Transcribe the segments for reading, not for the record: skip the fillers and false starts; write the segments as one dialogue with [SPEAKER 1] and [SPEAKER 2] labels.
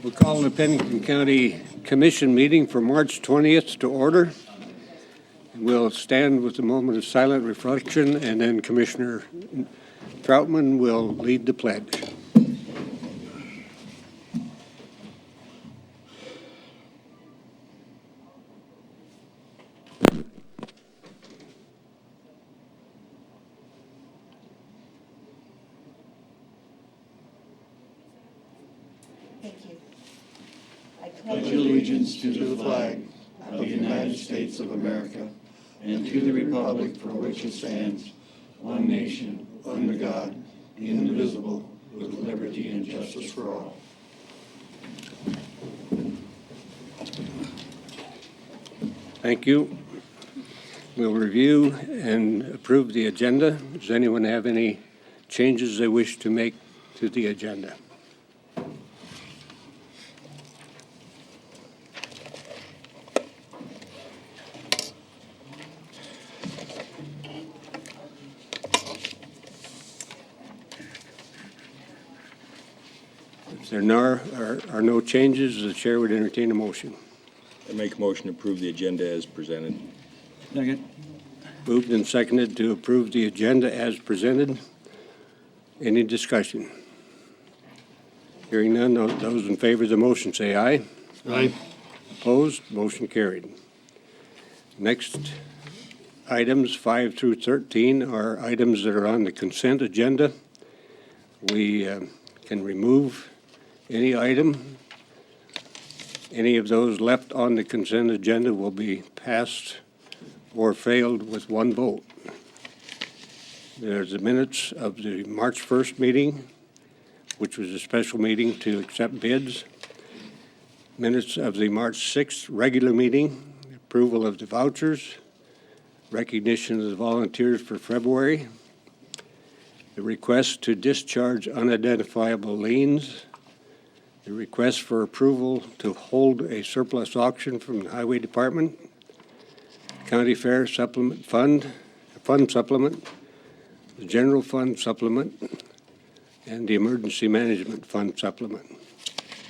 [SPEAKER 1] We'll call the Pennington County Commission meeting for March 20th to order. We'll stand with a moment of silent reflection, and then Commissioner Troutman will lead the pledge.
[SPEAKER 2] Pledge allegiance to the flag of the United States of America and to the republic for which it stands, one nation, under God, indivisible, with liberty and justice for all.
[SPEAKER 1] Thank you. We'll review and approve the agenda. Does anyone have any changes they wish to make to the agenda? If there are no changes, the chair would entertain a motion.
[SPEAKER 3] I make a motion to approve the agenda as presented.
[SPEAKER 2] Second.
[SPEAKER 1] Moved and seconded to approve the agenda as presented. Any discussion? Hearing none, those in favor of the motion say aye.
[SPEAKER 2] Aye.
[SPEAKER 1] Opposed? Motion carried. Next items 5 through 13 are items that are on the consent agenda. We can remove any item. Any of those left on the consent agenda will be passed or failed with one vote. There's the minutes of the March 1st meeting, which was a special meeting to accept bids. Minutes of the March 6th regular meeting, approval of the vouchers, recognition of the volunteers for February, the request to discharge unidentifiable liens, the request for approval to hold a surplus auction from the Highway Department, County Fair Supplement Fund Supplement, the General Fund Supplement, and the Emergency Management Fund Supplement.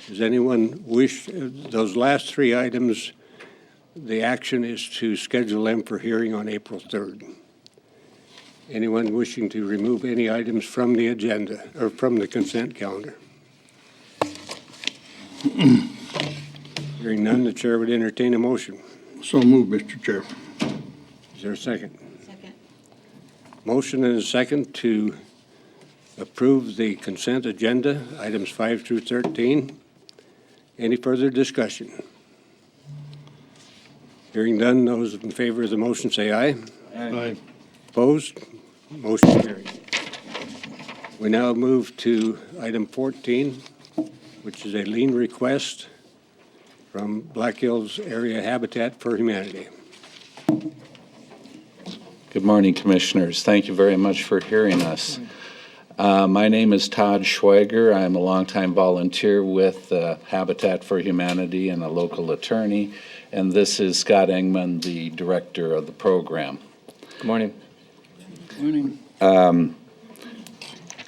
[SPEAKER 1] Does anyone wish, those last three items, the action is to schedule them for hearing on April 3rd. Anyone wishing to remove any items from the agenda or from the consent calendar? Hearing none, the chair would entertain a motion.
[SPEAKER 2] So moved, Mr. Chair.
[SPEAKER 1] Is there a second?
[SPEAKER 4] Second.
[SPEAKER 1] Motion and a second to approve the consent agenda, items 5 through 13. Any further discussion? Hearing none, those in favor of the motion say aye.
[SPEAKER 2] Aye.
[SPEAKER 1] Opposed? Motion carried. We now move to item 14, which is a lien request from Black Hills Area Habitat for Humanity.
[SPEAKER 5] Good morning, Commissioners. Thank you very much for hearing us. My name is Todd Schweiger. I'm a longtime volunteer with Habitat for Humanity and a local attorney. And this is Scott Engman, the director of the program.
[SPEAKER 6] Good morning.
[SPEAKER 2] Good morning.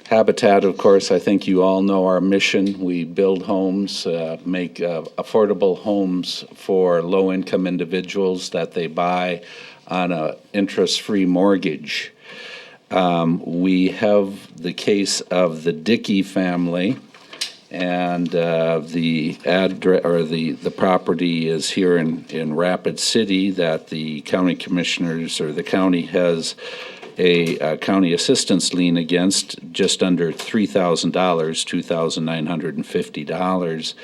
[SPEAKER 5] Habitat, of course, I think you all know our mission. We build homes, make affordable homes for low-income individuals that they buy on an interest-free mortgage. We have the case of the Dickey family, and the address or the property is here in Rapid City. That the county commissioners or the county has a county assistance lien against, just under $3,000, $2,950,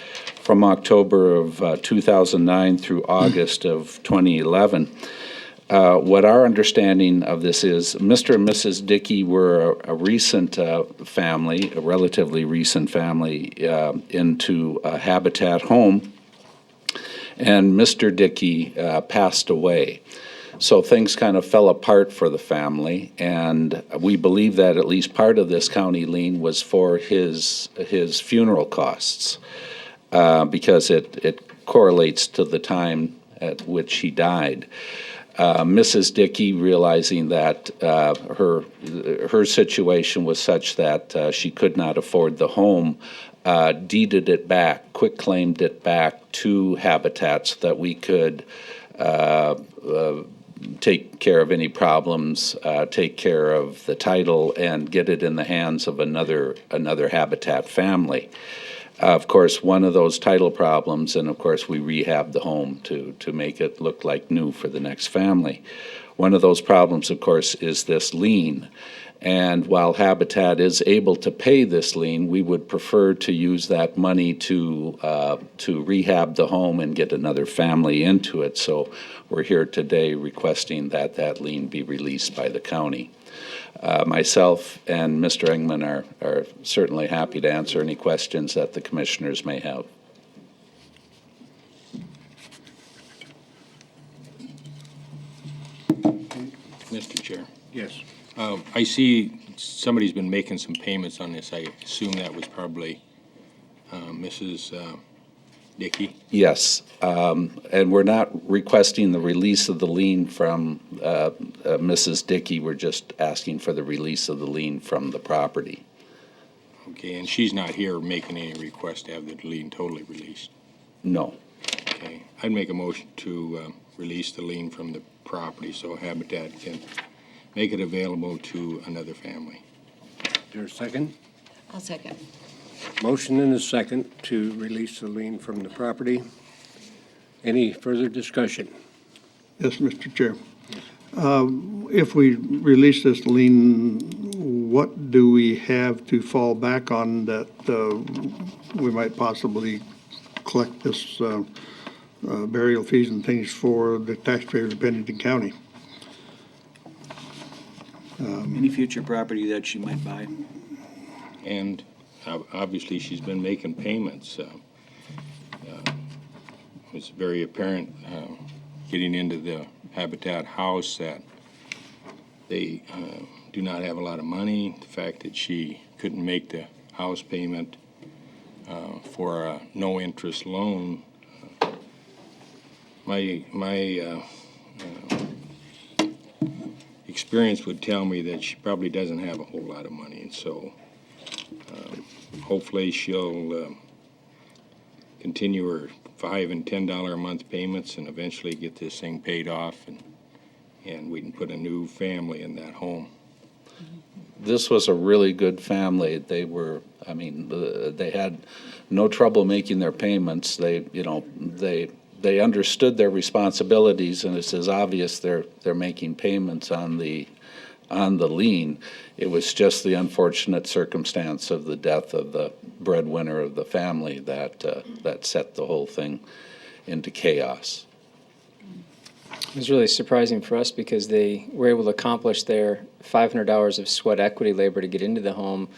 [SPEAKER 5] from October of 2009 through August of 2011. What our understanding of this is, Mr. and Mrs. Dickey were a recent family, a relatively recent family into a Habitat home, and Mr. Dickey passed away. So things kind of fell apart for the family, and we believe that at least part of this county lien was for his funeral costs, because it correlates to the time at which he died. Mrs. Dickey, realizing that her situation was such that she could not afford the home, deeded it back, quitclaimed it back to Habitat so that we could take care of any problems, take care of the title, and get it in the hands of another Habitat family. Of course, one of those title problems, and of course we rehabbed the home to make it look like new for the next family. One of those problems, of course, is this lien. And while Habitat is able to pay this lien, we would prefer to use that money to rehab the home and get another family into it. So we're here today requesting that that lien be released by the county. Myself and Mr. Engman are certainly happy to answer any questions that the commissioners may have.
[SPEAKER 3] Mr. Chair.
[SPEAKER 1] Yes.
[SPEAKER 3] I see somebody's been making some payments on this. I assume that was probably Mrs. Dickey.
[SPEAKER 5] Yes, and we're not requesting the release of the lien from Mrs. Dickey. We're just asking for the release of the lien from the property.
[SPEAKER 3] Okay, and she's not here making any request to have the lien totally released.
[SPEAKER 5] No.
[SPEAKER 3] Okay, I'd make a motion to release the lien from the property so Habitat can make it available to another family.
[SPEAKER 1] Is there a second?
[SPEAKER 4] I'll second.
[SPEAKER 1] Motion and a second to release the lien from the property. Any further discussion?
[SPEAKER 2] Yes, Mr. Chair. If we release this lien, what do we have to fall back on that we might possibly collect this burial fees and things for the taxpayers of Pennington County?
[SPEAKER 6] Any future property that she might buy.
[SPEAKER 3] And obviously, she's been making payments. It's very apparent getting into the Habitat house that they do not have a lot of money. The fact that she couldn't make the house payment for a no-interest loan. My experience would tell me that she probably doesn't have a whole lot of money, and so hopefully she'll continue her $5 and $10 a month payments and eventually get this thing paid off, and we can put a new family in that home.
[SPEAKER 5] This was a really good family. They were, I mean, they had no trouble making their payments. They understood their responsibilities, and it's as obvious they're making payments on the lien. It was just the unfortunate circumstance of the death of the breadwinner of the family that set the whole thing into chaos.
[SPEAKER 7] It was really surprising for us because they were able to accomplish their 500 hours of sweat equity labor to get into the home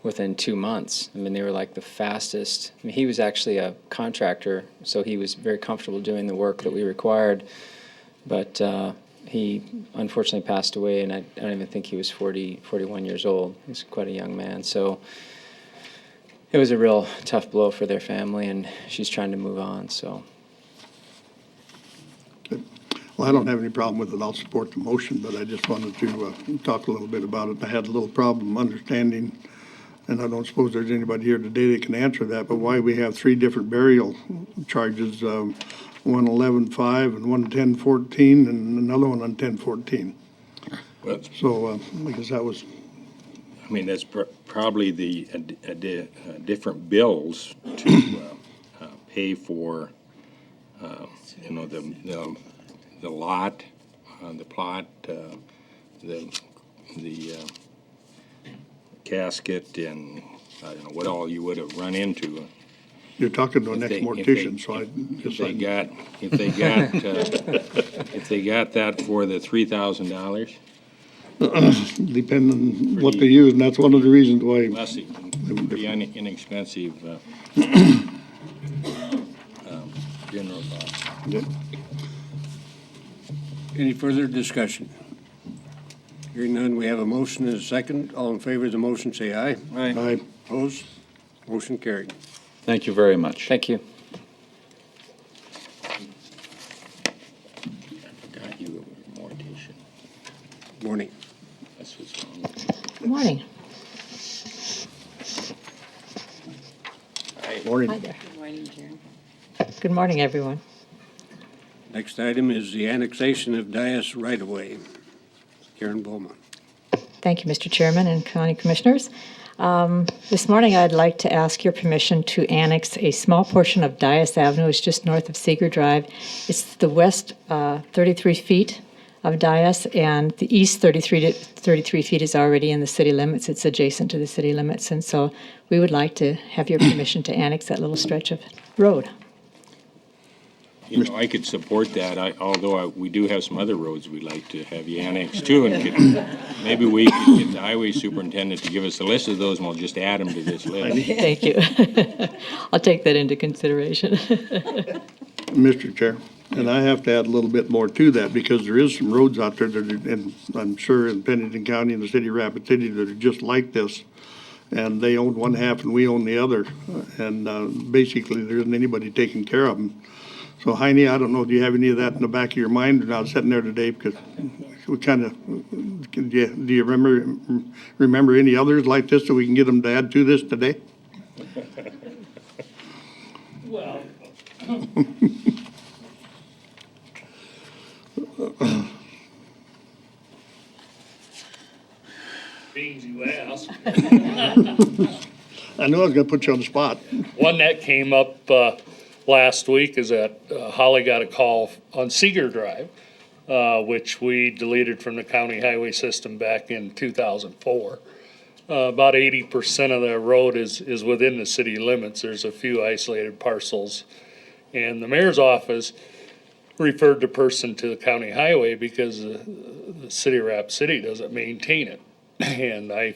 [SPEAKER 7] within 2 months. I mean, they were like the fastest. I mean, he was actually a contractor, so he was very comfortable doing the work that we required. But he unfortunately passed away, and I don't even think he was 41 years old. He was quite a young man. So it was a real tough blow for their family, and she's trying to move on, so.
[SPEAKER 2] Well, I don't have any problem with it. I'll support the motion, but I just wanted to talk a little bit about it. I had a little problem understanding, and I don't suppose there's anybody here today that can answer that, but why we have three different burial charges, one 11.5 and one 10.14 and another one on 10.14.
[SPEAKER 3] Well,
[SPEAKER 2] So I guess that was,
[SPEAKER 3] I mean, that's probably the different bills to pay for, the lot, the plot, the casket, and I don't know what all you would have run into.
[SPEAKER 2] you're talking to an
[SPEAKER 3] If they-
[SPEAKER 2] ex-mortician, so I
[SPEAKER 3] If
[SPEAKER 2] just,
[SPEAKER 3] they got that for the $3,000,
[SPEAKER 2] depending on what they use, and that's one of the reasons why.
[SPEAKER 3] less pretty inexpensive funeral cost.
[SPEAKER 2] Yeah.
[SPEAKER 1] Any further discussion? Hearing none, we have a motion and a second. All in favor of the motion, say aye.
[SPEAKER 2] I
[SPEAKER 1] Opposed? Motion carried.
[SPEAKER 5] Thank you very much.
[SPEAKER 7] Thank you.
[SPEAKER 3] I forgot you were a mortician.
[SPEAKER 1] Morning.
[SPEAKER 3] That's what's wrong.
[SPEAKER 4] Good morning. Hi there. Good morning, everyone.
[SPEAKER 1] Next item is the annexation of Dias right-of-way. Karen Bowman.
[SPEAKER 4] Thank you, Mr. Chairman and County Commissioners. This morning, I'd like to ask your permission to annex a small portion of Dias Avenue. It's just north of Seeger Drive. It's the west 33 feet of Dias, and the east 33 feet is already in the city limits. It's adjacent to the city limits, and so we would like to have your permission to annex that little stretch of road.
[SPEAKER 3] You know, I could support that, although we do have some other roads we'd like to have you annexed too. And maybe we could get the highway superintendent to give us a list of those, and we'll just add them to this list.
[SPEAKER 4] Thank you. I'll take that into consideration.
[SPEAKER 2] Mr. Chair, and I have to add a little bit more to that, because there is some roads out there that are, and I'm sure in Pennington County and the city of Rapid City, that are just like this. And they own one half and we own the other. And basically, there isn't anybody taking care of them. So Heine, I don't know, do you have any of that in the back of your mind? And I was sitting there today because we kind of, do you remember any others like this that we can get them to add to this today?
[SPEAKER 8] Well. Being you asked.
[SPEAKER 2] I knew I was going to put you on the spot.
[SPEAKER 8] One that came up last week is that Holly got a call on Seeger Drive, which we deleted from the county highway system back in 2004. About 80% of the road is within the city limits. There's a few isolated parcels. And the mayor's office referred the person to the county highway because the city of Rapid City doesn't maintain it. And I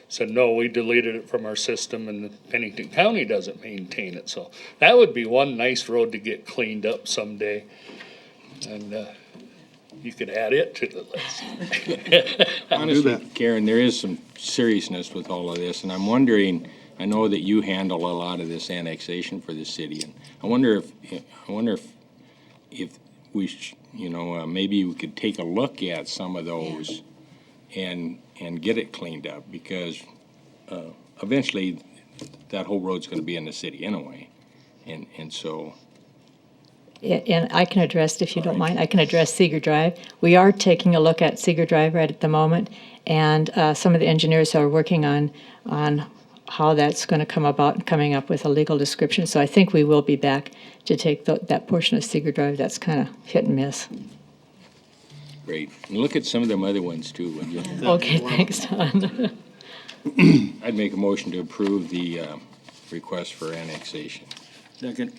[SPEAKER 8] said, no, we deleted it from our system and the Pennington County doesn't maintain it. So that would be one nice road to get cleaned up someday. And you could add it to the list.
[SPEAKER 3] Honestly, Karen, there is some seriousness with all of this, and I'm wondering, I know that you handle a lot of this annexation for the city, and I wonder if we, maybe we could take a look at some of those and get it cleaned up, because eventually that whole road's going to be in the city anyway, and so.
[SPEAKER 4] And I can address, if you don't mind, I can address Seeger Drive. We are taking a look at Seeger Drive right at the moment, and some of the engineers are working on how that's going to come about and coming up with a legal description. So I think we will be back to take that portion of Seeger Drive that's kind of hit and miss.
[SPEAKER 3] Great. And look at some of them other ones too, would you?
[SPEAKER 4] Okay, thanks, Don.
[SPEAKER 3] I'd make a motion to approve the request for annexation.
[SPEAKER 6] Second.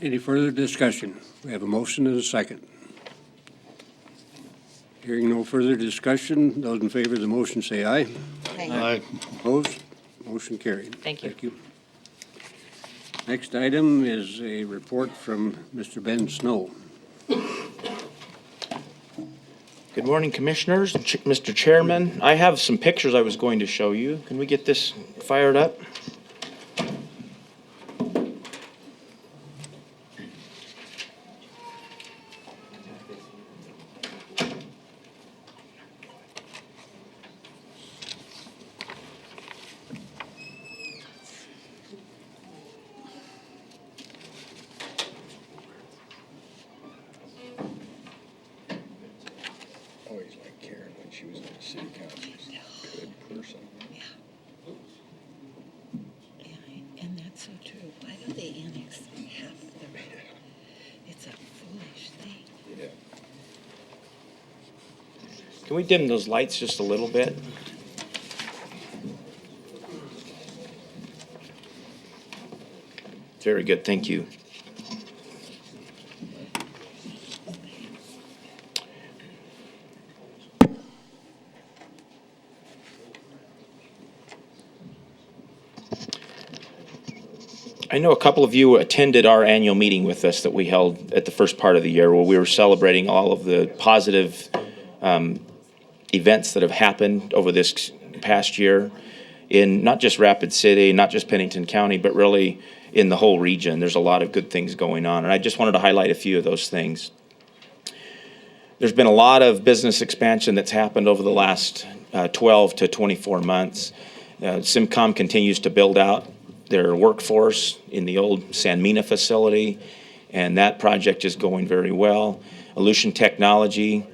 [SPEAKER 1] Any further discussion? We have a motion and a second. Hearing no further discussion, those in favor of the motion say aye.
[SPEAKER 2] Aye.
[SPEAKER 1] Opposed? Motion carried.
[SPEAKER 4] Thank you.
[SPEAKER 1] Thank you. Next item is a report from Mr. Ben Snow.
[SPEAKER 9] Good morning, Commissioners, Mr. Chairman. I have some pictures I was going to show you. Can we get this fired up?
[SPEAKER 3] Always liked Karen when she was in the city council. She's a good person.
[SPEAKER 10] And that's so true. Why do they annex half the road? It's a foolish thing.
[SPEAKER 3] Yeah.
[SPEAKER 9] Can we dim those lights just a little bit? Very good, thank you. I know a couple of you attended our annual meeting with us that we held at the first part of the year, where we were celebrating all of the positive events that have happened over this past year in not just Rapid City, not just Pennington County, but really in the whole region. There's a lot of good things going on, and I just wanted to highlight a few of those things. There's been a lot of business expansion that's happened over the last 12 to 24 months. SimCom continues to build out their workforce in the old San Mina facility, and that project is going very well. Aleutian Technology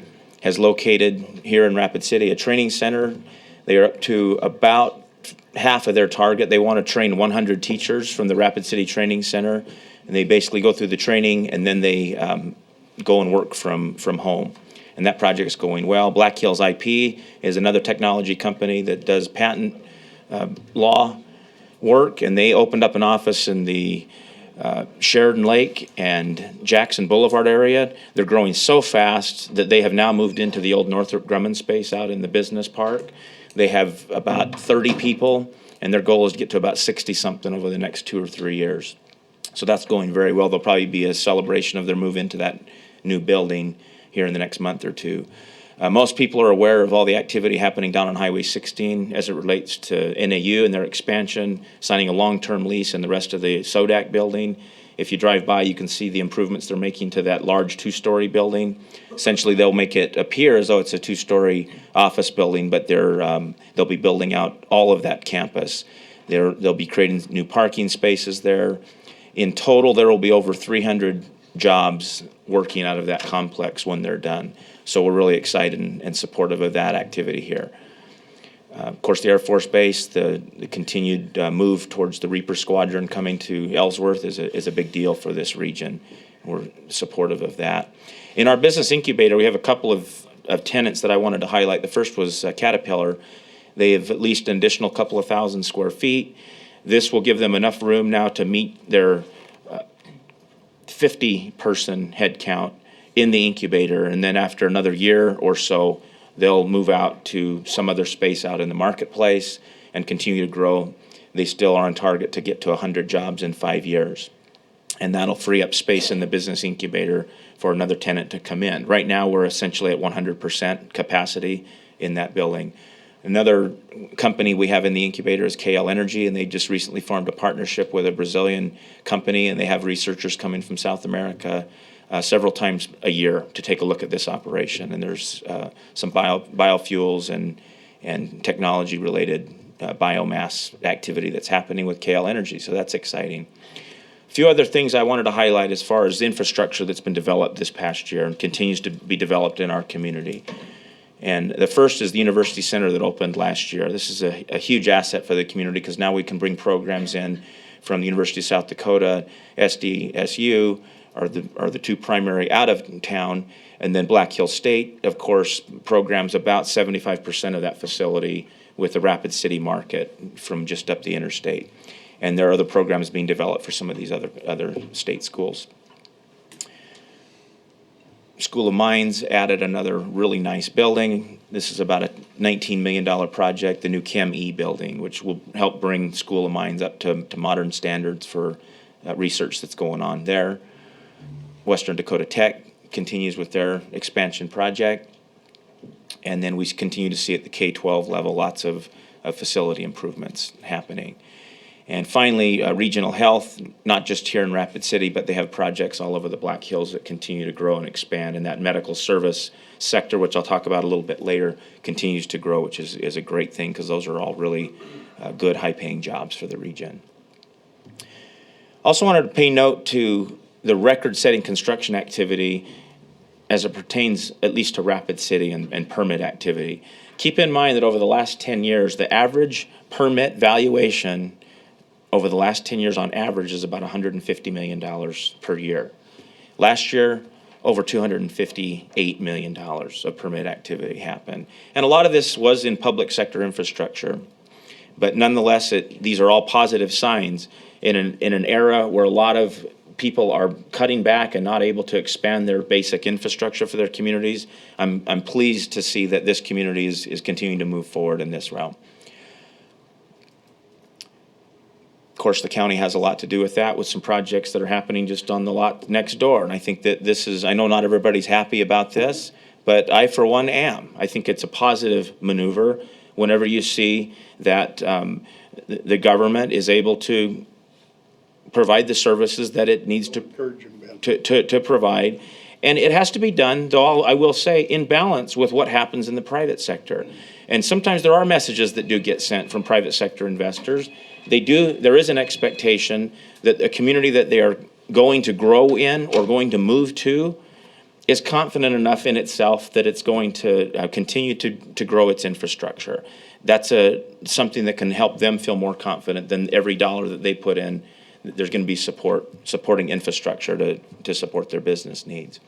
[SPEAKER 9] has located here in Rapid City a training center. They are up to about half of their target. They want to train 100 teachers from the Rapid City Training Center, and they basically go through the training and then they go and work from home. And that project is going well. Black Hills IP is another technology company that does patent law work, and they opened up an office in the Sheridan Lake and Jackson Boulevard area. They're growing so fast that they have now moved into the old Northrop Grumman space out in the business park. They have about 30 people, and their goal is to get to about 60-something over the next 2 or 3 years. So that's going very well. There'll probably be a celebration of their move into that new building here in the next month or two. Most people are aware of all the activity happening down on Highway 16 as it relates to NAU and their expansion, signing a long-term lease in the rest of the Sodak building. If you drive by, you can see the improvements they're making to that large 2-story building. Essentially, they'll make it appear as though it's a 2-story office building, but they'll be building out all of that campus. They'll be creating new parking spaces there. In total, there will be over 300 jobs working out of that complex when they're done. So we're really excited and supportive of that activity here. Of course, the Air Force Base, the continued move towards the Reaper Squadron coming to Ellsworth is a big deal for this region. We're supportive of that. In our business incubator, we have a couple of tenants that I wanted to highlight. The first was Caterpillar. They have leased an additional couple of thousand square feet. This will give them enough room now to meet their 50-person head count in the incubator, and then after another year or so, they'll move out to some other space out in the marketplace and continue to grow. They still are on target to get to 100 jobs in 5 years. And that'll free up space in the business incubator for another tenant to come in. Right now, we're essentially at 100% capacity in that building. Another company we have in the incubator is KL Energy, and they just recently formed a partnership with a Brazilian company, and they have researchers coming from South America several times a year to take a look at this operation. And there's some biofuels and technology-related biomass activity that's happening with KL Energy, so that's exciting. A few other things I wanted to highlight as far as infrastructure that's been developed this past year and continues to be developed in our community. And the first is the University Center that opened last year. This is a huge asset for the community because now we can bring programs in from the University of South Dakota, SDSU, are the two primary out of town, and then Black Hills State, of course, programs about 75% of that facility with the Rapid City market from just up the interstate. And there are other programs being developed for some of these other state schools. School of Mines added another really nice building. This is about a $19 million project, the new Chem E building, which will help bring School of Mines up to modern standards for research that's going on there. Western Dakota Tech continues with their expansion project. And then we continue to see at the K-12 level lots of facility improvements happening. And finally, regional health, not just here in Rapid City, but they have projects all over the Black Hills that continue to grow and expand. And that medical service sector, which I'll talk about a little bit later, continues to grow, which is a great thing because those are all really good, high-paying jobs for the region. Also wanted to pay note to the record-setting construction activity as it pertains at least to Rapid City and permit activity. Keep in mind that over the last 10 years, the average permit valuation over the last 10 years on average is about $150 million per year. Last year, over $258 million of permit activity happened. And a lot of this was in public sector infrastructure. But nonetheless, these are all positive signs in an era where a lot of people are cutting back and not able to expand their basic infrastructure for their communities. I'm pleased to see that this community is continuing to move forward in this realm. Of course, the county has a lot to do with that, with some projects that are happening just on the lot next door. And I think that I know not everybody's happy about this, but I, for one, am. I think it's a positive maneuver whenever you see that the government is able to provide the services that it needs to provide, And it has to be done, though I will say, in balance with what happens in the private sector. And sometimes there are messages that do get sent from private sector investors. There is an expectation that a community that they are going to grow in or going to move to is confident enough in itself that it's going to continue to grow its infrastructure. That's something that can help them feel more confident than every dollar that they put in. There's going to be supporting infrastructure to support their business needs.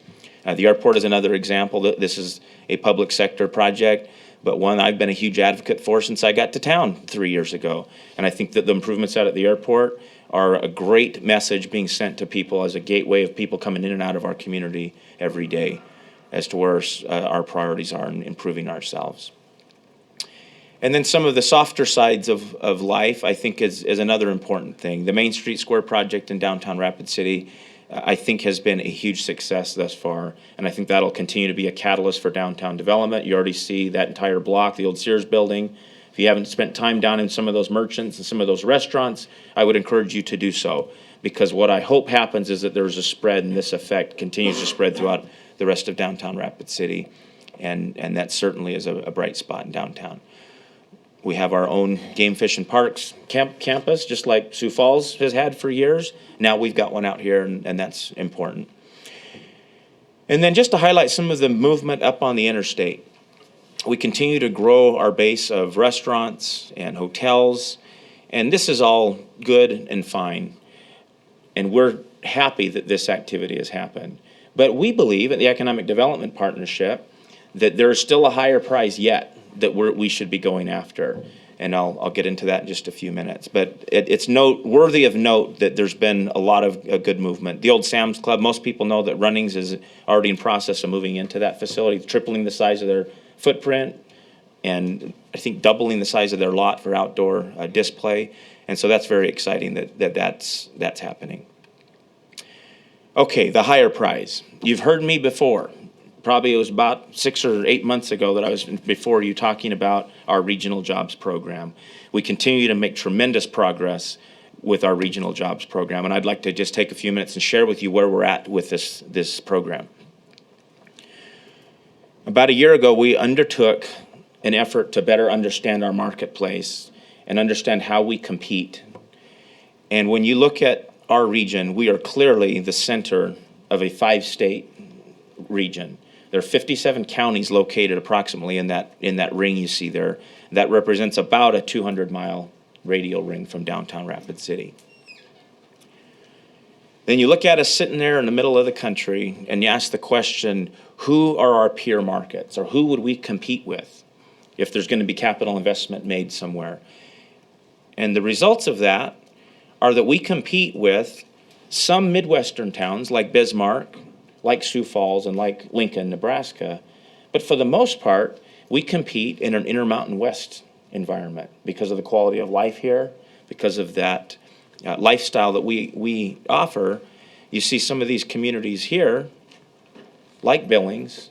[SPEAKER 9] The airport is another example. This is a public sector project, but one I've been a huge advocate for since I got to town 3 years ago. And I think that the improvements out at the airport are a great message being sent to people as a gateway of people coming in and out of our community every day as to where our priorities are in improving ourselves. And then some of the softer sides of life, I think, is another important thing. The Main Street Square project in downtown Rapid City, I think, has been a huge success thus far, and I think that'll continue to be a catalyst for downtown development. You already see that entire block, the old Sears building. If you haven't spent time down in some of those merchants and some of those restaurants, I would encourage you to do so, because what I hope happens is that there's a spread, and this effect continues to spread throughout the rest of downtown Rapid City, and that certainly is a bright spot in downtown. We have our own Game Fish and Parks campus, just like Sioux Falls has had for years. Now we've got one out here, and that's important. And then just to highlight some of the movement up on the interstate, we continue to grow our base of restaurants and hotels, and this is all good and fine, and we're happy that this activity has happened. But we believe at the Economic Development Partnership that there is still a higher prize yet that we should be going after, and I'll get into that in just a few minutes. But it's worthy of note that there's been a lot of good movement. The old Sam's Club, most people know that Runnings is already in process of moving into that facility, tripling the size of their footprint, and I think doubling the size of their lot for outdoor display. And so that's very exciting that's happening. Okay, the higher prize. You've heard me before. Probably it was about 6 or 8 months ago that I was before you talking about our regional jobs program. We continue to make tremendous progress with our regional jobs program, and I'd like to just take a few minutes and share with you where we're at with this program. About a year ago, we undertook an effort to better understand our marketplace and understand how we compete. And when you look at our region, we are clearly the center of a 5-state region. There are 57 counties located approximately in that ring you see there. That represents about a 200-mile radial ring from downtown Rapid City. Then you look at us sitting there in the middle of the country and you ask the question, who are our peer markets, or who would we compete with if there's going to be capital investment made somewhere? And the results of that are that we compete with some Midwestern towns like Bismarck, like Sioux Falls, and like Lincoln, Nebraska. But for the most part, we compete in an Intermountain West environment because of the quality of life here, because of that lifestyle that we offer. You see some of these communities here, like Billings,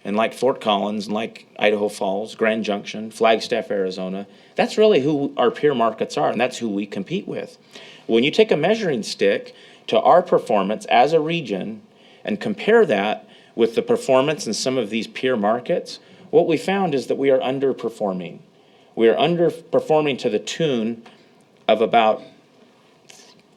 [SPEAKER 9] and like Fort Collins, and like Idaho Falls, Grand Junction, Flagstaff, Arizona. That's really who our peer markets are, and that's who we compete with. When you take a measuring stick to our performance as a region and compare that with the performance in some of these peer markets, what we found is that we are underperforming. We are underperforming to the tune of about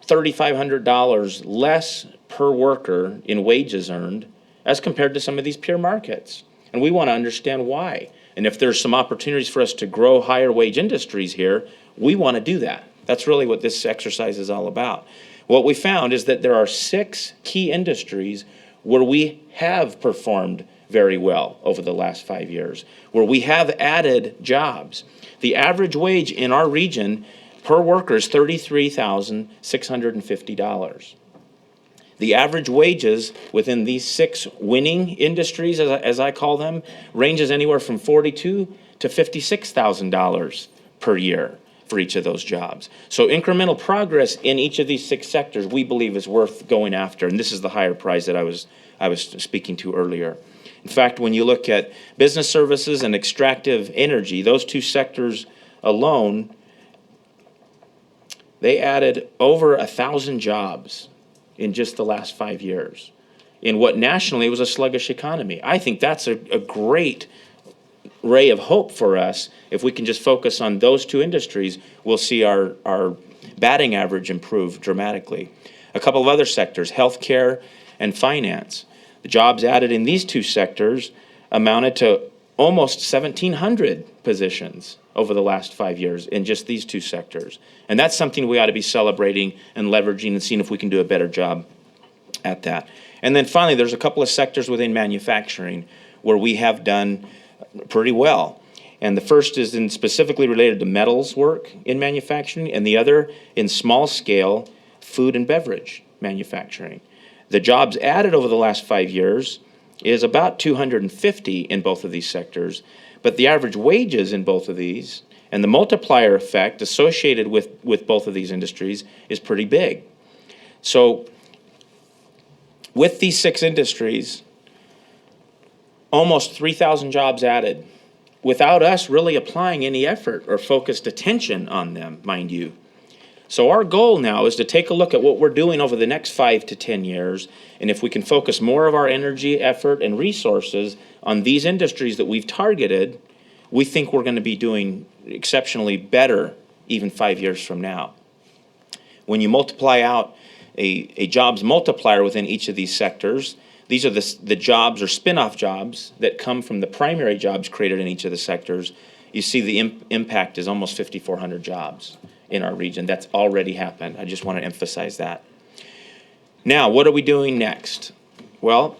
[SPEAKER 9] $3,500 less per worker in wages earned as compared to some of these peer markets. And we want to understand why. And if there's some opportunities for us to grow higher wage industries here, we want to do that. That's really what this exercise is all about. What we found is that there are 6 key industries where we have performed very well over the last 5 years, where we have added jobs. The average wage in our region per worker is $33,650. The average wages within these 6 winning industries, as I call them, ranges anywhere from $42,000 to $56,000 per year for each of those jobs. So incremental progress in each of these 6 sectors we believe is worth going after, and this is the higher prize that I was speaking to earlier. In fact, when you look at business services and extractive energy, those 2 sectors alone, they added over 1,000 jobs in just the last 5 years. in what nationally was a sluggish economy. I think that's a great ray of hope for us. If we can just focus on those two industries, we'll see our batting average improve dramatically. A couple of other sectors, healthcare and finance. The jobs added in these two sectors amounted to almost 1,700 positions over the last 5 years in just these two sectors. And that's something we ought to be celebrating and leveraging and seeing if we can do a better job at that. And then finally, there's a couple of sectors within manufacturing where we have done pretty well. And the first is in specifically related to metals work in manufacturing, and the other in small scale food and beverage manufacturing. The jobs added over the last 5 years is about 250 in both of these sectors, but the average wages in both of these and the multiplier effect associated with both of these industries is pretty big. So with these 6 industries, almost 3,000 jobs added without us really applying any effort or focused attention on them, mind you. So our goal now is to take a look at what we're doing over the next 5 to 10 years, and if we can focus more of our energy, effort, and resources on these industries that we've targeted, we think we're going to be doing exceptionally better even 5 years from now. When you multiply out a jobs multiplier within each of these sectors, these are the jobs or spin-off jobs that come from the primary jobs created in each of the sectors. You see the impact is almost 5,400 jobs in our region. That's already happened. I just want to emphasize that. Now, what are we doing next? Well,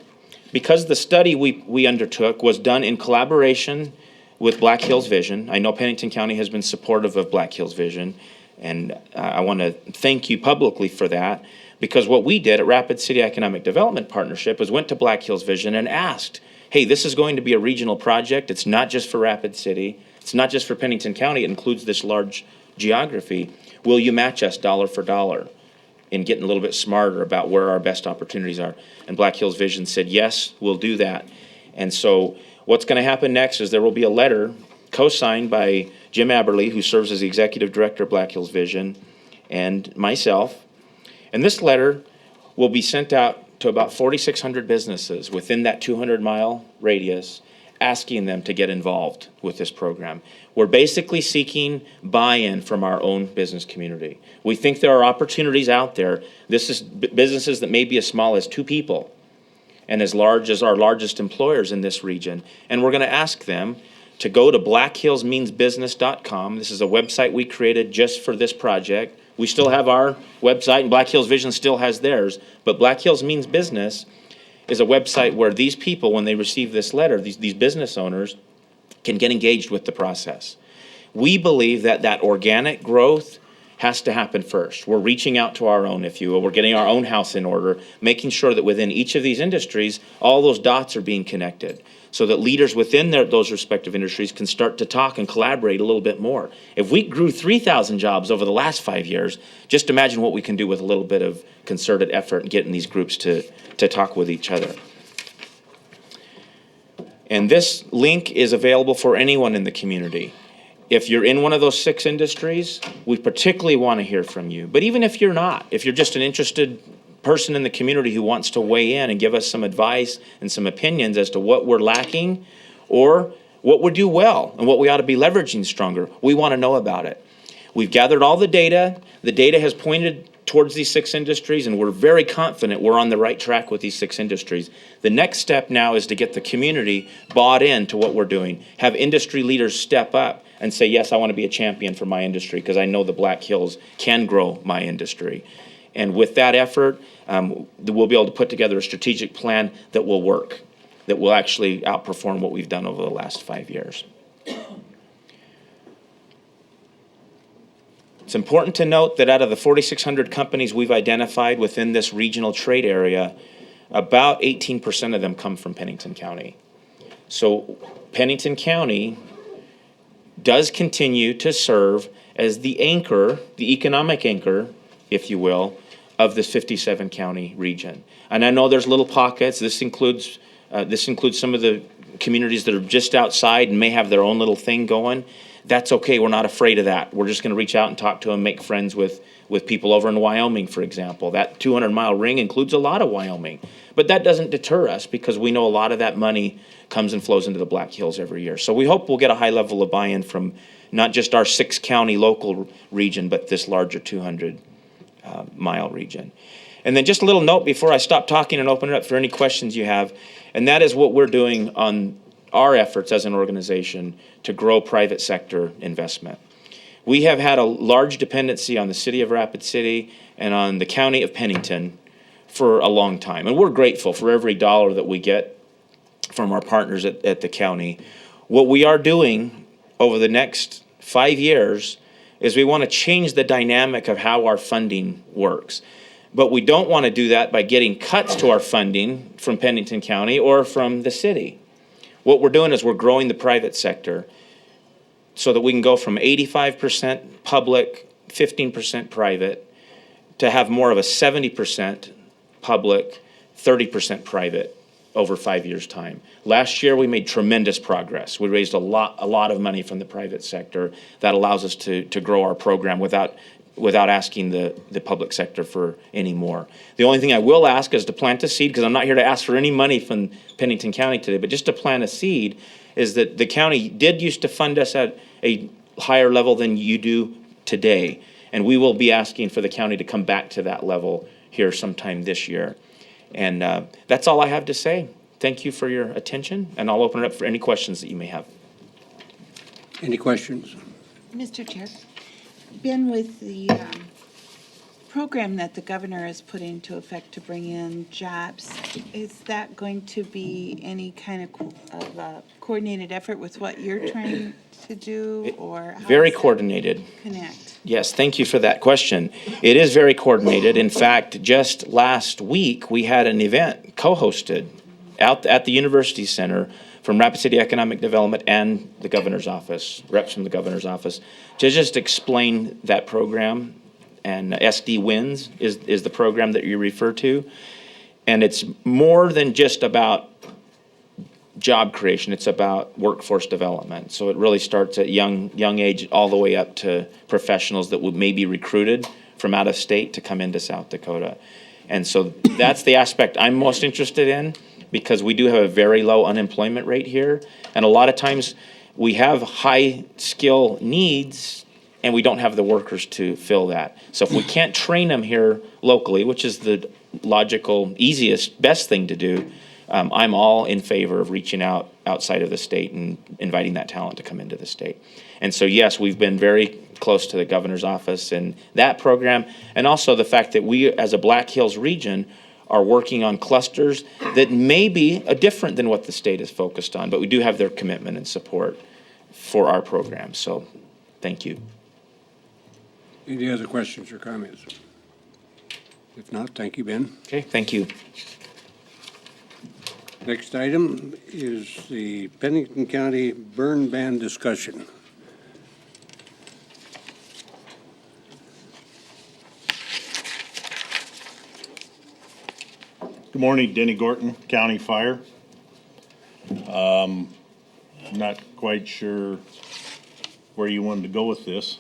[SPEAKER 9] because the study we undertook was done in collaboration with Black Hills Vision. I know Pennington County has been supportive of Black Hills Vision, and I want to thank you publicly for that, because what we did at Rapid City Economic Development Partnership was went to Black Hills Vision and asked, hey, this is going to be a regional project. It's not just for Rapid City. It's not just for Pennington County. It includes this large geography. Will you match us dollar for dollar in getting a little bit smarter about where our best opportunities are? And Black Hills Vision said, yes, we'll do that. And so what's going to happen next is there will be a letter co-signed by Jim Aberle, who serves as the executive director of Black Hills Vision, and myself. And this letter will be sent out to about 4,600 businesses within that 200-mile radius, asking them to get involved with this program. We're basically seeking buy-in from our own business community. We think there are opportunities out there. This is businesses that may be as small as 2 people and as large as our largest employers in this region. And we're going to ask them to go to blackhillsmeansbusiness.com. This is a website we created just for this project. We still have our website, and Black Hills Vision still has theirs, but Black Hills Means Business is a website where these people, when they receive this letter, these business owners, can get engaged with the process. We believe that organic growth has to happen first. We're reaching out to our own, if you will. We're getting our own house in order, making sure that within each of these industries, all those dots are being connected so that leaders within those respective industries can start to talk and collaborate a little bit more. If we grew 3,000 jobs over the last 5 years, just imagine what we can do with a little bit of concerted effort and getting these groups to talk with each other. And this link is available for anyone in the community. If you're in one of those 6 industries, we particularly want to hear from you. But even if you're not, if you're just an interested person in the community who wants to weigh in and give us some advice and some opinions as to what we're lacking or what we do well and what we ought to be leveraging stronger, we want to know about it. We've gathered all the data. The data has pointed towards these 6 industries, and we're very confident we're on the right track with these 6 industries. The next step now is to get the community bought into what we're doing, have industry leaders step up and say, yes, I want to be a champion for my industry because I know the Black Hills can grow my industry. And with that effort, we'll be able to put together a strategic plan that will work, that will actually outperform what we've done over the last 5 years. It's important to note that out of the 4,600 companies we've identified within this regional trade area, about 18% of them come from Pennington County. So Pennington County does continue to serve as the anchor, the economic anchor, if you will, of this 57-county region. And I know there's little pockets. This includes some of the communities that are just outside and may have their own little thing going, that's okay. We're not afraid of that. We're just going to reach out and talk to them, make friends with people over in Wyoming, for example. That 200-mile ring includes a lot of Wyoming. But that doesn't deter us because we know a lot of that money comes and flows into the Black Hills every year. So we hope we'll get a high level of buy-in from not just our 6-county local region, but this larger 200-mile region. And then just a little note before I stop talking and open it up for any questions you have, and that is what we're doing on our efforts as an organization to grow private sector investment. We have had a large dependency on the city of Rapid City and on the county of Pennington for a long time. And we're grateful for every dollar that we get from our partners at the county. What we are doing over the next 5 years is we want to change the dynamic of how our funding works. But we don't want to do that by getting cuts to our funding from Pennington County or from the city. What we're doing is we're growing the private sector so that we can go from 85% public, 15% private, to have more of a 70% public, 30% private over 5 years' time. Last year, we made tremendous progress. We raised a lot of money from the private sector that allows us to grow our program without asking the public sector for any more. The only thing I will ask is to plant a seed, because I'm not here to ask for any money from Pennington County today, but just to plant a seed is that the county did used to fund us at a higher level than you do today. And we will be asking for the county to come back to that level here sometime this year. And that's all I have to say. Thank you for your attention, and I'll open it up for any questions that you may have.
[SPEAKER 1] Any questions?
[SPEAKER 10] Mr. Chair, Ben, with the program that the governor has put into effect to bring in jobs, is that going to be any kind of a coordinated effort with what you're trying to do, or how
[SPEAKER 9] Very
[SPEAKER 10] does that
[SPEAKER 9] coordinated.
[SPEAKER 10] connect?
[SPEAKER 9] Yes, thank you for that question. It is very coordinated. In fact, just last week, we had an event co-hosted out at the University Center from Rapid City Economic Development and the governor's office, reps from the governor's office, to just explain that program. And SD Wins is the program that you refer to. And it's more than just about job creation. It's about workforce development. So it really starts at young age all the way up to professionals that would maybe recruited from out of state to come into South Dakota. And so that's the aspect I'm most interested in, because we do have a very low unemployment rate here. And a lot of times we have high skill needs and we don't have the workers to fill that. So if we can't train them here locally, which is the logical, easiest, best thing to do, I'm all in favor of reaching out outside of the state and inviting that talent to come into the state. And so, yes, we've been very close to the governor's office and that program, and also the fact that we, as a Black Hills region, are working on clusters that may be different than what the state is focused on, but we do have their commitment and support for our program. So, thank you.
[SPEAKER 1] Any other questions or comments? If not, thank you, Ben.
[SPEAKER 9] Okay, thank you.
[SPEAKER 1] Next item is the Pennington County burn ban discussion.
[SPEAKER 11] Good morning, Denny Gorton, County Fire. Not quite sure where you wanted to go with this.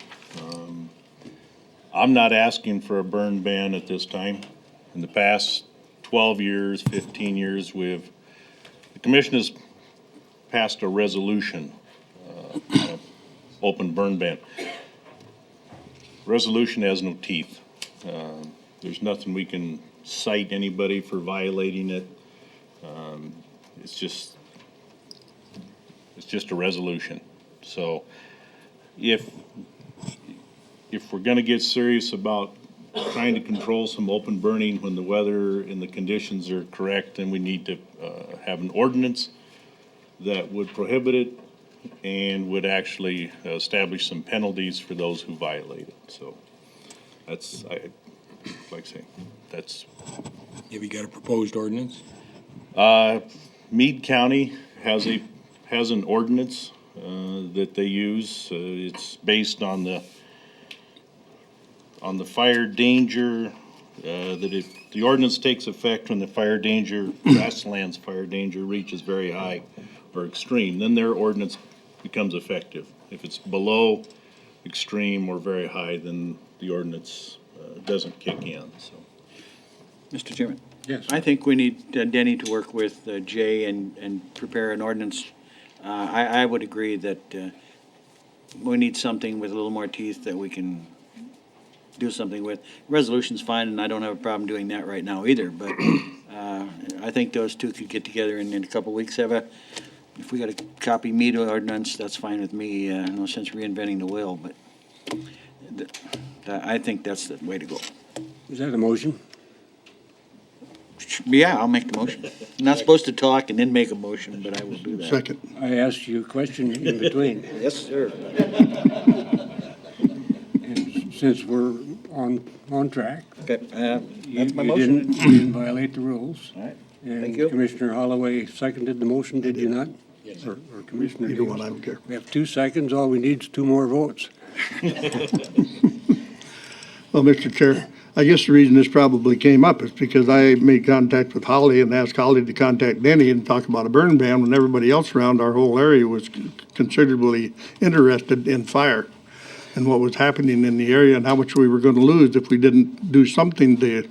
[SPEAKER 11] I'm not asking for a burn ban at this time. In the past 12 years, 15 years, the commission has passed a resolution on an open burn ban. Resolution has no teeth. There's nothing we can cite anybody for violating it. It's just a resolution. So if we're gonna get serious about trying to control some open burning when the weather and the conditions are correct, then we need to have an ordinance that would prohibit it and would actually establish some penalties for those who violate it. So that's, like I say, that's.
[SPEAKER 3] Have you got a proposed ordinance?
[SPEAKER 11] Meade County has an ordinance that they use. It's based on the fire danger, the ordinance takes effect when the fire danger, grasslands fire danger reaches very high, or extreme, then their ordinance becomes effective. If it's below extreme or very high, then the ordinance doesn't kick in, so.
[SPEAKER 6] Mr. Chairman?
[SPEAKER 1] Yes.
[SPEAKER 6] I think we need Denny to work with Jay and prepare an ordinance. I would agree that we need something with a little more teeth that we can do something with. Resolution's fine, and I don't have a problem doing that right now either, but I think those two could get together and in a couple of weeks if we got a copy meat ordinance, that's fine with me. No sense reinventing the wheel, but I think that's the way to go.
[SPEAKER 1] Is that a motion?
[SPEAKER 6] Yeah, I'll make the motion. I'm not supposed to talk and then make a motion, but I will do that.
[SPEAKER 2] Second.
[SPEAKER 1] I asked you a question in between.
[SPEAKER 6] Yes, sir.
[SPEAKER 1] And since we're on track,
[SPEAKER 6] Okay,
[SPEAKER 1] you
[SPEAKER 6] that's my
[SPEAKER 1] you
[SPEAKER 6] motion.
[SPEAKER 1] didn't violate the rules.
[SPEAKER 6] All right.
[SPEAKER 1] And
[SPEAKER 6] Thank you.
[SPEAKER 1] Commissioner Holloway seconded the motion, did you not? Yes. Or Commissioner
[SPEAKER 2] Either one,
[SPEAKER 1] Davis?
[SPEAKER 2] I don't care.
[SPEAKER 1] We have 2 seconds, all we need is 2 more votes.
[SPEAKER 2] Well, Mr. Chair, I guess the reason this probably came up is because I made contact with Holly and asked Holly to contact Denny and talk about a burn ban when everybody else around our whole area was considerably interested in fire and what was happening in the area and how much we were going to lose if we didn't do something to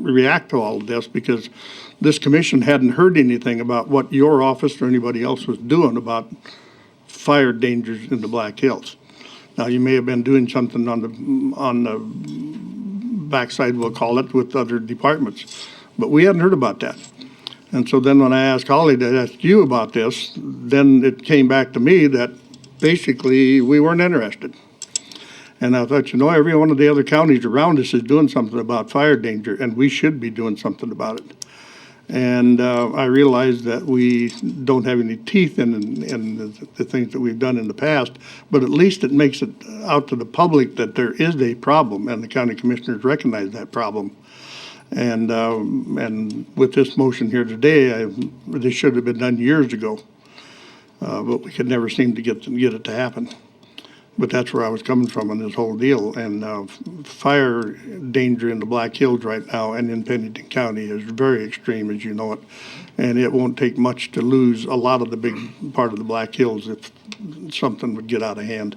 [SPEAKER 2] react to all of this, because this commission hadn't heard anything about what your office or anybody else was doing about fire dangers in the Black Hills. Now, you may have been doing something on the backside, we'll call it, with other departments, but we hadn't heard about that. And so then when I asked Holly to ask you about this, then it came back to me that basically we weren't interested. And I thought, every one of the other counties around us is doing something about fire danger, and we should be doing something about it. And I realized that we don't have any teeth in the things that we've done in the past, but at least it makes it out to the public that there is a problem, and the county commissioners recognize that problem. And with this motion here today, this should have been done years ago, but we could never seem to get it to happen. But that's where I was coming from on this whole deal. And fire danger in the Black Hills right now and in Pennington County is very extreme, as you know it. And it won't take much to lose a lot of the big part of the Black Hills if something would get out of hand.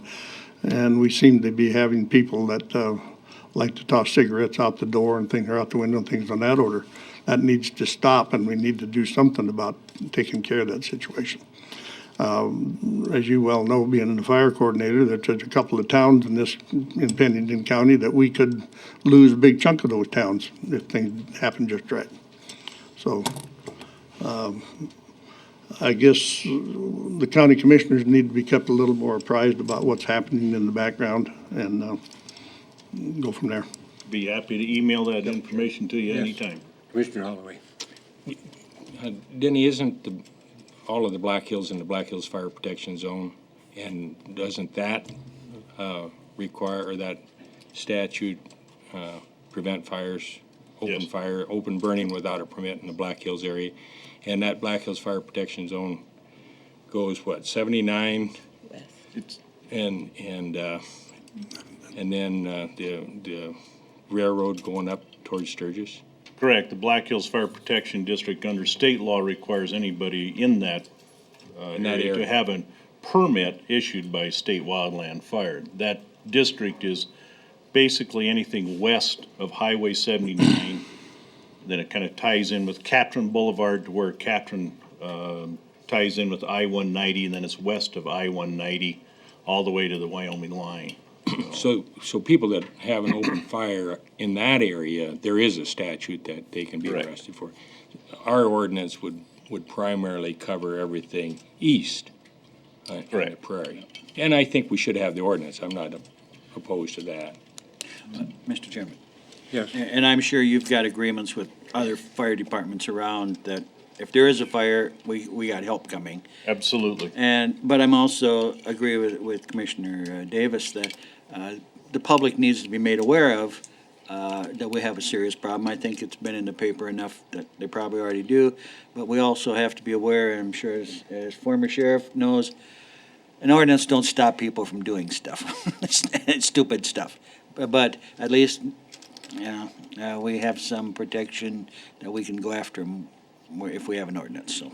[SPEAKER 2] And we seem to be having people that like to toss cigarettes out the door and things, or out the window and things on that order. That needs to stop, and we need to do something about taking care of that situation. As you well know, being the fire coordinator, there's a couple of towns in Pennington County that we could lose a big chunk of those towns if things happen just right. So I guess the county commissioners need to be kept a little more apprised about what's happening in the background and go from there.
[SPEAKER 11] Be happy to email that information to you
[SPEAKER 1] Yes.
[SPEAKER 11] anytime.
[SPEAKER 1] Commissioner Holloway.
[SPEAKER 3] Denny, isn't all of the Black Hills in the Black Hills Fire Protection Zone? And doesn't that require, or that statute prevent fires,
[SPEAKER 11] Yes.
[SPEAKER 3] open burning without a permit in the Black Hills area? And that Black Hills Fire Protection Zone goes, 79?
[SPEAKER 11] It's,
[SPEAKER 3] And then the railroad going up towards Sturgis?
[SPEAKER 11] correct. The Black Hills Fire Protection District under state law requires anybody in that area to have a permit issued by State Wildland Fire. That district is basically anything west of Highway 79. Then it kind of ties in with Catron Boulevard to where Catron ties in with I-190, and then it's west of I-190 all the way to the Wyoming line.
[SPEAKER 3] So people that have an open fire in that area, there is a statute that they can be
[SPEAKER 11] Correct.
[SPEAKER 3] arrested for. Our ordinance would primarily cover everything east on the
[SPEAKER 11] Correct.
[SPEAKER 3] prairie. And I think we should have the ordinance. I'm not opposed to that.
[SPEAKER 6] Mr. Chairman.
[SPEAKER 1] Yes.
[SPEAKER 6] And I'm sure you've got agreements with other fire departments around that if there is a fire, we got help coming.
[SPEAKER 11] Absolutely.
[SPEAKER 6] But I'm also agree with Commissioner Davis that the public needs to be made aware of that we have a serious problem. I think it's been in the paper enough that they probably already do, but we also have to be aware, and I'm sure as former sheriff knows, an ordinance don't stop people from doing stuff, stupid stuff. But at least, we have some protection that we can go after them if we have an ordinance, so.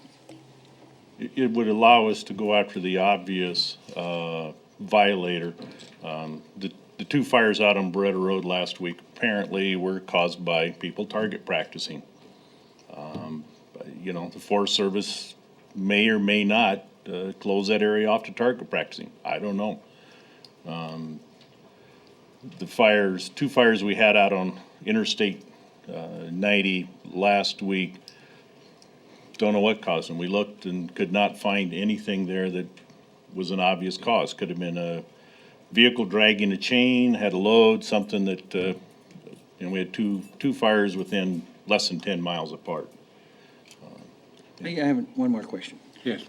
[SPEAKER 11] it would allow us to go after the obvious violator. The two fires out on Beretta Road last week apparently were caused by people target practicing. You know, the Forest Service may or may not close that area off to target practicing. I don't know. Two fires we had out on Interstate 90 last week, don't know what caused them. We looked and could not find anything there that was an obvious cause. Could have been a vehicle dragging a chain, had a load, something that, and we had two fires within less than 10 miles apart.
[SPEAKER 6] I have one more question.
[SPEAKER 1] Yes.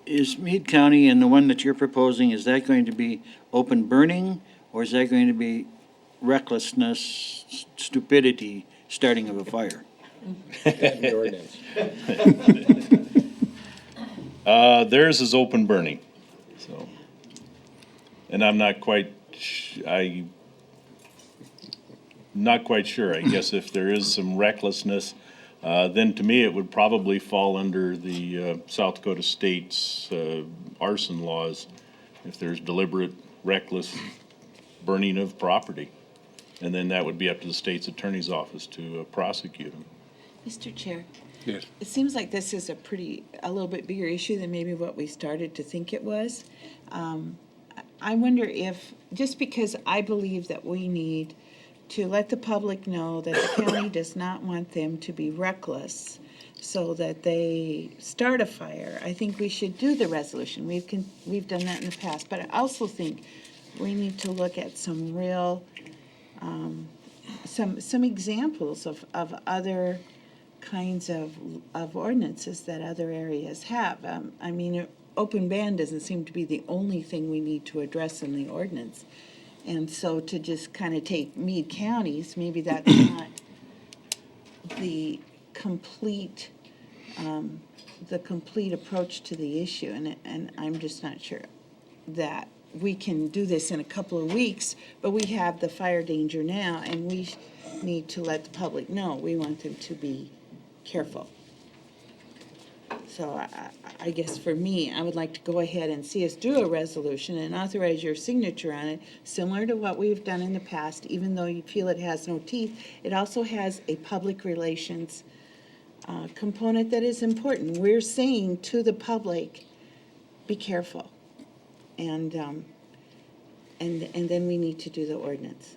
[SPEAKER 6] Is Meade County and the one that you're proposing, is that going to be open burning, or is that going to be recklessness, stupidity, starting of a fire?
[SPEAKER 7] The ordinance.
[SPEAKER 11] Theirs is open burning, so. And I'm not quite sure. I guess if there is some recklessness, then to me, it would probably fall under the South Dakota State's arson laws if there's deliberate, reckless burning of property. And then that would be up to the state's attorney's office to prosecute them.
[SPEAKER 10] Mr. Chair,
[SPEAKER 1] Yes.
[SPEAKER 10] it seems like this is a little bit bigger issue than maybe what we started to think it was. I wonder if, just because I believe that we need to let the public know that the county does not want them to be reckless so that they start a fire, I think we should do the resolution. We've done that in the past, but I also think we need to look at some real, some examples of other kinds of ordinances that other areas have. I mean, open ban doesn't seem to be the only thing we need to address in the ordinance. And so to just kind of take Meade counties, maybe that's not the complete approach to the issue. And I'm just not sure that we can do this in a couple of weeks, but we have the fire danger now, and we need to let the public know. We want them to be careful. So I guess for me, I would like to go ahead and see us do a resolution and authorize your signature on it, similar to what we've done in the past. Even though you feel it has no teeth, it also has a public relations component that is important. We're saying to the public, be careful. And then we need to do the ordinance.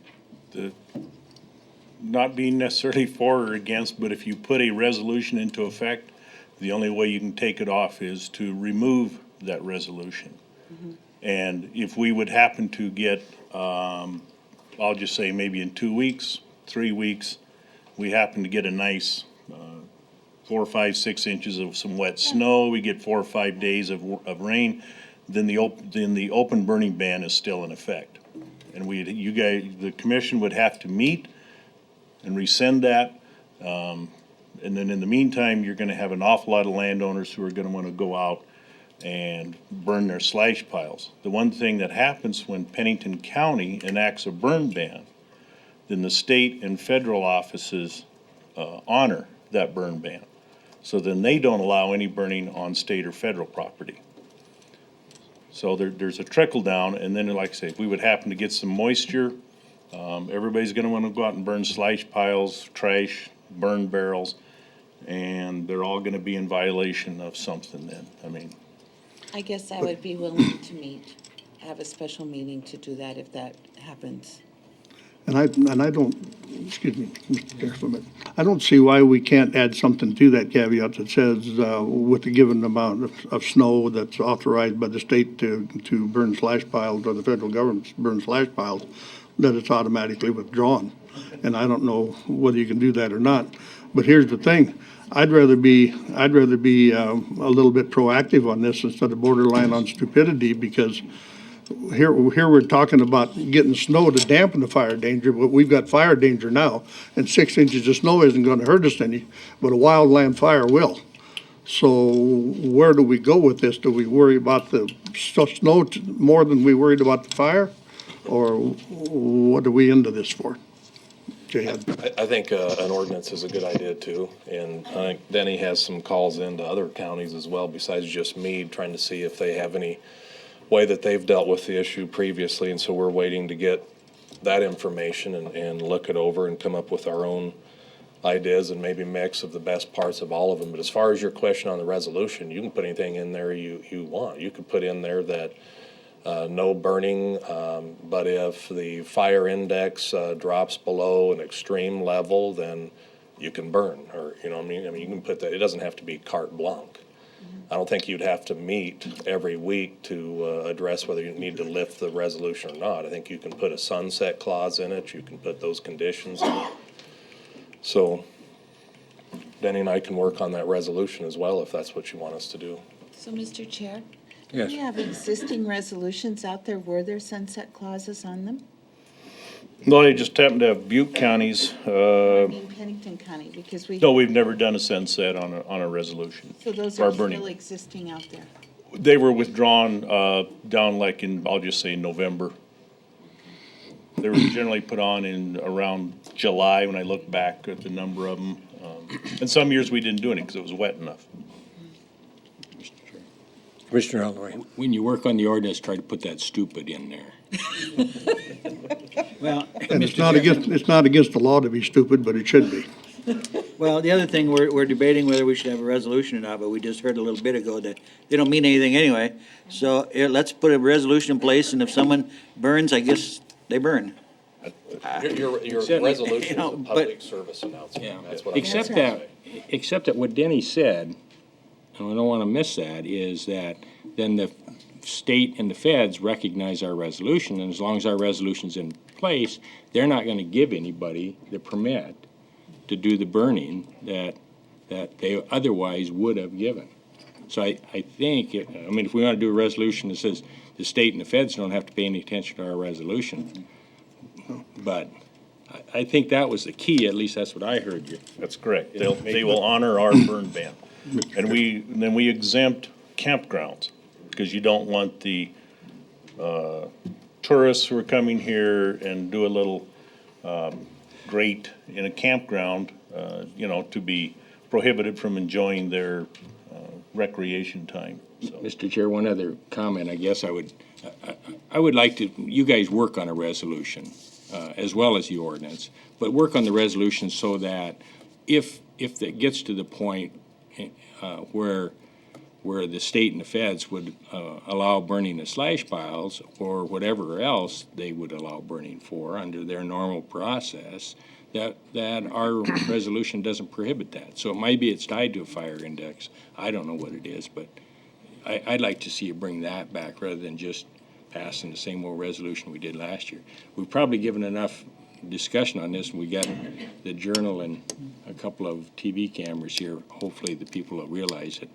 [SPEAKER 11] Not being necessarily for or against, but if you put a resolution into effect, the only way you can take it off is to remove that resolution. And if we would happen to get, I'll just say maybe in 2 weeks, 3 weeks, we happen to get a nice 4, 5, 6 inches of some wet snow, we get 4 or 5 days of rain, then the open burning ban is still in effect. And you guys, the commission would have to meet and rescind that. And then in the meantime, you're gonna have an awful lot of landowners who are gonna wanna go out and burn their slash piles. The one thing that happens when Pennington County enacts a burn ban, then the state and federal offices honor that burn ban. So then they don't allow any burning on state or federal property. So there's a trickle down, and then like I say, if we would happen to get some moisture, everybody's gonna wanna go out and burn slash piles, trash, burn barrels, and they're all gonna be in violation of something then. I mean,
[SPEAKER 10] I guess I would be willing to have a special meeting to do that if that happens.
[SPEAKER 2] And I don't, excuse me, Mr. Chairman, I don't see why we can't add something to that caveat that says, with the given amount of snow that's authorized by the state to burn slash piles, or the federal government burn slash piles, that it's automatically withdrawn. And I don't know whether you can do that or not. But here's the thing, I'd rather be a little bit proactive on this instead of borderline on stupidity, because here we're talking about getting snow to dampen the fire danger, but we've got fire danger now, and 6 inches of snow isn't gonna hurt us any, but a wildland fire will. So where do we go with this? Do we worry about the snow more than we worried about the fire? Or what are we into this for?
[SPEAKER 12] I think an ordinance is a good idea too, and I think Denny has some calls into other counties as well besides just Meade, trying to see if they have any way that they've dealt with the issue previously, and so we're waiting to get that information and look it over and come up with our own ideas and maybe mix of the best parts of all of them. But as far as your question on the resolution, you can put anything in there you want. You could put in there that no burning, but if the fire index drops below an extreme level, then you can burn, or, you know what I mean? I mean, you can put that, it doesn't have to be carte blanche. I don't think you'd have to meet every week to address whether you need to lift the resolution or not. I think you can put a sunset clause in it, you can put those conditions in it. So Denny and I can work on that resolution as well, if that's what you want us to do.
[SPEAKER 10] So, Mr. Chair?
[SPEAKER 1] Yes.
[SPEAKER 10] Do we have existing resolutions out there? Were there sunset clauses on them?
[SPEAKER 11] No, they just happen to have Butte counties.
[SPEAKER 10] I mean Pennington County, because we,
[SPEAKER 11] No, we've never done a sunset on a resolution.
[SPEAKER 10] so those
[SPEAKER 11] or
[SPEAKER 10] are
[SPEAKER 11] burning.
[SPEAKER 10] still existing out there.
[SPEAKER 11] They were withdrawn down like in, I'll just say November. They were generally put on in around July when I look back at the number of them. And some years we didn't do it because it was wet enough.
[SPEAKER 1] Commissioner Holloway.
[SPEAKER 3] When you work on the ordinance, try to put that stupid in there.
[SPEAKER 6] Well,
[SPEAKER 2] And it's not against the law to be stupid, but it should be.
[SPEAKER 6] well, the other thing, we're debating whether we should have a resolution or not, but we just heard a little bit ago that they don't mean anything anyway. So let's put a resolution in place, and if someone burns, I guess they burn.
[SPEAKER 12] Your
[SPEAKER 6] You
[SPEAKER 12] resolution
[SPEAKER 6] know,
[SPEAKER 12] is a
[SPEAKER 6] but-
[SPEAKER 12] public service announcement.
[SPEAKER 3] Yeah,
[SPEAKER 12] That's what I'm
[SPEAKER 3] except
[SPEAKER 12] saying.
[SPEAKER 3] that what Denny said, and I don't want to miss that, is that then the state and the feds recognize our resolution, and as long as our resolution's in place, they're not going to give anybody the permit to do the burning that they otherwise would have given. So I think, I mean, if we want to do a resolution that says the state and the feds don't have to pay any attention to our resolution, but I think that was the key, at least that's what I heard you.
[SPEAKER 11] That's correct. They will honor our burn ban. And then we exempt campgrounds, because you don't want the tourists who are coming here and do a little grate in a campground, to be prohibited from enjoying their recreation time. So
[SPEAKER 3] Mr. Chair, one other comment, I guess I would like to, you guys work on a resolution, as well as the ordinance, but work on the resolution so that if it gets to the point where the state and the feds would allow burning of slash piles or whatever else they would allow burning for under their normal process, that our resolution doesn't prohibit that. So it might be it's tied to a fire index. I don't know what it is, but I'd like to see you bring that back rather than just passing the same old resolution we did last year. We've probably given enough discussion on this, and we got the Journal and a couple of TV cameras here. Hopefully the people will realize that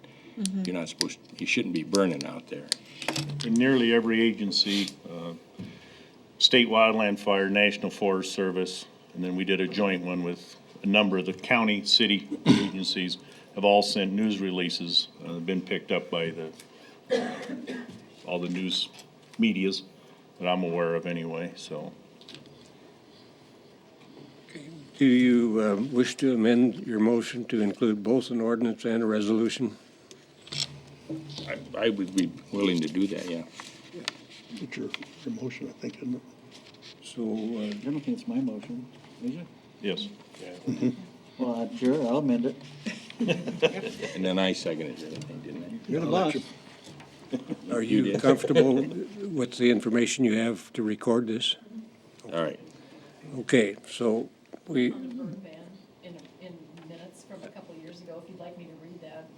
[SPEAKER 3] you're not you shouldn't be burning out there.
[SPEAKER 11] in nearly every agency, State Wildland Fire, National Forest Service, and then we did a joint one with a number of the county, city agencies, have all sent news releases, been picked up by all the news medias that I'm aware of anyway, so.
[SPEAKER 1] Do you wish to amend your motion to include both an ordinance and a resolution?
[SPEAKER 3] I would be willing to do that, yeah.
[SPEAKER 2] It's your motion, I think, isn't it?
[SPEAKER 1] So,
[SPEAKER 6] I don't think it's my motion, is it?
[SPEAKER 11] Yes.
[SPEAKER 6] Well, sure, I'll amend it.
[SPEAKER 3] And then I seconded everything, didn't I?
[SPEAKER 6] You're the boss.
[SPEAKER 1] are you comfortable with the information you have to record this?
[SPEAKER 3] All right.
[SPEAKER 1] Okay, so we,
[SPEAKER 13] burn ban in minutes from a couple of years ago, if you'd like me to read that,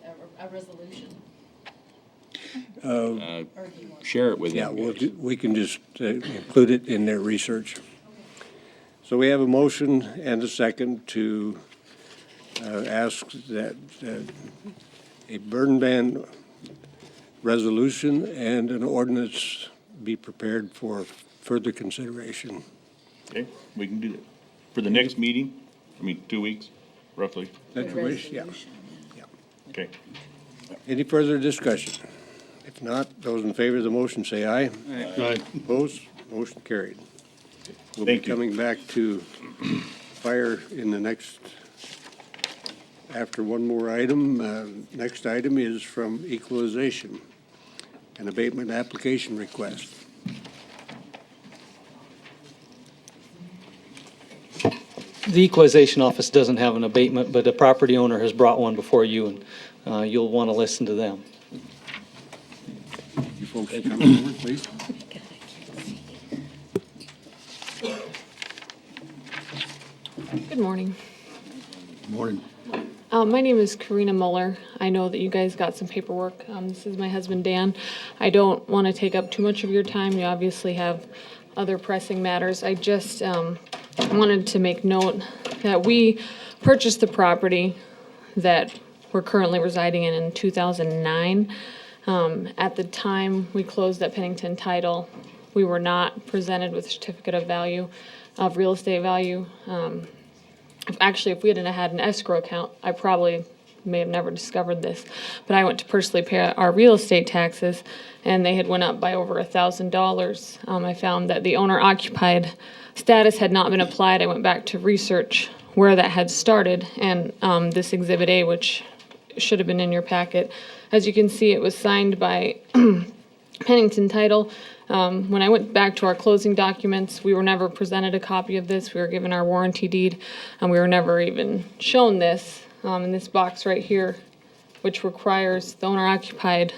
[SPEAKER 13] a resolution. Or do you want?
[SPEAKER 3] Share it with
[SPEAKER 1] yeah,
[SPEAKER 3] them.
[SPEAKER 1] we can just include it in their research. So we have a motion and a second to ask that a burn ban resolution and an ordinance be prepared for further consideration.
[SPEAKER 11] Okay, we can do that. For the next meeting, 2 weeks, roughly.
[SPEAKER 1] That's your wish? Yeah.
[SPEAKER 11] Okay.
[SPEAKER 1] Any further discussion? If not, those in favor of the motion say aye.
[SPEAKER 2] Aye.
[SPEAKER 1] Opposed? Motion carried. We'll be
[SPEAKER 11] Thank you.
[SPEAKER 1] coming back to expire in the next, after one more item. Next item is from equalization, an abatement application request.
[SPEAKER 14] The equalization office doesn't have an abatement, but a property owner has brought one before you, and you'll want to listen to them.
[SPEAKER 1] You folks come forward, please.
[SPEAKER 15] Good morning.
[SPEAKER 1] Morning.
[SPEAKER 15] My name is Karina Muller. I know that you guys got some paperwork. This is my husband, Dan. I don't want to take up too much of your time. You obviously have other pressing matters. I just wanted to make note that we purchased the property that we're currently residing in 2009. At the time we closed at Pennington Title, we were not presented with a certificate of value, of real estate value. Actually, if we hadn't had an escrow account, I probably may have never discovered this. But I went to personally pay our real estate taxes, and they had went up by over $1,000. I found that the owner-occupied status had not been applied. I went back to research where that had started, and this Exhibit A, which should have been in your packet. As you can see, it was signed by Pennington Title. When I went back to our closing documents, we were never presented a copy of this. We were given our warranty deed, and we were never even shown this in this box right here, which requires the owner-occupied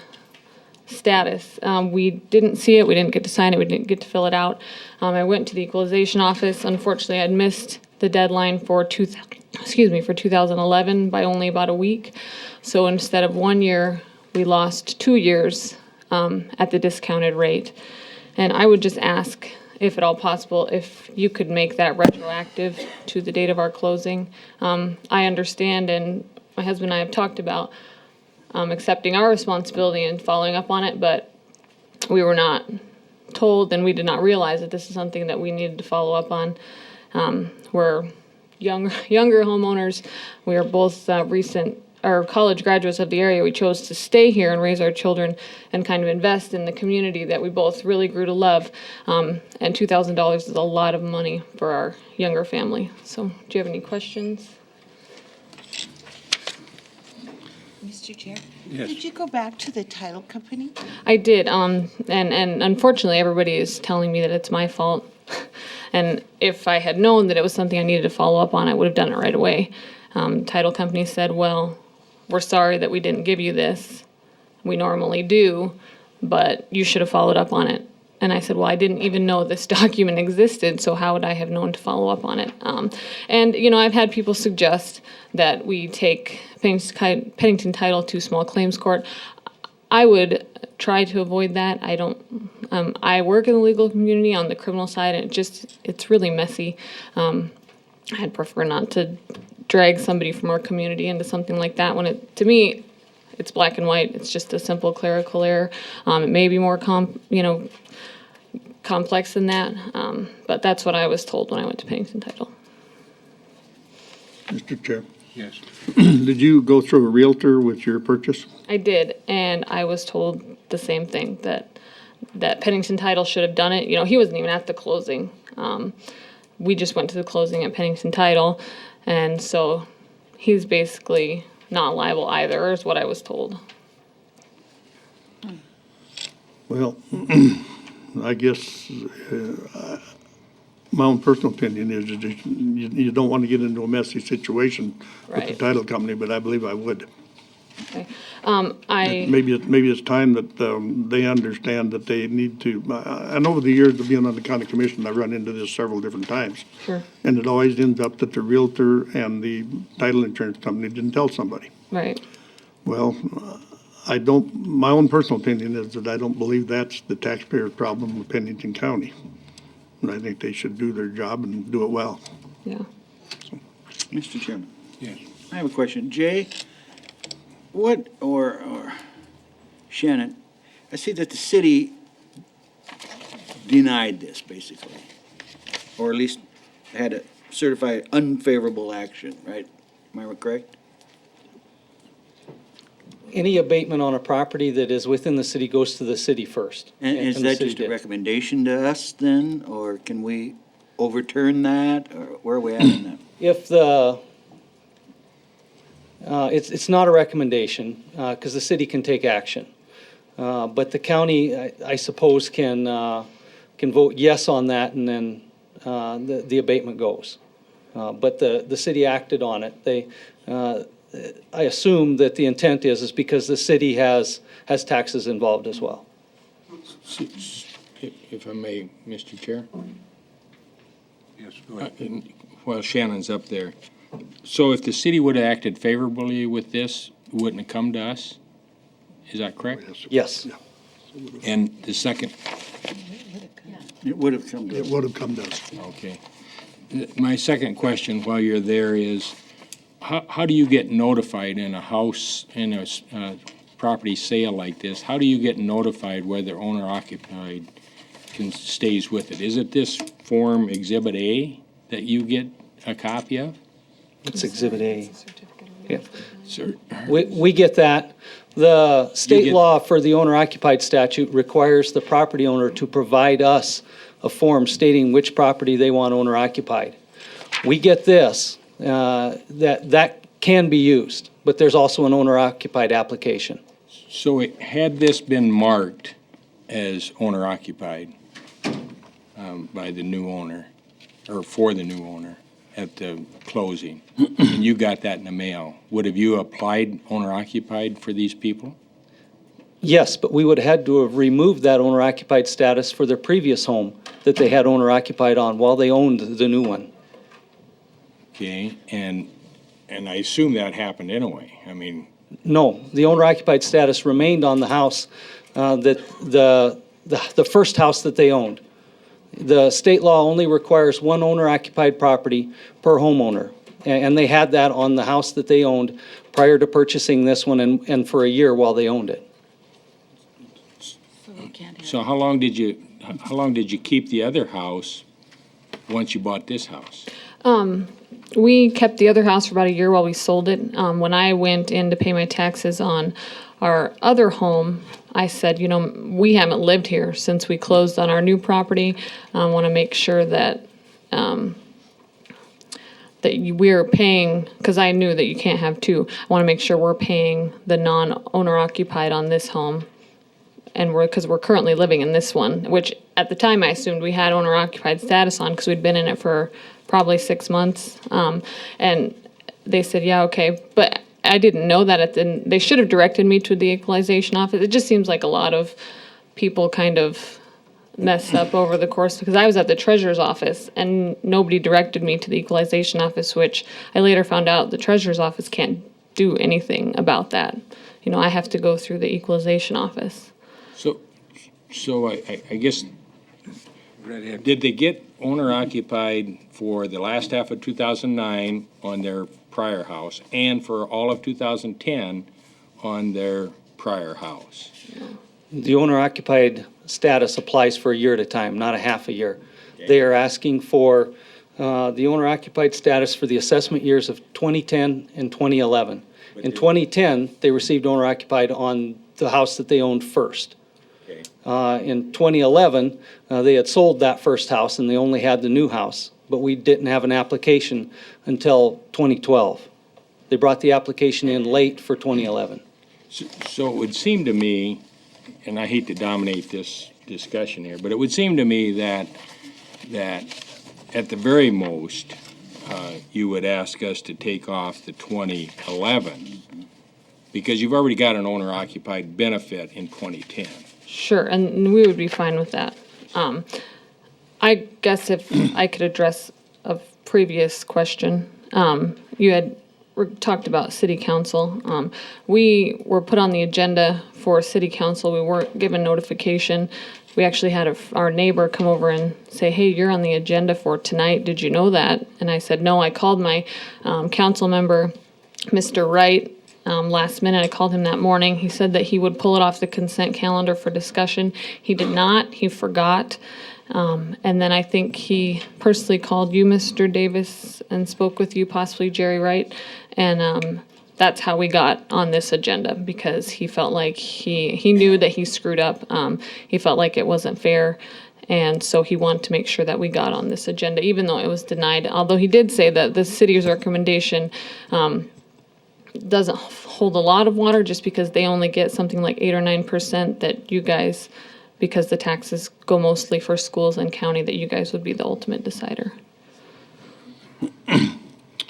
[SPEAKER 15] status. We didn't see it. We didn't get to sign it. We didn't get to fill it out. I went to the equalization office. Unfortunately, I'd missed the deadline for 2011 by only about a week. So instead of 1 year, we lost 2 years at the discounted rate. And I would just ask, if at all possible, if you could make that retroactive to the date of our closing. I understand, and my husband and I have talked about accepting our responsibility and following up on it, but we were not told, and we did not realize that this is something that we needed to follow up on. We're younger homeowners. We are both recent college graduates of the area. We chose to stay here and raise our children and kind of invest in the community that we both really grew to love. And $2,000 is a lot of money for our younger family. So, do you have any questions?
[SPEAKER 10] Mr. Chair?
[SPEAKER 1] Yes.
[SPEAKER 10] Did you go back to the title company?
[SPEAKER 15] I did, and unfortunately, everybody is telling me that it's my fault. And if I had known that it was something I needed to follow up on, I would have done it right away. Title company said, well, we're sorry that we didn't give you this. We normally do, but you should have followed up on it. And I said, well, I didn't even know this document existed, so how would I have known to follow up on it? And, you know, I've had people suggest that we take Pennington Title to small claims court. I would try to avoid that. I don't, I work in the legal community on the criminal side, and it's really messy. I'd prefer not to drag somebody from our community into something like that when to me, it's black and white. It's just a simple clerical error. It may be more complex than that, but that's what I was told when I went to Pennington Title.
[SPEAKER 2] Mr. Chair,
[SPEAKER 1] Yes.
[SPEAKER 2] did you go through a Realtor with your purchase?
[SPEAKER 15] I did, and I was told the same thing, that Pennington Title should have done it. You know, he wasn't even at the closing. We just went to the closing at Pennington Title, and so he's basically not liable either, is what I was told.
[SPEAKER 2] Well, I guess my own personal opinion is that you don't want to get into a messy situation with the
[SPEAKER 15] Right.
[SPEAKER 2] title company, but I believe I would.
[SPEAKER 15] Okay.
[SPEAKER 2] Maybe it's time that they understand that they need to, and over the years of being on the county commission, I've run into this several different times.
[SPEAKER 15] Sure.
[SPEAKER 2] And it always ends up that the Realtor and the title insurance company didn't tell somebody.
[SPEAKER 15] Right.
[SPEAKER 2] Well, my own personal opinion is that I don't believe that's the taxpayer's problem of Pennington County. And I think they should do their job and do it well.
[SPEAKER 15] Yeah.
[SPEAKER 6] Mr. Chairman,
[SPEAKER 1] Yes.
[SPEAKER 6] I have a question. Jay, or Shannon, I see that the city denied this, basically, or at least had a certified unfavorable action, right? Am I correct?
[SPEAKER 14] Any abatement on a property that is within the city goes to the city first.
[SPEAKER 6] And is
[SPEAKER 14] the
[SPEAKER 6] that
[SPEAKER 14] city
[SPEAKER 6] just a
[SPEAKER 14] did.
[SPEAKER 6] recommendation to us then, or can we overturn that, or where are we at in that?
[SPEAKER 14] If the, it's not a recommendation, because the city can take action. But the county, I suppose, can vote yes on that, and then the abatement goes. But the city acted on it. I assume that the intent is because the city has taxes involved as well.
[SPEAKER 3] If I may, Mr. Chair?
[SPEAKER 1] Yes, go ahead.
[SPEAKER 3] While Shannon's up there. So if the city would have acted favorably with this, it wouldn't have come to us? Is that correct?
[SPEAKER 14] Yes.
[SPEAKER 3] And the second,
[SPEAKER 6] It would have come to
[SPEAKER 2] It
[SPEAKER 6] us.
[SPEAKER 2] would have come to us.
[SPEAKER 3] okay. My second question while you're there is, how do you get notified in a house, in a property sale like this? How do you get notified whether owner occupied stays with it? Is it this Form Exhibit A that you get a copy of?
[SPEAKER 14] It's Exhibit A. Yeah.
[SPEAKER 3] Sir?
[SPEAKER 14] We get that. The state
[SPEAKER 3] get-
[SPEAKER 14] law for the owner-occupied statute requires the property owner to provide us a form stating which property they want owner-occupied. We get this, that can be used, but there's also an owner-occupied application.
[SPEAKER 3] So had this been marked as owner occupied by the new owner, or for the new owner at the closing, and you got that in the mail, would have you applied owner occupied for these people?
[SPEAKER 14] Yes, but we would have had to have removed that owner-occupied status for their previous home that they had owner-occupied on while they owned the new one.
[SPEAKER 3] Okay, and I assume that happened anyway. I mean,
[SPEAKER 14] No, the owner-occupied status remained on the house, that the first house that they owned. The state law only requires one owner-occupied property per homeowner, and they had that on the house that they owned prior to purchasing this one and for a year while they owned it.
[SPEAKER 10] So we can't have.
[SPEAKER 3] so how long did you keep the other house once you bought this house?
[SPEAKER 15] We kept the other house for about a year while we sold it. When I went in to pay my taxes on our other home, I said, we haven't lived here since we closed on our new property. I want to make sure that we're paying, because I knew that you can't have two. I want to make sure we're paying the non-owner occupied on this home. And because we're currently living in this one, which at the time I assumed we had owner occupied status on because we'd been in it for probably 6 months. And they said, yeah, okay. But I didn't know that they should have directed me to the equalization office. It just seems like a lot of people kind of mess up over the course, because I was at the treasurer's office and nobody directed me to the equalization office, which I later found out the treasurer's office can't do anything about that. I have to go through the equalization office.
[SPEAKER 3] So I guess, did they get owner occupied for the last half of 2009 on their prior house and for all of 2010 on their prior house?
[SPEAKER 14] The owner-occupied status applies for a year at a time, not a half a year. They are asking for the owner-occupied status for the assessment years of 2010 and 2011. In 2010, they received owner-occupied on the house that they owned first. In 2011, they had sold that first house and they only had the new house, but we didn't have an application until 2012. They brought the application in late for 2011.
[SPEAKER 3] So it would seem to me, and I hate to dominate this discussion here, but it would seem to me that at the very most, you would ask us to take off the 2011 because you've already got an owner-occupied benefit in 2010.
[SPEAKER 15] Sure, and we would be fine with that. I guess if I could address a previous question, you had talked about city council. We were put on the agenda for city council. We weren't given notification. We actually had our neighbor come over and say, hey, you're on the agenda for tonight. Did you know that? And I said, no. I called my council member, Mr. Wright, last minute. I called him that morning. He said that he would pull it off the consent calendar for discussion. He did not. He forgot. And then I think he personally called you, Mr. Davis, and spoke with you, possibly Jerry Wright. And that's how we got on this agenda, because he felt like he knew that he screwed up. He felt like it wasn't fair. And so he wanted to make sure that we got on this agenda, even though it was denied. Although he did say that the city's recommendation doesn't hold a lot of water, just because they only get something like 8 or 9%, that you guys, because the taxes go mostly for schools and county, that you guys would be the ultimate decider.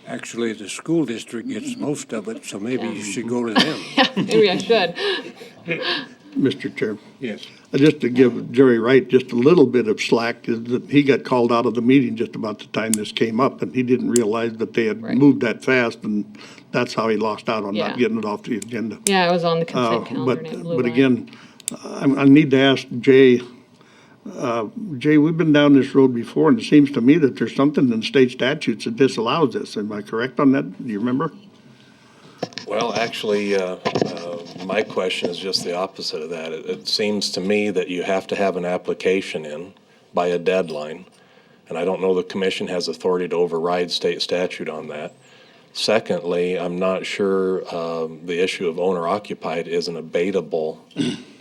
[SPEAKER 1] Actually, the school district gets most of it, so maybe you should go to them.
[SPEAKER 15] Maybe I should.
[SPEAKER 2] Mr. Chair,
[SPEAKER 1] Yes.
[SPEAKER 2] just to give Jerry Wright just a little bit of slack, is that he got called out of the meeting just about the time this came up, and he didn't realize that they had
[SPEAKER 15] Right.
[SPEAKER 2] moved that fast, and that's how he lost out on
[SPEAKER 15] Yeah.
[SPEAKER 2] not getting it off the agenda.
[SPEAKER 15] Yeah, I was on the consent calendar
[SPEAKER 2] But,
[SPEAKER 15] and it blew
[SPEAKER 2] but
[SPEAKER 15] by.
[SPEAKER 2] again, I need to ask Jay, Jay, we've been down this road before, and it seems to me that there's something in state statutes that disallows this. Am I correct on that? Do you remember?
[SPEAKER 12] Well, actually, my question is just the opposite of that. It seems to me that you have to have an application in by a deadline, and I don't know the commission has authority to override state statute on that. Secondly, I'm not sure the issue of owner-occupied is an abatable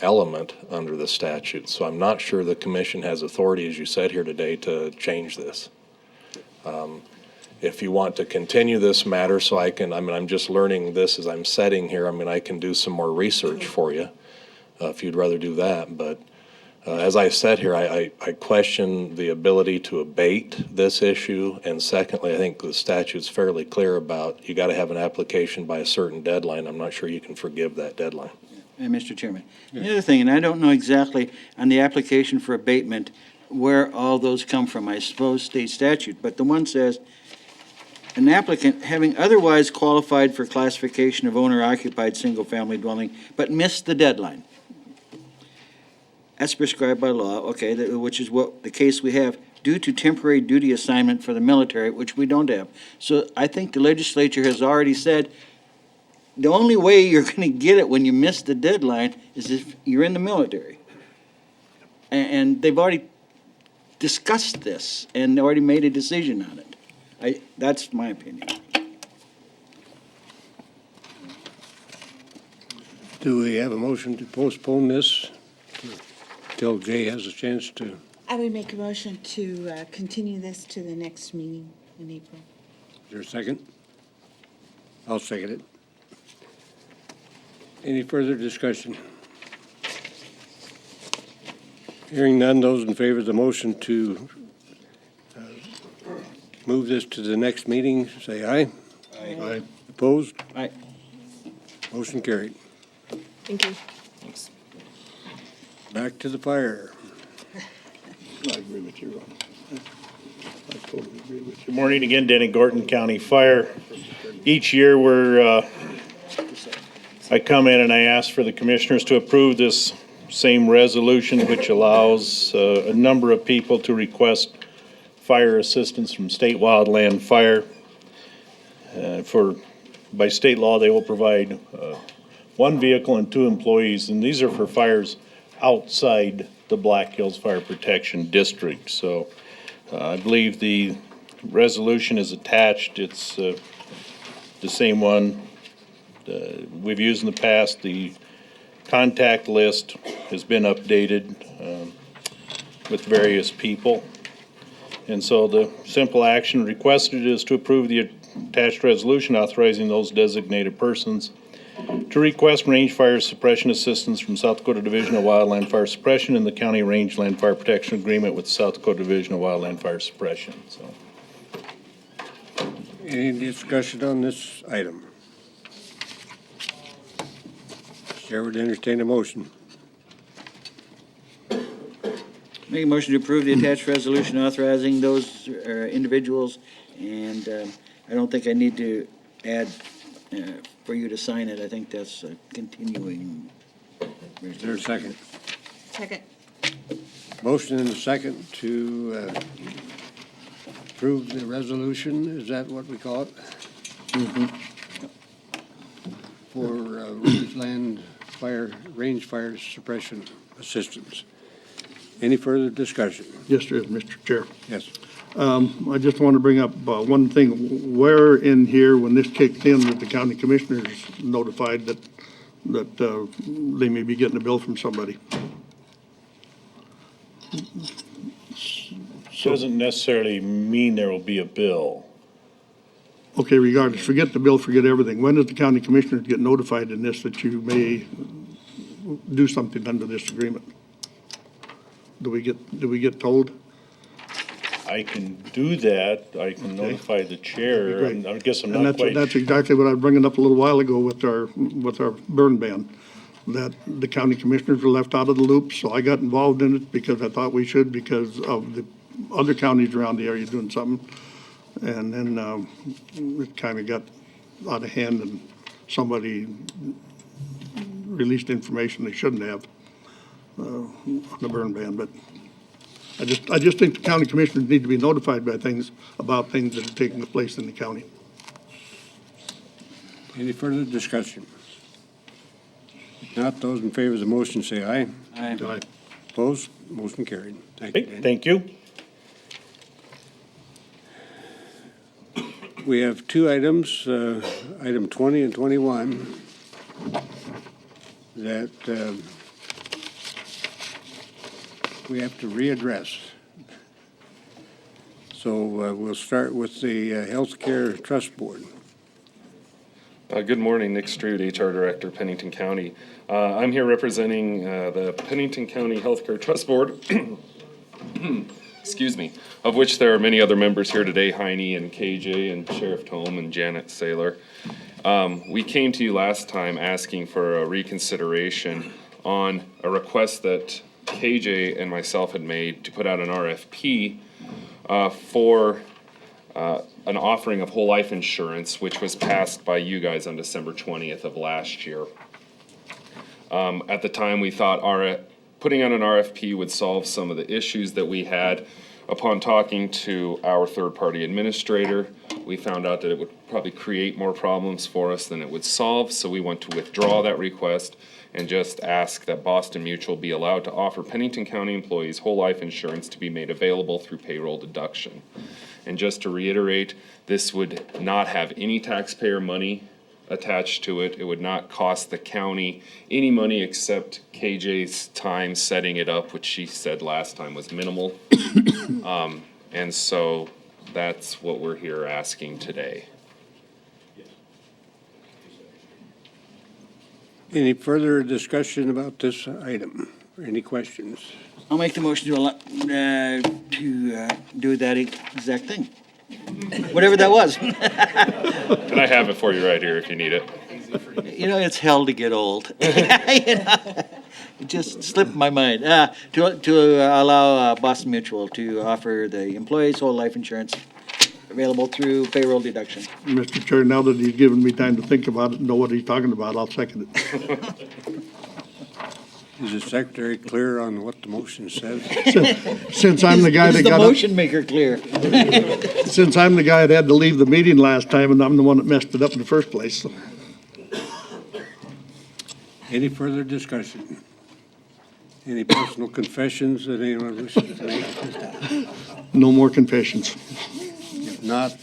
[SPEAKER 12] element under the statute, so I'm not sure the commission has authority, as you said here today, to change this. If you want to continue this matter, so I'm just learning this as I'm sitting here, I can do some more research for you, if you'd rather do that, but as I said here, I question the ability to abate this issue, and secondly, I think the statute's fairly clear about you gotta have an application by a certain deadline. I'm not sure you can forgive that deadline.
[SPEAKER 6] Mr. Chairman, the other thing, and I don't know exactly on the application for abatement where all those come from, I suppose state statute, but the one says, an applicant having otherwise qualified for classification of owner-occupied single-family dwelling, but missed the deadline. As prescribed by law, okay, which is what the case we have, due to temporary duty assignment for the military, which we don't have. So I think the legislature has already said, the only way you're gonna get it when you miss the deadline is if you're in the military. And they've already discussed this and already made a decision on it. That's my opinion.
[SPEAKER 1] Do we have a motion to postpone this till Jay has a chance to?
[SPEAKER 10] I would make a motion to continue this to the next meeting in April.
[SPEAKER 1] Is there a second? I'll second it. Any further discussion? Hearing none, those in favor of the motion to move this to the next meeting, say aye.
[SPEAKER 2] Aye.
[SPEAKER 1] Opposed?
[SPEAKER 6] Aye.
[SPEAKER 1] Motion carried.
[SPEAKER 15] Thank you.
[SPEAKER 1] Back to the fire.
[SPEAKER 2] I agree with you, Ron. I totally agree with you.
[SPEAKER 11] Good morning again, Denny Gorton County Fire. Each year I come in and I ask for the commissioners to approve this same resolution, which allows a number of people to request fire assistance from state wildland fire. By state law, they will provide one vehicle and 2 employees, and these are for fires outside the Black Hills Fire Protection District. So I believe the resolution is attached. It's the same one we've used in the past. The contact list has been updated with various people. And so the simple action requested is to approve the attached resolution authorizing those designated persons to request range fire suppression assistance from South Dakota Division of Wildland Fire Suppression and the County Rangeland Fire Protection Agreement with South Dakota Division of Wildland Fire Suppression. So,
[SPEAKER 1] Any discussion on this item? Chair would entertain a motion.
[SPEAKER 6] Make a motion to approve the attached resolution authorizing those individuals, and I don't think I need to add for you to sign it. I think that's continuing.
[SPEAKER 1] Is there a second?
[SPEAKER 10] Second.
[SPEAKER 1] Motion and a second to approve the resolution, is that what we call it? For range fire suppression assistance. Any further discussion?
[SPEAKER 2] Yes, there is, Mr. Chair.
[SPEAKER 1] Yes.
[SPEAKER 2] I just want to bring up one thing. Where in here, when this kicked in, that the county commissioners notified that they may be getting a bill from somebody?
[SPEAKER 11] Doesn't necessarily mean there will be a bill.
[SPEAKER 16] Okay, regardless, forget the bill, forget everything. When does the county commissioners get notified in this that you may do something under this agreement? Do we get told?
[SPEAKER 11] I can do that. I can notify the chair.
[SPEAKER 16] Great.
[SPEAKER 11] I guess I'm
[SPEAKER 16] And
[SPEAKER 11] not quite.
[SPEAKER 16] that's exactly what I was bringing up a little while ago with our burn ban, that the county commissioners were left out of the loop. So I got involved in it because I thought we should, because of the other counties around the area doing something. And then it kind of got out of hand and somebody released information they shouldn't have on the burn ban. But I just think the county commissioners need to be notified about things that are taking place in the county.
[SPEAKER 1] Any further discussion? If not, those in favor of the motion say aye.
[SPEAKER 16] Aye.
[SPEAKER 1] Opposed? Motion carried. Thank you,
[SPEAKER 11] Okay,
[SPEAKER 1] Dan.
[SPEAKER 11] thank you.
[SPEAKER 1] We have two items, item 20 and 21, that we have to readdress. So we'll start with the Healthcare Trust Board.
[SPEAKER 17] Good morning, Nick Stroud, HR Director, Pennington County. I'm here representing the Pennington County Healthcare Trust Board, excuse me, of which there are many other members here today, Heine and KJ and Sheriff Tome and Janet Saylor. We came to you last time asking for a reconsideration on a request that KJ and myself had made to put out an RFP for an offering of whole life insurance, which was passed by you guys on December 20th of last year. At the time, we thought putting out an RFP would solve some of the issues that we had. Upon talking to our third-party administrator, we found out that it would probably create more problems for us than it would solve, so we want to withdraw that request and just ask that Boston Mutual be allowed to offer Pennington County employees whole life insurance to be made available through payroll deduction. And just to reiterate, this would not have any taxpayer money attached to it. It would not cost the county any money except KJ's time setting it up, which she said last time was minimal. And so that's what we're here asking today.
[SPEAKER 1] Any further discussion about this item? Any questions?
[SPEAKER 6] I'll make the motion to do that exact thing. Whatever that was.
[SPEAKER 17] And I have it for you right here if you need it.
[SPEAKER 6] You know, it's hell to get old. You know, it just slipped my mind. To allow Boston Mutual to offer the employees whole life insurance available through payroll deduction.
[SPEAKER 16] Mr. Chair, now that he's given me time to think about it and know what he's talking about, I'll second it.
[SPEAKER 1] Is the secretary clear on what the motion says?
[SPEAKER 16] Since I'm the guy that
[SPEAKER 6] Is the
[SPEAKER 16] got up,
[SPEAKER 6] motion maker clear?
[SPEAKER 16] since I'm the guy that had to leave the meeting last time and I'm the one that messed it up in the first place. So.
[SPEAKER 1] Any further discussion? Any personal confessions that anyone wishes to make?
[SPEAKER 16] No more confessions.
[SPEAKER 1] If not,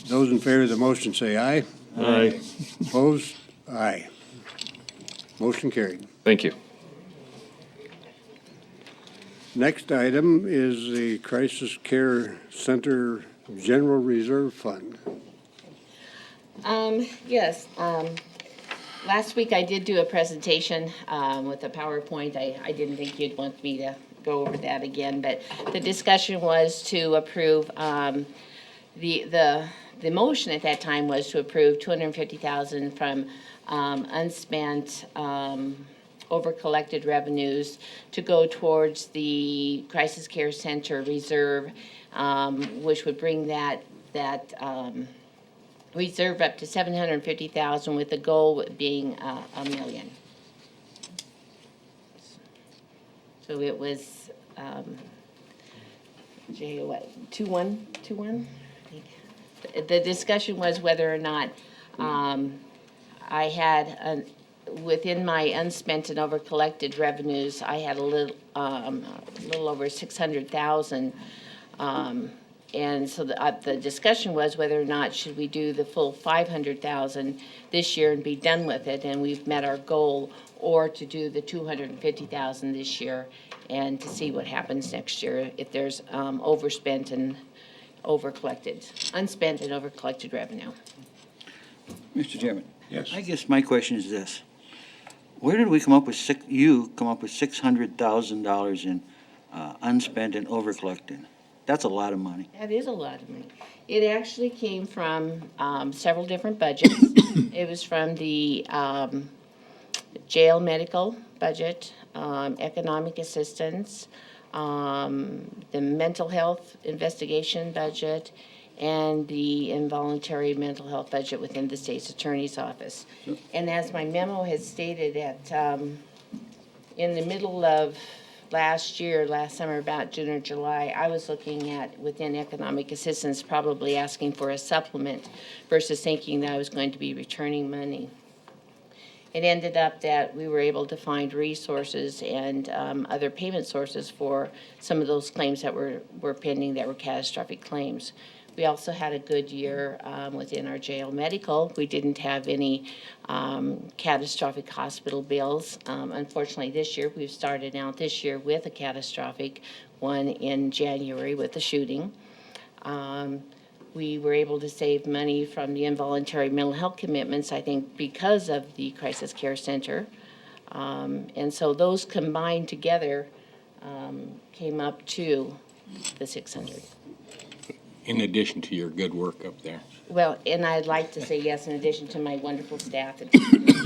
[SPEAKER 1] those in favor of the motion say aye.
[SPEAKER 16] Aye.
[SPEAKER 1] Opposed? Aye. Motion carried.
[SPEAKER 17] Thank you.
[SPEAKER 1] Next item is the Crisis Care Center General Reserve Fund.
[SPEAKER 18] Yes. Last week I did do a presentation with a PowerPoint. I didn't think you'd want me to go over that again, but the discussion was to approve, the motion at that time was to approve $250,000 from unspent over-collected revenues to go towards the Crisis Care Center Reserve, which would bring that reserve up to $750,000 with the goal being $1 million. So it was, what, 2-1? The discussion was whether or not I had, within my unspent and over-collected revenues, I had a little over $600,000 And so the discussion was whether or not should we do the full 500,000 this year and be done with it, and we've met our goal, or to do the 250,000 this year and to see what happens next year if there's unspent and overcollected revenue.
[SPEAKER 6] Mr. Chairman?
[SPEAKER 1] Yes.
[SPEAKER 6] I guess my question is this. Where did we come up with $600,000 in unspent and overcollected? That's a lot of money.
[SPEAKER 18] That is a lot of money. It actually came from several different budgets. It was from the jail medical budget, economic assistance, the mental health investigation budget, and the involuntary mental health budget within the state's attorney's office. And as my memo has stated, in the middle of last summer, about June or July, I was looking at, within economic assistance, probably asking for a supplement versus thinking that I was going to be returning money. It ended up that we were able to find resources and other payment sources for some of those claims that were pending, that were catastrophic claims. We also had a good year within our jail medical. We didn't have any catastrophic hospital bills. Unfortunately, this year, we've started out this year with a catastrophic one in January with the shooting. We were able to save money from the involuntary mental health commitments, I think, because of the crisis care center. And so those combined together came up to the 600.
[SPEAKER 3] In addition to your good work up there.
[SPEAKER 18] Well, and I'd like to say yes, in addition to my wonderful staff that did a great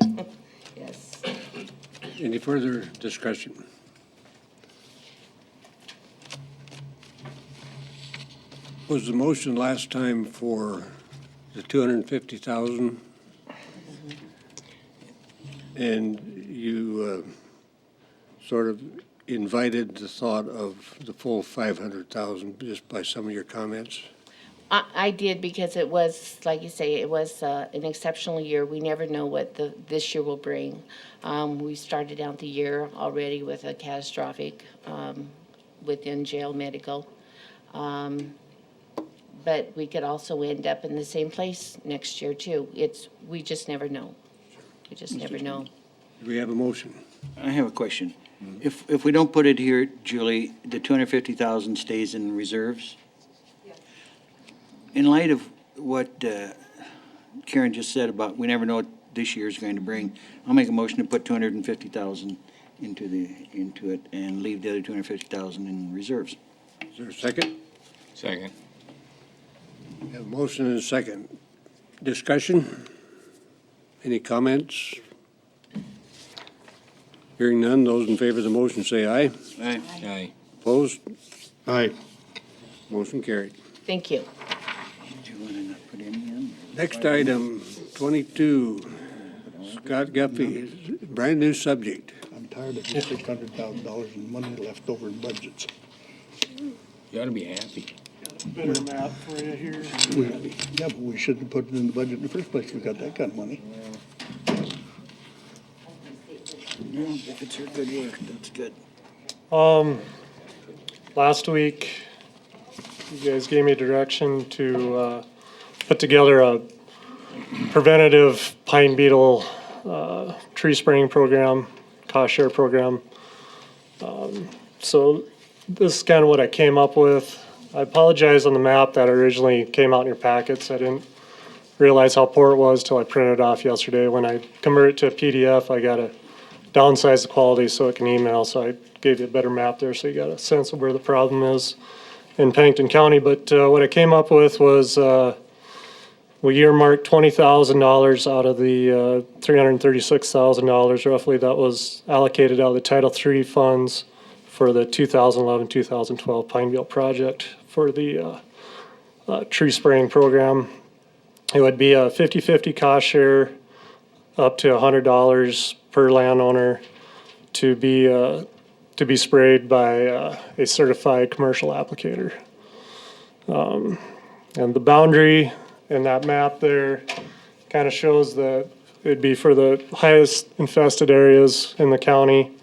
[SPEAKER 18] job. Yes.
[SPEAKER 1] Any further discussion? Was the motion last time for the 250,000? And you sort of invited the thought of the full 500,000 just by some of your comments?
[SPEAKER 18] I did, because it was, like you say, it was an exceptional year. We never know what this year will bring. We started out the year already with a catastrophic within jail medical. But we could also end up in the same place next year, too. We just never know. We just never know.
[SPEAKER 1] Do we have a motion?
[SPEAKER 6] I have a question. If we don't put it here, Julie, the 250,000 stays in reserves? In light of what Karen just said about we never know what this year is going to bring, I'll make a motion to put 250,000 into it and leave the other 250,000 in reserves.
[SPEAKER 1] Is there a second?
[SPEAKER 3] Second.
[SPEAKER 1] We have a motion and a second. Discussion? Any comments? Hearing none, those in favor of the motion say aye.
[SPEAKER 6] Aye.
[SPEAKER 3] Aye.
[SPEAKER 1] Opposed?
[SPEAKER 16] Aye.
[SPEAKER 1] Motion carried.
[SPEAKER 18] Thank you.
[SPEAKER 6] Do you want to not put any in?
[SPEAKER 1] Next item, 22, Scott Guffey, brand new subject.
[SPEAKER 16] I'm tired of the $600,000 in money left over in budgets.
[SPEAKER 3] You ought to be happy.
[SPEAKER 14] Better map for you here.
[SPEAKER 16] Yeah, but we shouldn't have put it in the budget in the first place. We got that kind of money.
[SPEAKER 6] Yeah, if it's your good work, that's good.
[SPEAKER 19] Last week, you guys gave me direction to put together a preventative pine beetle tree spraying program, cost share program. So this is kind of what I came up with. I apologize on the map that originally came out in your packets. I didn't realize how poor it was till I printed it off yesterday. When I converted it to a PDF, I got to downsize the quality so it can email. So I gave you a better map there so you got a sense of where the problem is in Pennington County. But what I came up with was we earmarked $20,000 out of the $336,000 roughly that was allocated out of the Title III funds for the 2011-2012 Pine Beetle project for the tree spraying program. It would be a 50-50 cost share up to $100 per landowner to be sprayed by a certified commercial applicator. And the boundary in that map there kind of shows that it'd be for the highest infested areas in the county.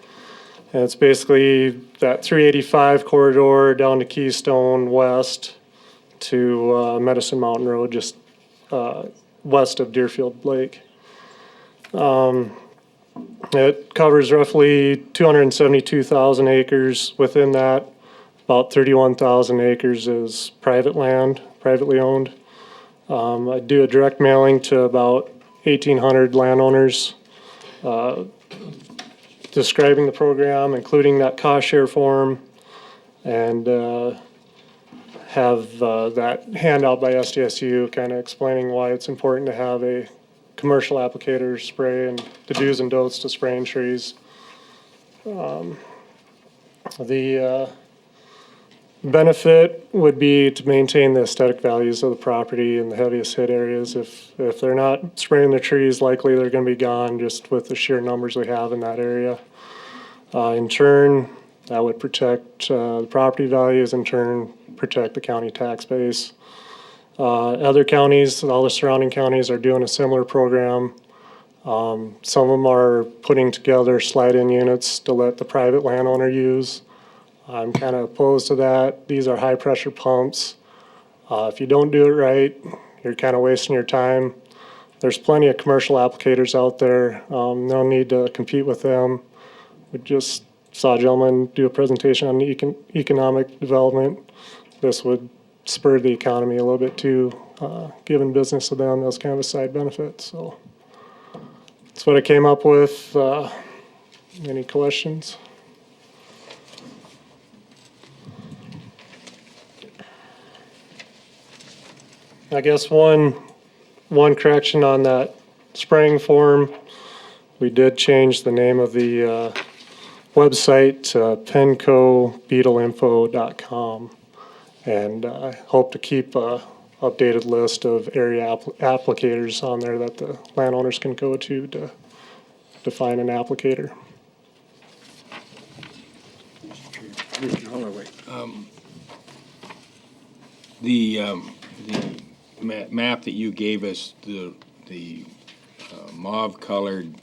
[SPEAKER 19] And it's basically that 385 corridor down to Keystone West to Medicine Mountain Road, just west of Deerfield Lake. It covers roughly 272,000 acres. Within that, about 31,000 acres is private land, privately owned. I do a direct mailing to about 1,800 landowners describing the program, including that cost share form, and have that handout by SDSU kind of explaining why it's important to have a commercial applicator spray and the do's and don'ts to spraying trees. The benefit would be to maintain the aesthetic values of the property in the heaviest hit areas. If they're not spraying the trees, likely they're going to be gone just with the sheer numbers we have in that area. In turn, that would protect the property values, in turn protect the county tax base. Other counties, all the surrounding counties are doing a similar program. Some of them are putting together slide-in units to let the private landowner use. I'm kind of opposed to that. These are high-pressure pumps. If you don't do it right, you're kind of wasting your time. There's plenty of commercial applicators out there. No need to compete with them. We just saw a gentleman do a presentation on economic development. This would spur the economy a little bit too, giving business to them. That's kind of a side benefit. So that's what I came up with. Any questions? I guess one correction on that spraying form. We did change the name of the website to pencobeetleinfo.com, and I hope to keep a updated list of area applicators on there that the landowners can go to find an applicator.
[SPEAKER 1] Mr. Holloway.
[SPEAKER 3] The map that you gave us, the mauve-colored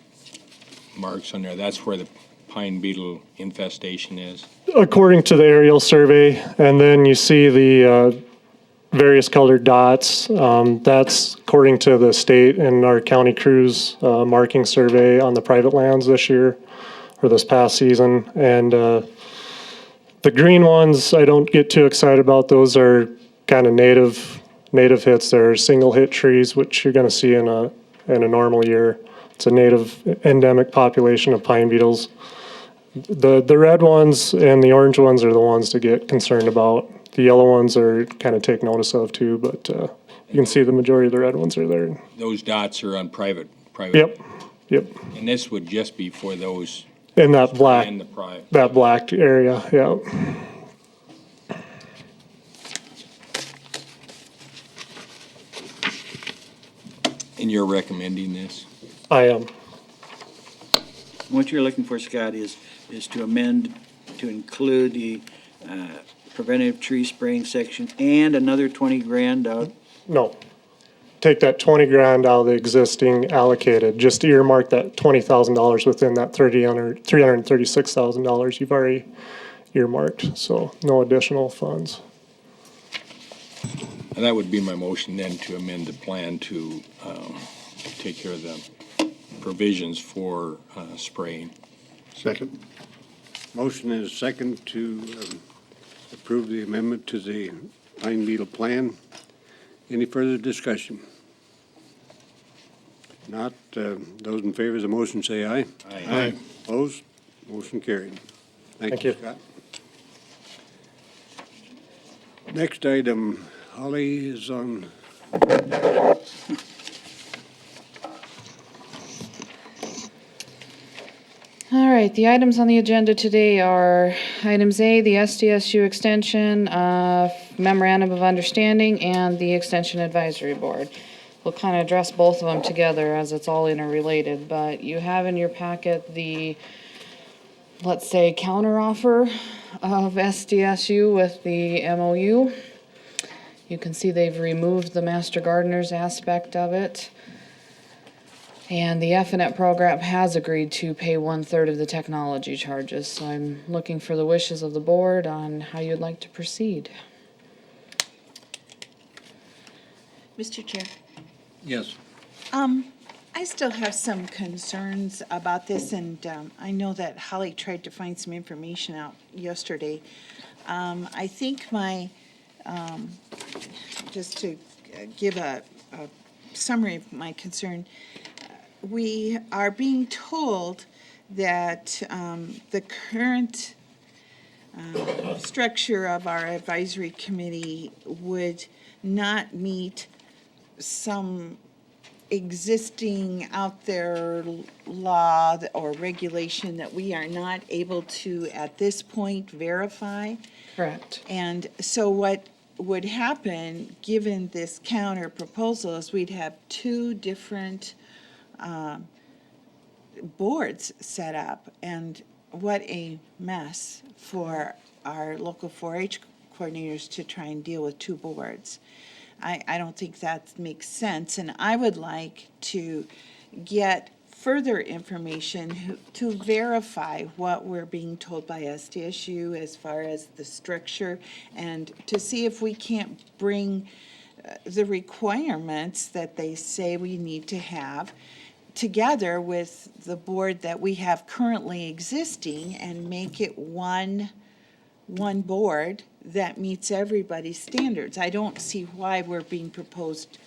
[SPEAKER 3] marks on there, that's where the pine beetle infestation is?
[SPEAKER 19] According to the aerial survey, and then you see the various colored dots. That's according to the state and our county crews marking survey on the private lands this year, or this past season. And the green ones, I don't get too excited about. Those are kind of native hits. They're single hit trees, which you're going to see in a normal year. It's a native endemic population of pine beetles. The red ones and the orange ones are the ones to get concerned about. The yellow ones are kind of take notice of too, but you can see the majority of the red ones are there.
[SPEAKER 3] Those dots are on private.
[SPEAKER 19] Yep.
[SPEAKER 3] And this would just be for those.
[SPEAKER 19] In that black,
[SPEAKER 3] and the private.
[SPEAKER 19] that black area, yeah.
[SPEAKER 3] And you're recommending this?
[SPEAKER 19] I am.
[SPEAKER 6] What you're looking for, Scott, is to amend to include the preventive tree spraying section and another 20 grand out?
[SPEAKER 19] No. Take that 20 grand out of the existing allocated, just earmark that $20,000 within that $336,000 you've already earmarked, so no additional funds.
[SPEAKER 3] And that would be my motion then, to amend the plan to take care of the provisions for spraying.
[SPEAKER 16] Second.
[SPEAKER 1] Motion is second to approve the amendment to the pine beetle plan. Any further discussion? Not, those in favor of the motion say aye.
[SPEAKER 3] Aye.
[SPEAKER 1] Opposed? Motion carried. Thank you, Scott. Next item, Holly is on.
[SPEAKER 13] All right, the items on the agenda today are items A, the SDSU extension, memorandum of understanding, and the extension advisory board. We'll kind of address both of them together as it's all interrelated, but you have in your packet the, let's say, counteroffer of SDSU with the MOU. You can see they've removed the master gardeners aspect of it. And the FNet program has agreed to pay 1/3 of the technology charges, so I'm looking for the wishes of the board on how you'd like to proceed.
[SPEAKER 10] Mr. Chair.
[SPEAKER 1] Yes.
[SPEAKER 10] I still have some concerns about this, and I know that Holly tried to find some information out yesterday. I think just to give a summary of my concern, we are being told that the current structure of our advisory committee would not meet some existing out there law or regulation that we are not able to, at this point, verify.
[SPEAKER 13] Correct.
[SPEAKER 10] And so what would happen, given this counter proposal, is we'd have two different boards set up. And what a mess for our local 4-H coordinators to try and deal with two boards. I don't think that makes sense, and I would like to get further information to verify what we're being told by SDSU as far as the structure, and to see if we can't bring the requirements that they say we need to have together with the board that we have currently existing and make it one board that meets everybody's standards. I don't see why we're being proposed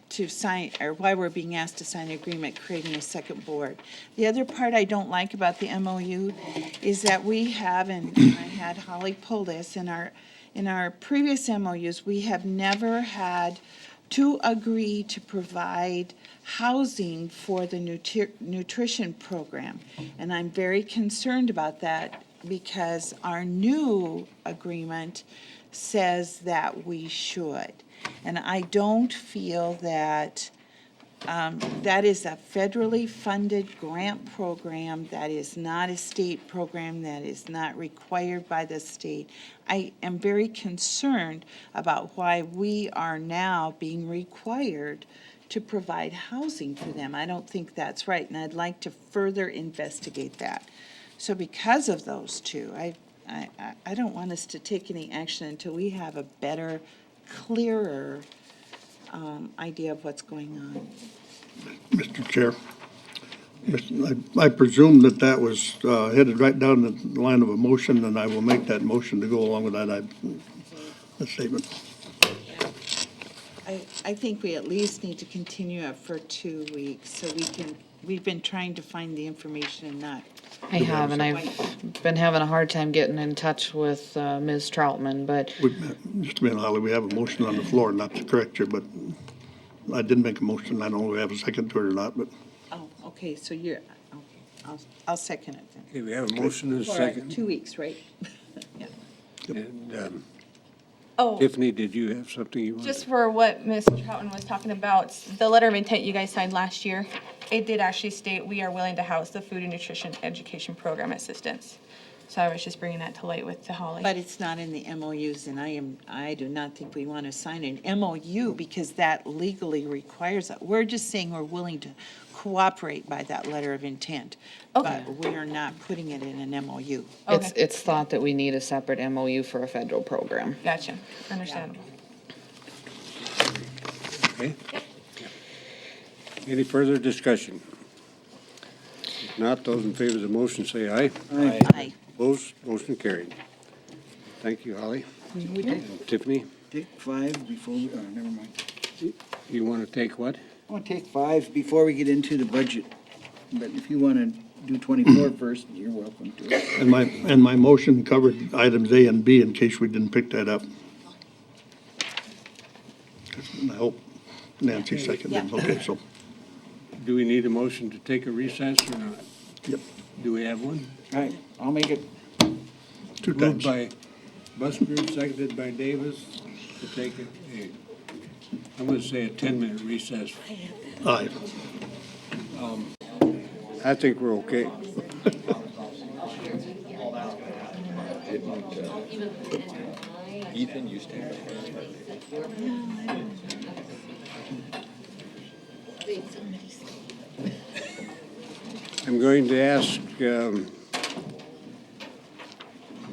[SPEAKER 10] to sign, or why we're being asked to sign an agreement creating a second board. The other part I don't like about the MOU is that we have, and I had Holly pull this, in our previous MOUs, we have never had to agree to provide housing for the nutrition program. And I'm very concerned about that, because our new agreement says that we should. And I don't feel that that is a federally funded grant program, that is not a state program, that is not required by the state. I am very concerned about why we are now being required to provide housing for them. I don't think that's right, and I'd like to further investigate that. So because of those two, I don't want us to take any action until we have a better, clearer idea of what's going on.
[SPEAKER 16] Mr. Chair, I presume that was headed right down the line of a motion, and I will make that motion to go along with that statement.
[SPEAKER 10] I think we at least need to continue it for 2 weeks, so we've been trying to find the information and not.
[SPEAKER 13] I have, and I've been having a hard time getting in touch with Ms. Troutman, but
[SPEAKER 16] Just a minute, Holly, we have a motion on the floor, not to correct you, but I did make a motion. I don't know if we have a second to it or not, but
[SPEAKER 10] Oh, okay, so you're, okay, I'll second it then.
[SPEAKER 1] Okay, we have a motion and a
[SPEAKER 10] For
[SPEAKER 1] second.
[SPEAKER 10] 2 weeks, right? Yeah.
[SPEAKER 1] And
[SPEAKER 15] Oh,
[SPEAKER 1] Tiffany, did you have something you wanted?
[SPEAKER 15] just for what Ms. Trouton was talking about, the letter of intent you guys signed last year, it did actually state we are willing to house the food and nutrition education program assistance. So I was just bringing that to light with Holly.
[SPEAKER 10] But it's not in the MOUs, and I do not think we want to sign an MOU because that legally requires it. We're just saying we're willing to cooperate by that letter of intent.
[SPEAKER 15] Okay.
[SPEAKER 10] But we are not putting it in an MOU.
[SPEAKER 13] it's thought that we need a separate MOU for a federal program.
[SPEAKER 15] Gotcha, understandable.
[SPEAKER 1] Okay. Any further discussion? If not, those in favor of the motion say aye.
[SPEAKER 10] Aye.
[SPEAKER 1] Opposed, motion carried. Thank you, Holly. And Tiffany,
[SPEAKER 6] Take 5 before we, oh, never mind.
[SPEAKER 1] you want to take what?
[SPEAKER 6] I want to take 5 before we get into the budget. But if you want to do 24 first, you're welcome to.
[SPEAKER 16] and my motion covered items A and B in case we didn't pick that up. I hope Nancy seconded. Okay, so,
[SPEAKER 1] Do we need a motion to take a recess or not?
[SPEAKER 16] Yep.
[SPEAKER 1] Do we have one?
[SPEAKER 6] All right, I'll make it.
[SPEAKER 16] 2
[SPEAKER 1] Moved
[SPEAKER 16] times.
[SPEAKER 1] by Buskerud, seconded by Davis, to take I'm going to say a 10-minute recess.
[SPEAKER 16] Aye.
[SPEAKER 1] I think we're okay.
[SPEAKER 3] Ethan, you stand.
[SPEAKER 1] I'm going to ask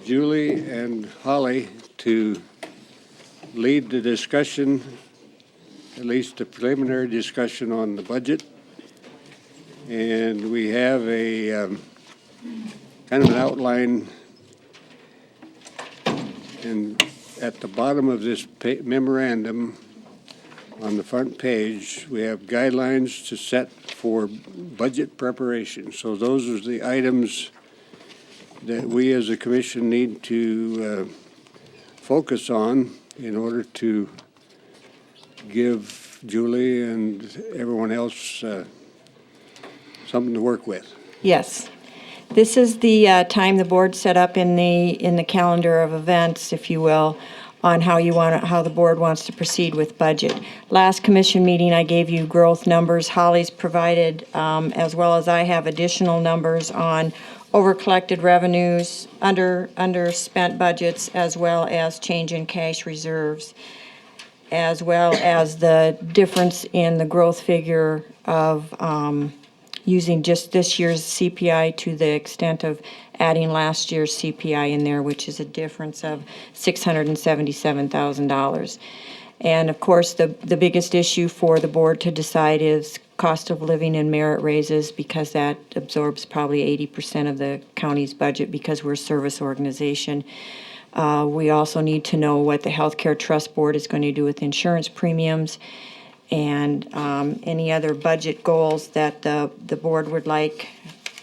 [SPEAKER 1] Julie and Holly to lead the discussion, at least the preliminary discussion on the budget. And we have a kind of an outline, and at the bottom of this memorandum, on the front page, we have guidelines to set for budget preparation. So those are the items that we as a commission need to focus on in order to give Julie and everyone else something to work with.
[SPEAKER 4] Yes. This is the time the board set up in the calendar of events, if you will, on how the board wants to proceed with budget. Last commission meeting, I gave you growth numbers. Holly's provided, as well as I have, additional numbers on over-collected revenues, underspent budgets, as well as change in cash reserves, as well as the difference in the growth figure of using just this year's CPI to the extent of adding last year's CPI in there, which is a difference of $677,000. And of course, the biggest issue for the board to decide is cost of living and merit raises, because that absorbs probably 80% of the county's budget because we're a service organization. We also need to know what the Healthcare Trust Board is going to do with insurance premiums, and any other budget goals that the board would like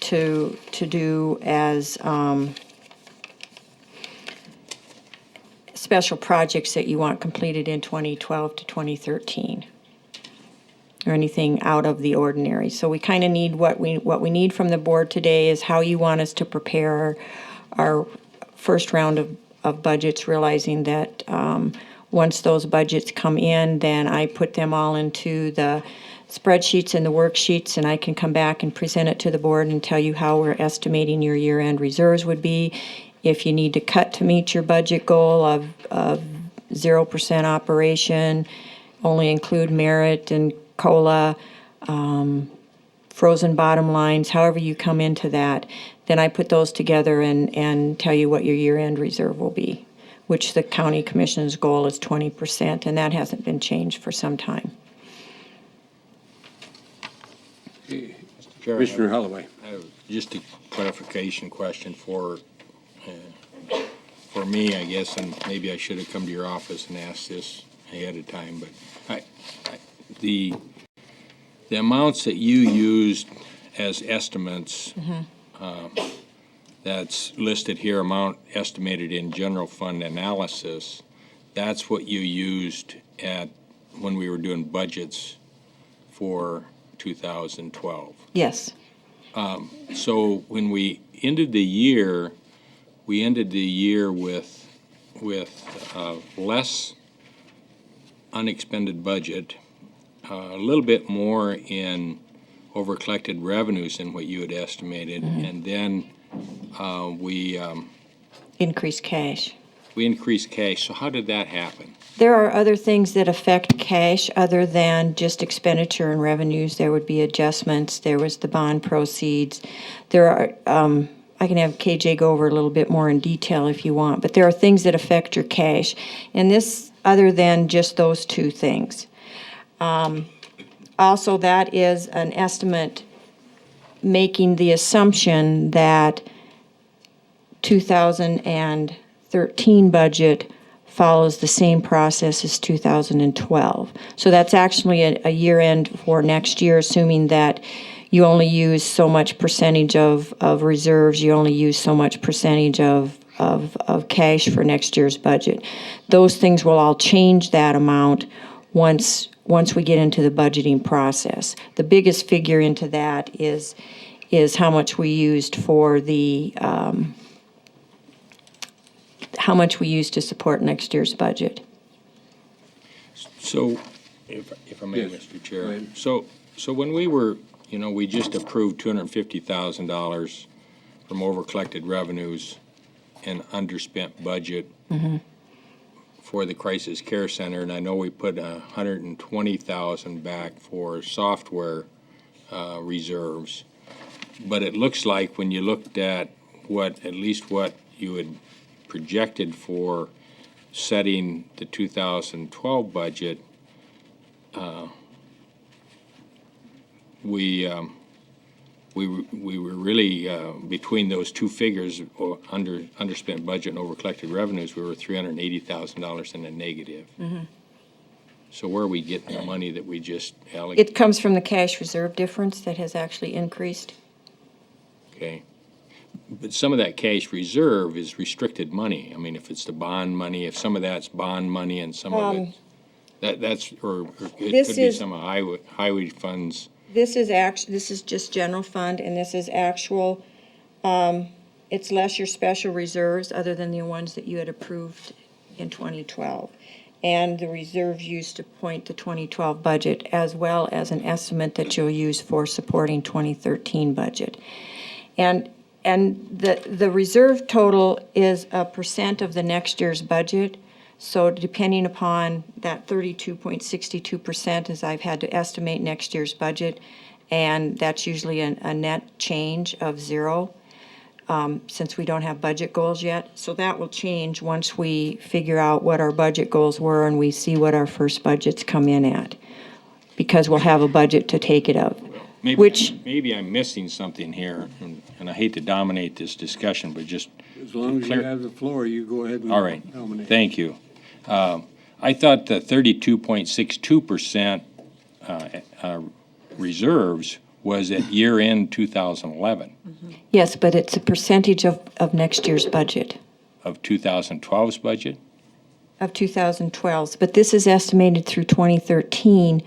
[SPEAKER 4] to do as special projects that you want completed in 2012 to 2013, or anything out of the ordinary. So we kind of need what we need from the board today is how you want us to prepare our first round of budgets, realizing that once those budgets come in, then I put them all into the spreadsheets and the worksheets, and I can come back and present it to the board and tell you how we're estimating your year-end reserves would be. If you need to cut to meet your budget goal of 0% operation, only include merit and COLA, frozen bottom lines, however you come into that, then I put those together and tell you what your year-end reserve will be, which the county commission's goal is 20%, and that hasn't been changed for some time.
[SPEAKER 1] Commissioner Holloway.
[SPEAKER 3] I have just a clarification question for me, I guess, and maybe I should have come to your office and asked this ahead of time, but the amounts that you used as estimates, that's listed here, amount estimated in general fund analysis, that's what you used when we were doing budgets for 2012.
[SPEAKER 4] Yes.
[SPEAKER 3] So when we ended the year with less unexpended budget, a little bit more in over-collected revenues than what you had estimated, and then we
[SPEAKER 4] Increased cash.
[SPEAKER 3] We increased cash. So how did that happen?
[SPEAKER 4] There are other things that affect cash other than just expenditure and revenues. There would be adjustments. There was the bond proceeds. There are, I can have KJ go over a little bit more in detail if you want, but there are things that affect your cash. And this, other than just those two things. Also, that is an estimate making the assumption that 2013 budget follows the same process as 2012. So that's actually a year end for next year, assuming that you only use so much percentage of reserves, you only use so much percentage of cash for next year's budget. Those things will all change that amount once we get into the budgeting process. The biggest figure into that is how much we used for the how much we used to support next year's budget.
[SPEAKER 3] So, if I may,
[SPEAKER 1] Yes.
[SPEAKER 3] Mr. Chair. So when we were, we just approved $250,000 from over-collected revenues and underspent budget for the Crisis Care Center, and I know we put $120,000 back for software reserves. But it looks like when you looked at at least what you had projected for setting the 2012 budget, we were really, between those two figures, or underspent budget and over-collected revenues, we were $380,000 in the negative. So where are we getting the money that we just allocated?
[SPEAKER 20] It comes from the cash reserve difference that has actually increased.
[SPEAKER 3] Okay. But some of that cash reserve is restricted money. I mean, if it's the bond money, if some of that's bond money and some of it, or it
[SPEAKER 20] this
[SPEAKER 3] could be
[SPEAKER 20] is-
[SPEAKER 3] some of highway funds.
[SPEAKER 20] This is just general fund, and this is actual, it's less your special reserves, other than the ones that you had approved in 2012. And the reserves used to point to 2012 budget, as well as an estimate that you'll use for supporting 2013 budget. And the reserve total is a percent of the next year's budget. So depending upon that 32.62%, as I've had to estimate next year's budget, and that's usually a net change of 0, since we don't have budget goals yet. So that will change once we figure out what our budget goals were and we see what our first budgets come in at, because we'll have a budget to take it of.
[SPEAKER 3] Maybe I'm missing something here, and I hate to dominate this discussion, but just.
[SPEAKER 1] As long as you have the floor, you go ahead and
[SPEAKER 3] All right,
[SPEAKER 1] nominate.
[SPEAKER 3] thank you. I thought the 32.62% reserves was at year-end 2011
[SPEAKER 20] Yes, but it's a percentage of next year's budget,
[SPEAKER 3] of 2012's budget.
[SPEAKER 20] of 2012's. But this is estimated through 2013,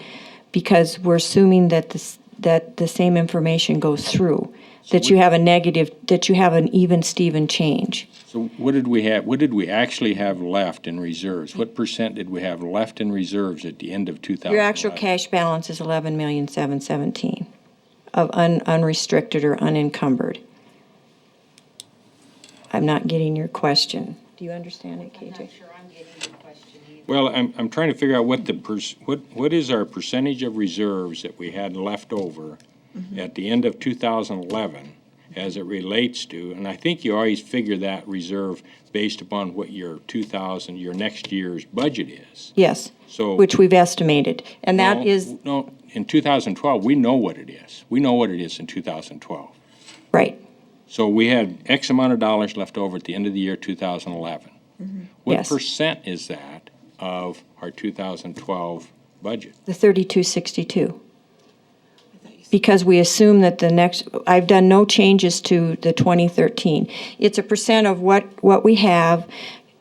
[SPEAKER 20] because we're assuming that the same information goes through, that you have a negative, that you have an even Steven change.
[SPEAKER 3] So what did we have, what did we actually have left in reserves? What percent did we have left in reserves at the end of 2011?
[SPEAKER 20] Your actual cash balance is 11,717,000 of unrestricted or unencumbered. I'm not getting your question. Do you understand it, KJ?
[SPEAKER 18] I'm not sure I'm getting your question either.
[SPEAKER 3] Well, I'm trying to figure out what is our percentage of reserves that we had left over at the end of 2011 as it relates to, and I think you always figure that reserve based upon what your next year's budget is.
[SPEAKER 20] Yes,
[SPEAKER 3] So
[SPEAKER 20] which we've estimated. And that is,
[SPEAKER 3] No, in 2012, we know what it is. We know what it is in 2012.
[SPEAKER 20] right.
[SPEAKER 3] So we had X amount of dollars left over at the end of the year 2011. What
[SPEAKER 20] Yes.
[SPEAKER 3] percent is that of our 2012 budget?
[SPEAKER 20] The 3262. Because we assume that I've done no changes to the 2013. It's a percent of what we have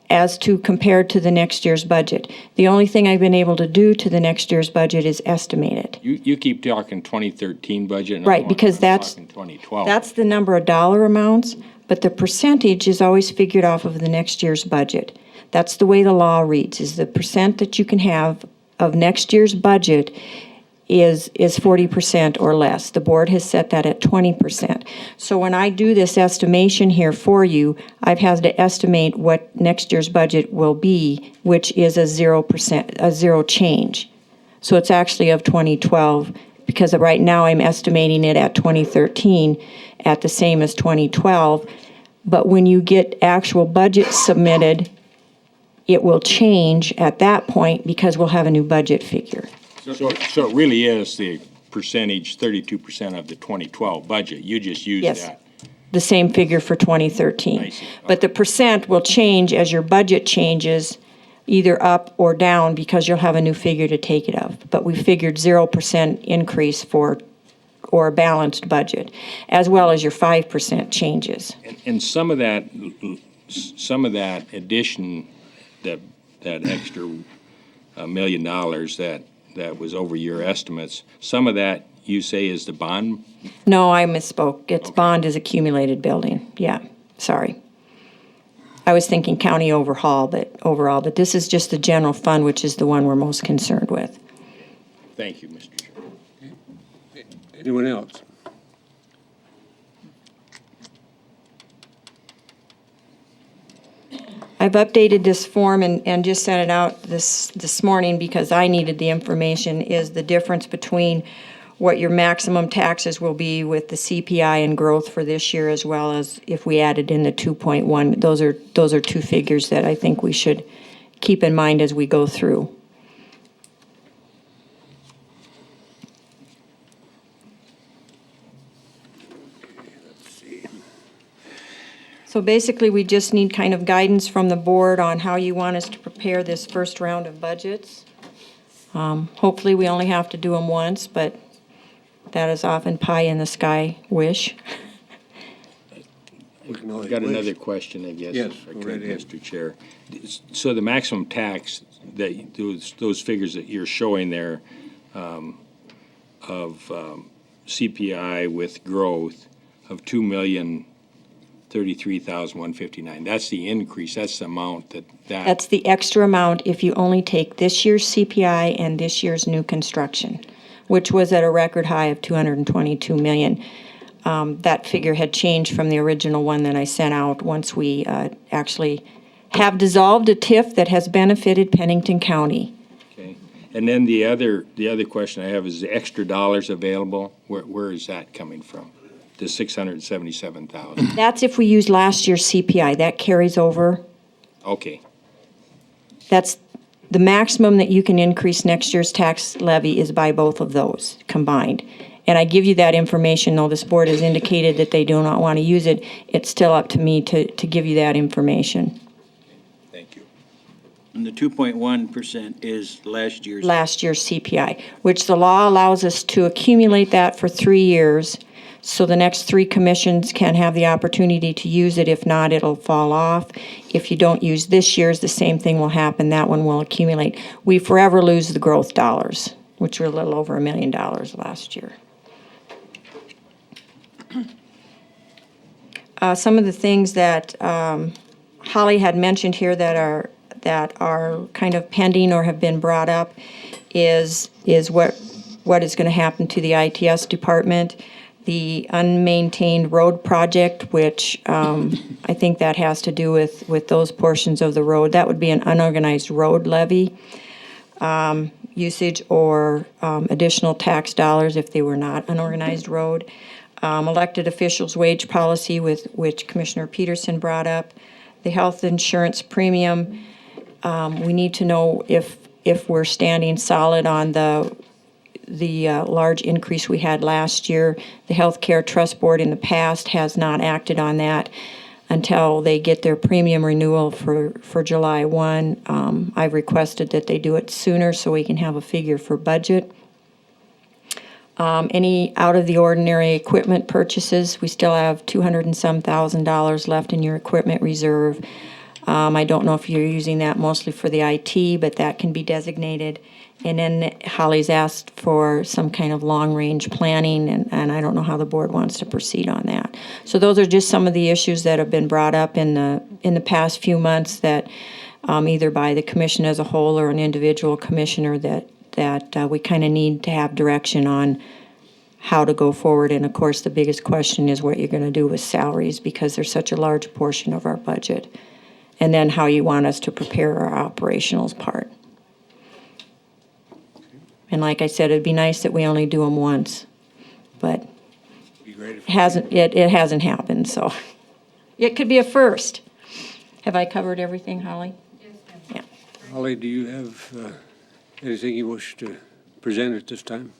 [SPEAKER 20] as to compared to the next year's budget. The only thing I've been able to do to the next year's budget is estimate it.
[SPEAKER 3] You keep talking 2013 budget. And
[SPEAKER 20] Right, because
[SPEAKER 3] I'm
[SPEAKER 20] that's
[SPEAKER 3] talking 2012.
[SPEAKER 20] That's the number of dollar amounts, but the percentage is always figured off of the next year's budget. That's the way the law reads, is the percent that you can have of next year's budget is 40% or less. The board has set that at 20%. So when I do this estimation here for you, I've had to estimate what next year's budget will be, which is a 0%, a 0 change. So it's actually of 2012, because right now I'm estimating it at 2013 at the same as 2012. But when you get actual budgets submitted, it will change at that point because we'll have a new budget figure.
[SPEAKER 3] So it really is the percentage, 32% of the 2012 budget. You just use
[SPEAKER 20] Yes.
[SPEAKER 3] that.
[SPEAKER 20] The same figure for 2013. But the percent will change as your budget changes, either up or down, because you'll have a new figure to take it of. But we figured 0% increase or a balanced budget, as well as your 5% changes.
[SPEAKER 3] And some of that addition, that extra $1 million that was over your estimates, some of that you say is the bond?
[SPEAKER 20] No, I misspoke. It's bond is accumulated building. Yeah, sorry. I was thinking county overall, but this is just the general fund, which is the one we're most concerned with.
[SPEAKER 3] Thank you, Mr. Chair.
[SPEAKER 1] Anyone else?
[SPEAKER 20] I've updated this form and just sent it out this morning because I needed the information, is the difference between what your maximum taxes will be with the CPI and growth for this year, as well as if we added in the 2.1. Those are two figures that I think we should keep in mind as we go through. So basically, we just need kind of guidance from the board on how you want us to prepare this first round of budgets. Hopefully, we only have to do them once, but that is often pie in the sky wish.
[SPEAKER 3] I've got another question, I guess.
[SPEAKER 1] Yes,
[SPEAKER 3] if I
[SPEAKER 1] go
[SPEAKER 3] could,
[SPEAKER 1] right ahead.
[SPEAKER 3] Mr. Chair. So the maximum tax, that those figures that you're showing there of CPI with growth of 2,033,159, that's the increase, that's the amount that.
[SPEAKER 20] That's the extra amount if you only take this year's CPI and this year's new construction, which was at a record high of 222 million. That figure had changed from the original one that I sent out once we actually have dissolved a TIF that has benefited Pennington County.
[SPEAKER 3] Okay. And then the other question I have is the extra dollars available, where is that coming from? The 677,000.
[SPEAKER 20] That's if we use last year's CPI. That carries over.
[SPEAKER 3] Okay.
[SPEAKER 20] That's the maximum that you can increase next year's tax levy is by both of those combined. And I give you that information, though this board has indicated that they do not want to use it. It's still up to me to give you that information.
[SPEAKER 3] Thank you.
[SPEAKER 6] And the 2.1% is last year's.
[SPEAKER 20] Last year's CPI, which the law allows us to accumulate that for 3 years. So the next 3 commissions can have the opportunity to use it. If not, it'll fall off. If you don't use this year's, the same thing will happen. That one will accumulate. We forever lose the growth dollars, which were a little over $1 million last year. Some of the things that Holly had mentioned here that are kind of pending or have been brought up is what is going to happen to the ITS department. The unmaintained road project, which I think that has to do with those portions of the road. That would be an unorganized road levy usage or additional tax dollars if they were not unorganized road. Elected officials' wage policy, which Commissioner Peterson brought up. The health insurance premium. We need to know if we're standing solid on the large increase we had last year. The Healthcare Trust Board in the past has not acted on that until they get their premium renewal for July 1. I've requested that they do it sooner so we can have a figure for budget. Any out-of-the-ordinary equipment purchases, we still have $200 and some thousand left in your equipment reserve. I don't know if you're using that mostly for the IT, but that can be designated. And then Holly's asked for some kind of long-range planning, and I don't know how the board wants to proceed on that. So those are just some of the issues that have been brought up in the past few months that either by the commission as a whole or an individual commissioner that we kind of need to have direction on how to go forward. And of course, the biggest question is what you're going to do with salaries because they're such a large portion of our budget. And then how you want us to prepare our operationals part. And like I said, it'd be nice that we only do them once, but it hasn't happened, so it could be a first. Have I covered everything, Holly? Yes, ma'am. Yeah.
[SPEAKER 1] Holly, do you have anything you wish to present at this time?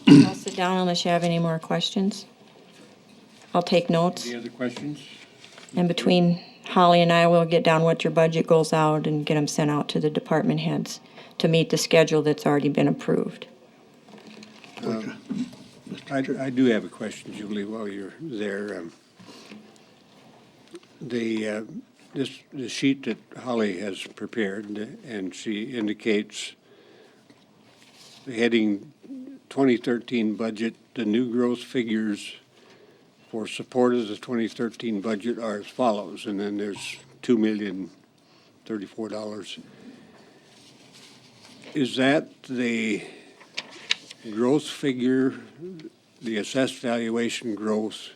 [SPEAKER 20] I'll sit down unless you have any more questions. I'll take notes.
[SPEAKER 1] Any other questions?
[SPEAKER 20] And between Holly and I will get down what your budget goes out and get them sent out to the department heads to meet the schedule that's already been approved.
[SPEAKER 1] I do have a question, Julie, while you're there. The sheet that Holly has prepared, and she indicates the heading 2013 budget, the new growth figures for support of the 2013 budget are as follows, and then there's $2,034,000. Is that the growth figure, the assessed valuation growth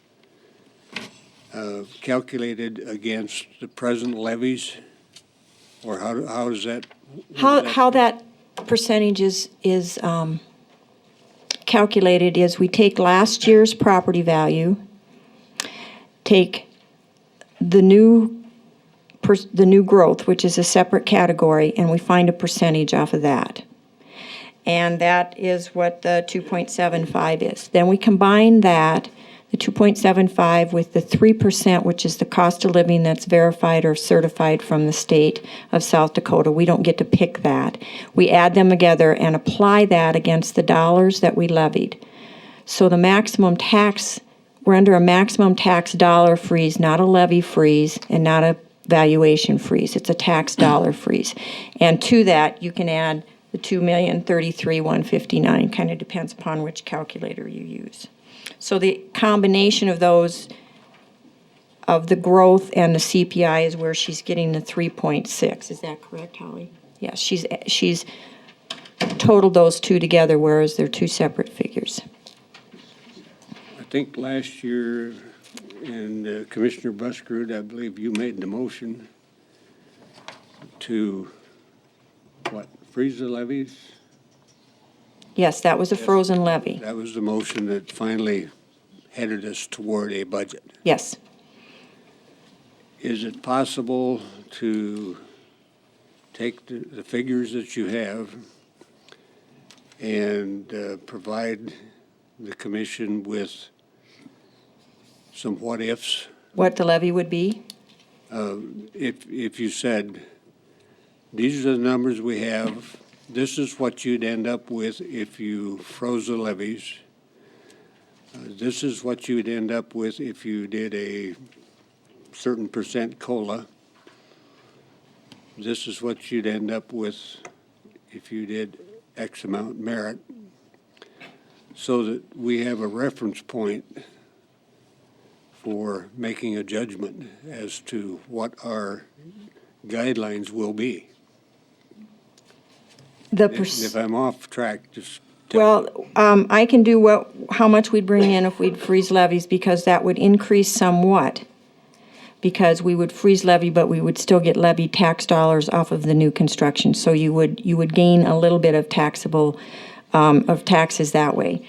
[SPEAKER 1] calculated against the present levies? Or how does that?
[SPEAKER 20] How that percentage is calculated is we take last year's property value, take the new growth, which is a separate category, and we find a percentage off of that. And that is what the 2.75 is. Then we combine that, the 2.75, with the 3%, which is the cost of living that's verified or certified from the state of South Dakota. We don't get to pick that. We add them together and apply that against the dollars that we levied. So the maximum tax, we're under a maximum tax dollar freeze, not a levy freeze, and not a valuation freeze. It's a tax dollar freeze. And to that, you can add the $2,033,159, kind of depends upon which calculator you use. So the combination of those, of the growth and the CPI, is where she's getting the 3.6. Is that correct, Holly? Yeah, she's totaled those two together, whereas they're two separate figures.
[SPEAKER 1] I think last year, and Commissioner Buskerud, I believe you made the motion to, freeze the levies?
[SPEAKER 20] Yes, that was a frozen levy.
[SPEAKER 1] That was the motion that finally headed us toward a budget.
[SPEAKER 20] Yes.
[SPEAKER 1] Is it possible to take the figures that you have and provide the commission with some what-ifs?
[SPEAKER 20] What the levy would be?
[SPEAKER 1] If you said, these are the numbers we have, this is what you'd end up with if you froze the levies. This is what you'd end up with if you did a certain percent COLA. This is what you'd end up with if you did X amount merit, so that we have a reference point for making a judgment as to what our guidelines will be. If I'm off track, just tell me.
[SPEAKER 20] Well, I can do how much we'd bring in if we'd freeze levies, because that would increase somewhat. Because we would freeze levy, but we would still get levy tax dollars off of the new construction. So you would gain a little bit of taxable, of taxes that way.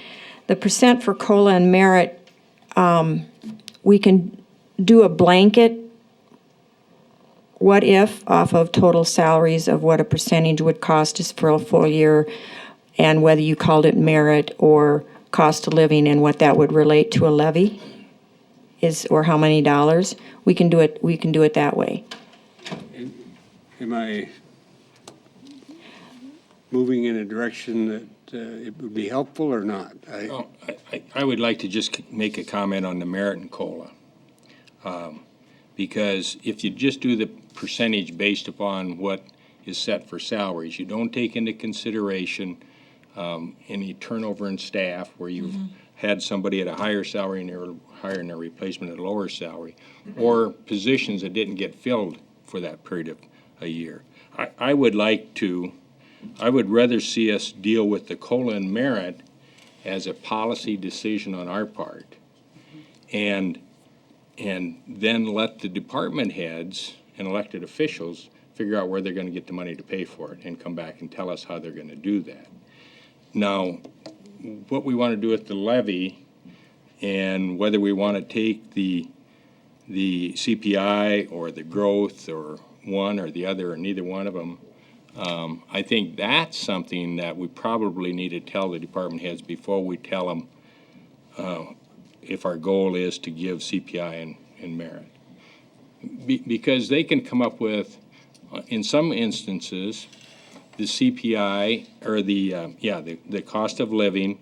[SPEAKER 20] The percent for COLA and merit, we can do a blanket what if off of total salaries of what a percentage would cost us for a full year, and whether you called it merit or cost of living, and what that would relate to a levy is, or how many dollars. We can do it that way.
[SPEAKER 1] Am I moving in a direction that it would be helpful or not?
[SPEAKER 3] I would like to just make a comment on the merit and COLA. Because if you just do the percentage based upon what is set for salaries, you don't take into consideration any turnover in staff where you've had somebody at a higher salary and they're hiring a replacement at a lower salary, or positions that didn't get filled for that period of a year. I would rather see us deal with the COLA and merit as a policy decision on our part, and then let the department heads and elected officials figure out where they're going to get the money to pay for it and come back and tell us how they're going to do that. Now, what we want to do with the levy, and whether we want to take the CPI or the growth or one or the other or neither one of them, I think that's something that we probably need to tell the department heads before we tell them if our goal is to give CPI and merit. Because they can come up with, in some instances, the CPI, or the cost of living,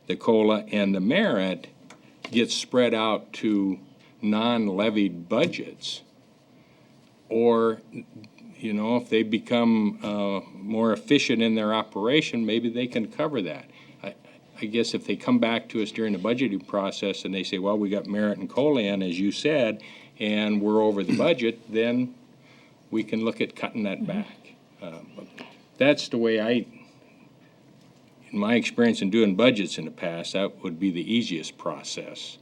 [SPEAKER 3] the COLA, and the merit gets spread out to non-levied budgets. Or, if they become more efficient in their operation, maybe they can cover that. I guess if they come back to us during the budgeting process and they say, well, we got merit and COLA in, as you said, and we're over the budget, then we can look at cutting that back. That's the way in my experience in doing budgets in the past, that would be the easiest process,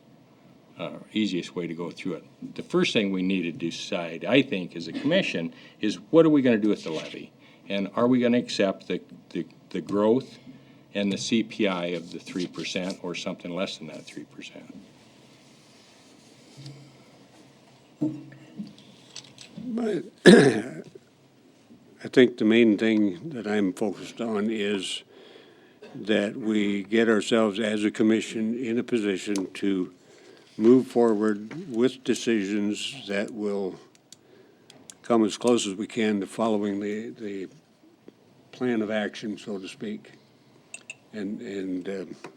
[SPEAKER 3] easiest way to go through it. The first thing we need to decide, I think, as a commission, is what are we going to do with the levy? And are we going to accept the the growth and the CPI of the 3% or something less than that 3%.
[SPEAKER 1] I think the main thing that I'm focused on is that we get ourselves as a commission in a position to move forward with decisions that will come as close as we can to following the plan of action, so to speak, and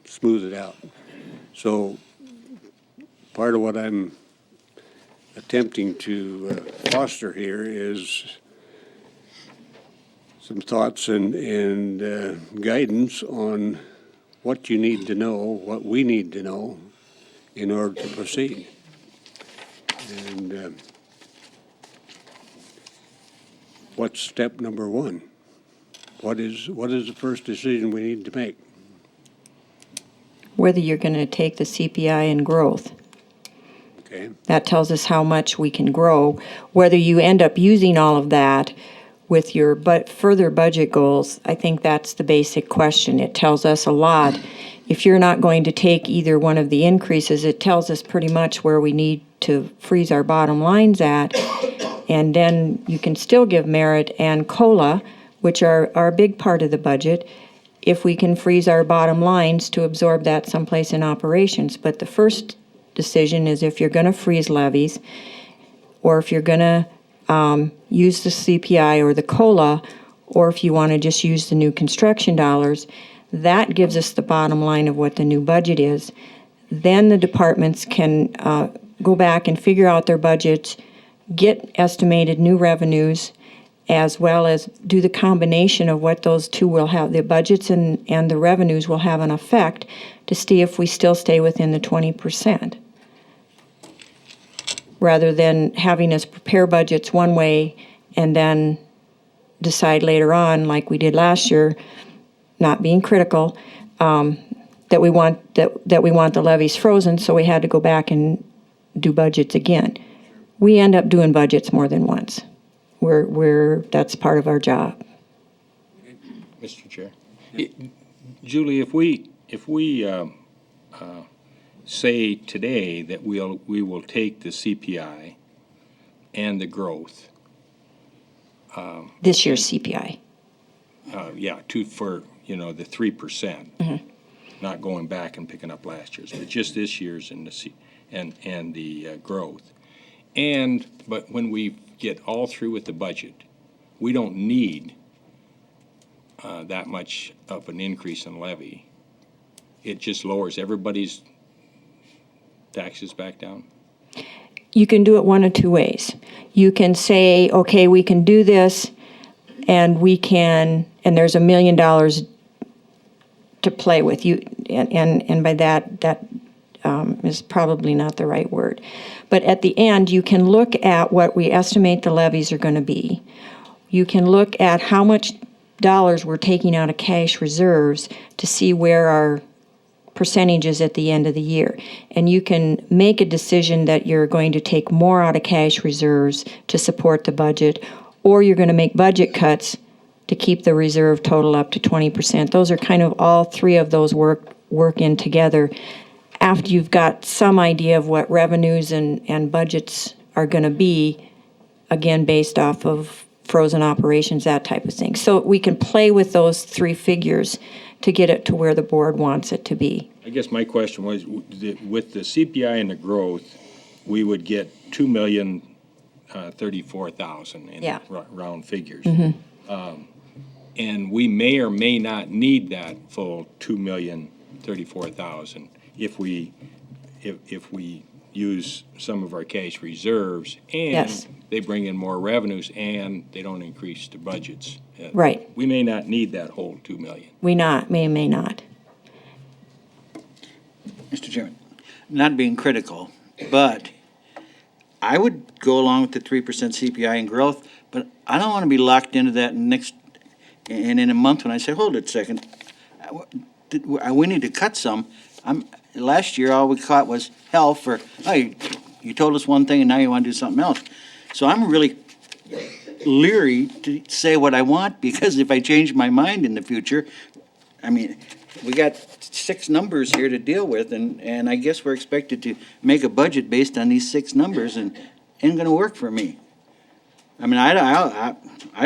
[SPEAKER 1] smooth it out. So part of what I'm attempting to foster here is some thoughts and guidance on what you need to know, what we need to know in order to proceed. And what's step number one? What is the first decision we need to make?
[SPEAKER 20] Whether you're going to take the CPI and growth.
[SPEAKER 1] Okay.
[SPEAKER 20] That tells us how much we can grow. Whether you end up using all of that with your further budget goals, I think that's the basic question. It tells us a lot. If you're not going to take either one of the increases, it tells us pretty much where we need to freeze our bottom lines at. And then you can still give merit and COLA, which are a big part of the budget, if we can freeze our bottom lines to absorb that someplace in operations. But the first decision is if you're going to freeze levies, or if you're going to use the CPI or the COLA, or if you want to just use the new construction dollars, that gives us the bottom line of what the new budget is. Then the departments can go back and figure out their budgets, get estimated new revenues, as well as do the combination of what those two will have, the budgets and the revenues will have an effect to see if we still stay within the 20%. Rather than having us prepare budgets one way and then decide later on, like we did last year, not being critical, that we want the levies frozen, so we had to go back and do budgets again. We end up doing budgets more than once. That's part of our job.
[SPEAKER 3] Mr. Chair. Julie, if we say today that we will take the CPI and the growth.
[SPEAKER 20] This year's CPI.
[SPEAKER 3] For the 3%, not going back and picking up last year's, but just this year's and the growth. But when we get all through with the budget, we don't need that much of an increase in levy. It just lowers everybody's taxes back down.
[SPEAKER 20] You can do it one of two ways. You can say, okay, we can do this, and there's $1 million to play with. And by that is probably not the right word. But at the end, you can look at what we estimate the levies are going to be. You can look at how much dollars we're taking out of cash reserves to see where our percentages at the end of the year. And you can make a decision that you're going to take more out of cash reserves to support the budget, or you're going to make budget cuts to keep the reserve total up to 20%. Those are kind of all three of those work in together after you've got some idea of what revenues and budgets are going to be, again, based off of frozen operations, that type of thing. So we can play with those three figures to get it to where the board wants it to be.
[SPEAKER 3] I guess my question was, with the CPI and the growth, we would get $2,034,000 in round figures. And we may or may not need that full $2,034,000 if we use some of our cash reserves and they bring in more revenues and they don't increase the budgets.
[SPEAKER 20] Right.
[SPEAKER 3] We may not need that whole $2 million.
[SPEAKER 20] We may not.
[SPEAKER 6] Mr. Chairman, not being critical, but I would go along with the 3% CPI and growth, but I don't want to be locked into that and in a month when I say, hold it a second, we need to cut some. Last year, all we caught was hell for, hey, you told us one thing and now you want to do something else. So I'm really leery to say what I want, because if I change my mind in the future, I mean, we got 6 numbers here to deal with, and I guess we're expected to make a budget based on these 6 numbers, and ain't gonna work for me. I mean, I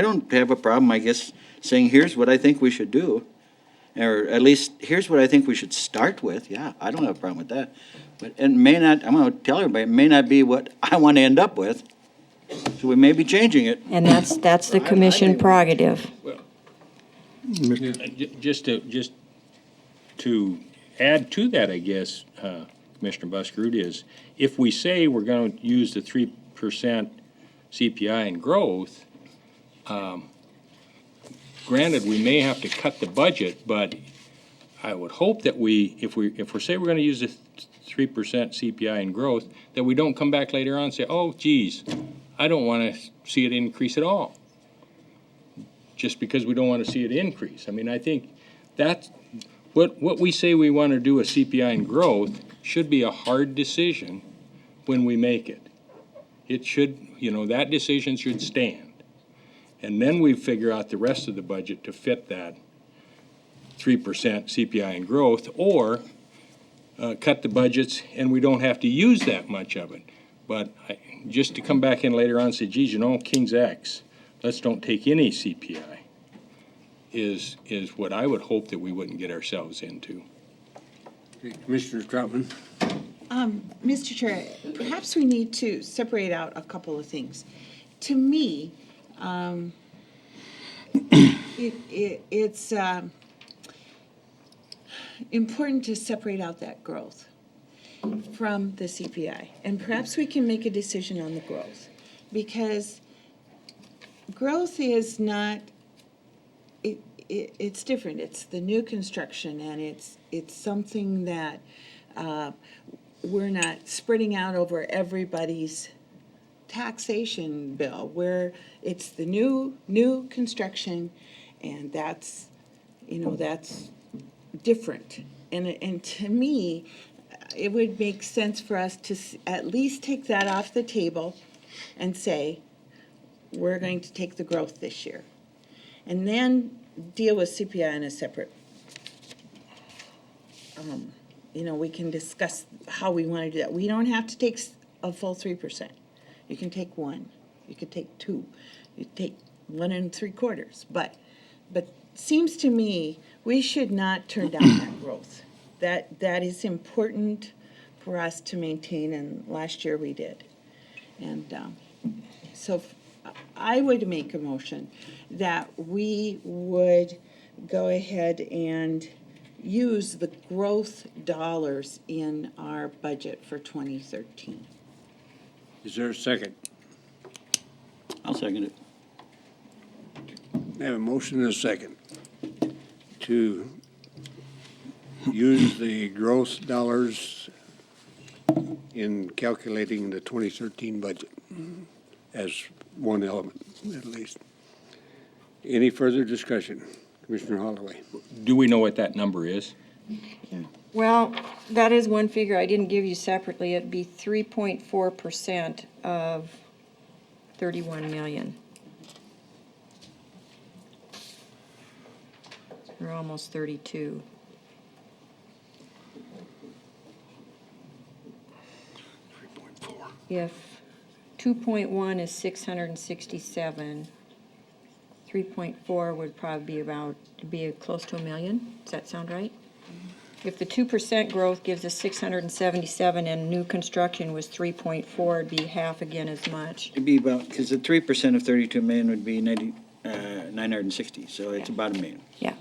[SPEAKER 6] don't have a problem, I guess, saying, here's what I think we should do. Or at least, here's what I think we should start with. Yeah, I don't have a problem with that. But it may not, I'm gonna tell everybody, it may not be what I want to end up with. So we may be changing it.
[SPEAKER 20] And that's the commission prerogative.
[SPEAKER 3] Just to add to that, I guess, Commissioner Buschrood, is if we say we're going to use the 3% CPI and growth, granted, we may have to cut the budget, but I would hope that if we say we're going to use the 3% CPI and growth, that we don't come back later on and say, oh, geez, I don't want to see it increase at all, just because we don't want to see it increase. I mean, I think that's what we say we want to do with CPI and growth should be a hard decision when we make it. It should, that decision should stand. And then we figure out the rest of the budget to fit that 3% CPI and growth, or cut the budgets and we don't have to use that much of it. But just to come back in later on and say, geez, King's X, let's don't take any CPI, is what I would hope that we wouldn't get ourselves into.
[SPEAKER 1] Commissioner Troutman?
[SPEAKER 10] Mr. Chair, perhaps we need to separate out a couple of things. To me, it's important to separate out that growth from the CPI. And perhaps we can make a decision on the growth, because growth is not, it's different. It's the new construction, and it's something that we're not spreading out over everybody's taxation bill, where it's the new construction, and that's different. And to me, it would make sense for us to at least take that off the table and say, we're going to take the growth this year. And then deal with CPI in a separate, we can discuss how we want to do that. We don't have to take a full 3%. You can take 1, you could take 2, you take 1 3/4. But seems to me we should not turn down that growth. That is important for us to maintain, and last year we did. And so I would make a motion that we would go ahead and use the growth dollars in our budget for 2013.
[SPEAKER 1] Is there a second?
[SPEAKER 6] I'll second it.
[SPEAKER 1] I have a motion and a second to use the growth dollars in calculating the 2013 budget as one element, at least. Any further discussion? Commissioner Holloway.
[SPEAKER 3] Do we know what that number is?
[SPEAKER 20] Well, that is one figure I didn't give you separately. It'd be 3.4% of 31 million. We're almost 32. If 2.1 is 667, 3.4 would probably be close to $1 million. Does that sound right? If the 2% growth gives us 677 and new construction was 3.4, it'd be half again as much.
[SPEAKER 6] It'd be about, because the 3% of 32 million would be 960, so it's about $1 million.
[SPEAKER 20] Yeah.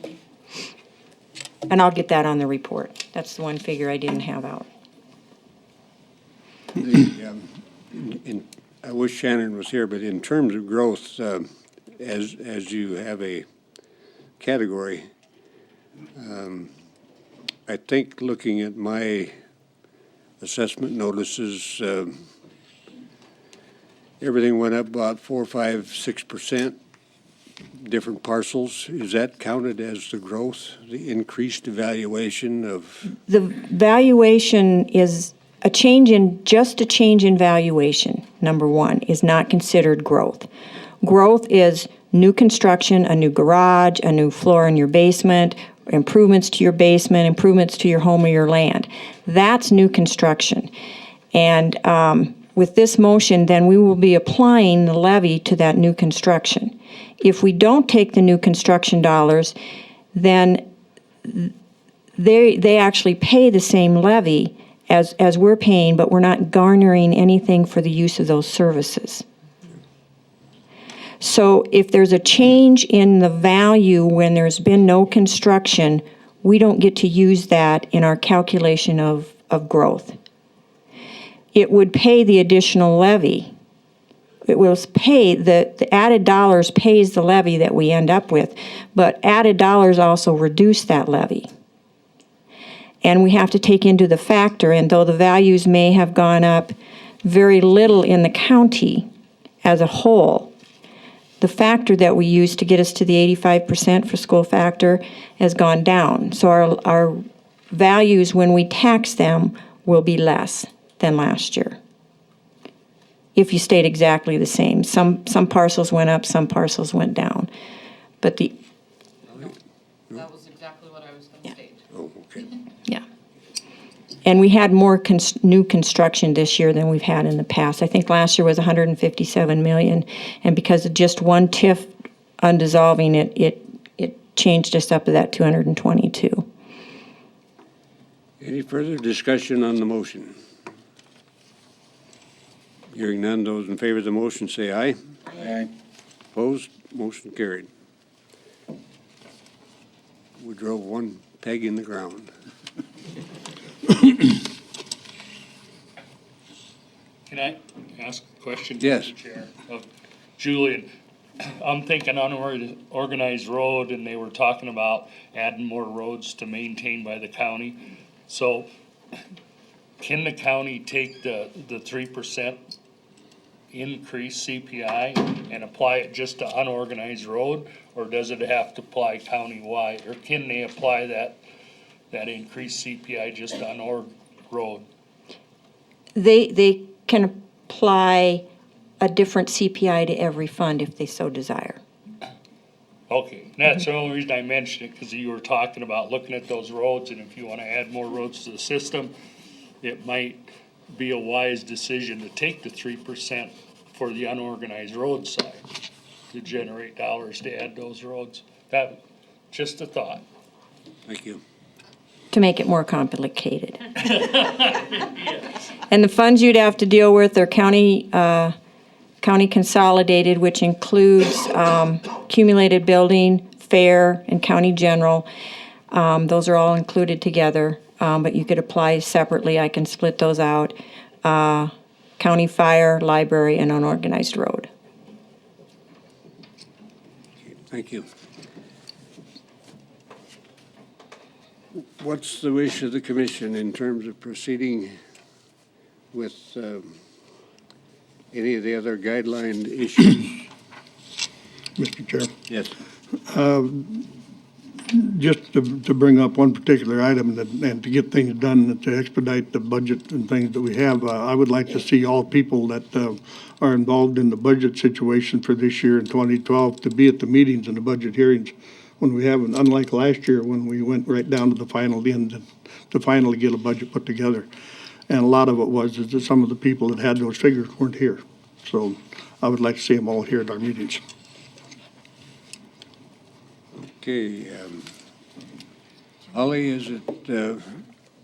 [SPEAKER 20] And I'll get that on the report. That's the one figure I didn't have out.
[SPEAKER 1] I wish Shannon was here, but in terms of growth, as you have a category, I think looking at my assessment notices, everything went up about 4, 5, 6%. Different parcels. Is that counted as the growth, the increased valuation of?
[SPEAKER 20] The valuation is just a change in valuation, number one, is not considered growth. Growth is new construction, a new garage, a new floor in your basement, improvements to your basement, improvements to your home or your land. That's new construction. And with this motion, then we will be applying the levy to that new construction. If we don't take the new construction dollars, then they actually pay the same levy as we're paying, but we're not garnering anything for the use of those services. So if there's a change in the value when there's been no construction, we don't get to use that in our calculation of growth. It would pay the additional levy. It will pay, the added dollars pays the levy that we end up with, but added dollars also reduce that levy. And we have to take into the factor, and though the values may have gone up very little in the county as a whole, the factor that we use to get us to the 85% for school factor has gone down. So our values, when we tax them, will be less than last year, if you stayed exactly the same. Some parcels went up, some parcels went down. But the...
[SPEAKER 13] That was exactly what I was going to state.
[SPEAKER 1] Oh, okay.
[SPEAKER 20] Yeah. And we had more new construction this year than we've had in the past. I think last year was 157 million, and because of just one TIF undissolving, it changed us up to that 222.
[SPEAKER 1] Any further discussion on the motion? Hearing none, those in favor of the motion say aye.
[SPEAKER 6] Aye.
[SPEAKER 1] Opposed? Motion carried. We drove one peg in the ground.
[SPEAKER 8] Can I ask a question?
[SPEAKER 1] Yes.
[SPEAKER 8] Mr. Chair? Julian, I'm thinking unorganized road, and they were talking about adding more roads to maintain by the county. So can the county take the 3% increase CPI and apply it just to unorganized road, or does it have to apply countywide? Or can they apply that increased CPI just on org road?
[SPEAKER 20] They can apply a different CPI to every fund if they so desire.
[SPEAKER 8] Okay, that's the only reason I mentioned it, because you were talking about looking at those roads, and if you want to add more roads to the system, it might be a wise decision to take the 3% for the unorganized road side to generate dollars to add those roads. That, just a thought.
[SPEAKER 1] Thank you.
[SPEAKER 20] To make it more complicated. And the funds you'd have to deal with are county consolidated, which includes accumulated building, fair, and county general. Those are all included together, but you could apply separately. I can split those out. County fire, library, and unorganized road.
[SPEAKER 1] Thank you. What's the wish of the commission in terms of proceeding with any of the other guideline issues?
[SPEAKER 16] Mr. Chair.
[SPEAKER 1] Yes.
[SPEAKER 16] Just to bring up one particular item and to get things done, to expedite the budget and things that we have, I would like to see all people that are involved in the budget situation for this year in 2012 to be at the meetings and the budget hearings when we have, unlike last year when we went right down to the final end to finally get a budget put together. And a lot of it was is that some of the people that had those figures weren't here. So I would like to see them all here at our meetings.
[SPEAKER 1] Okay. Holly, is it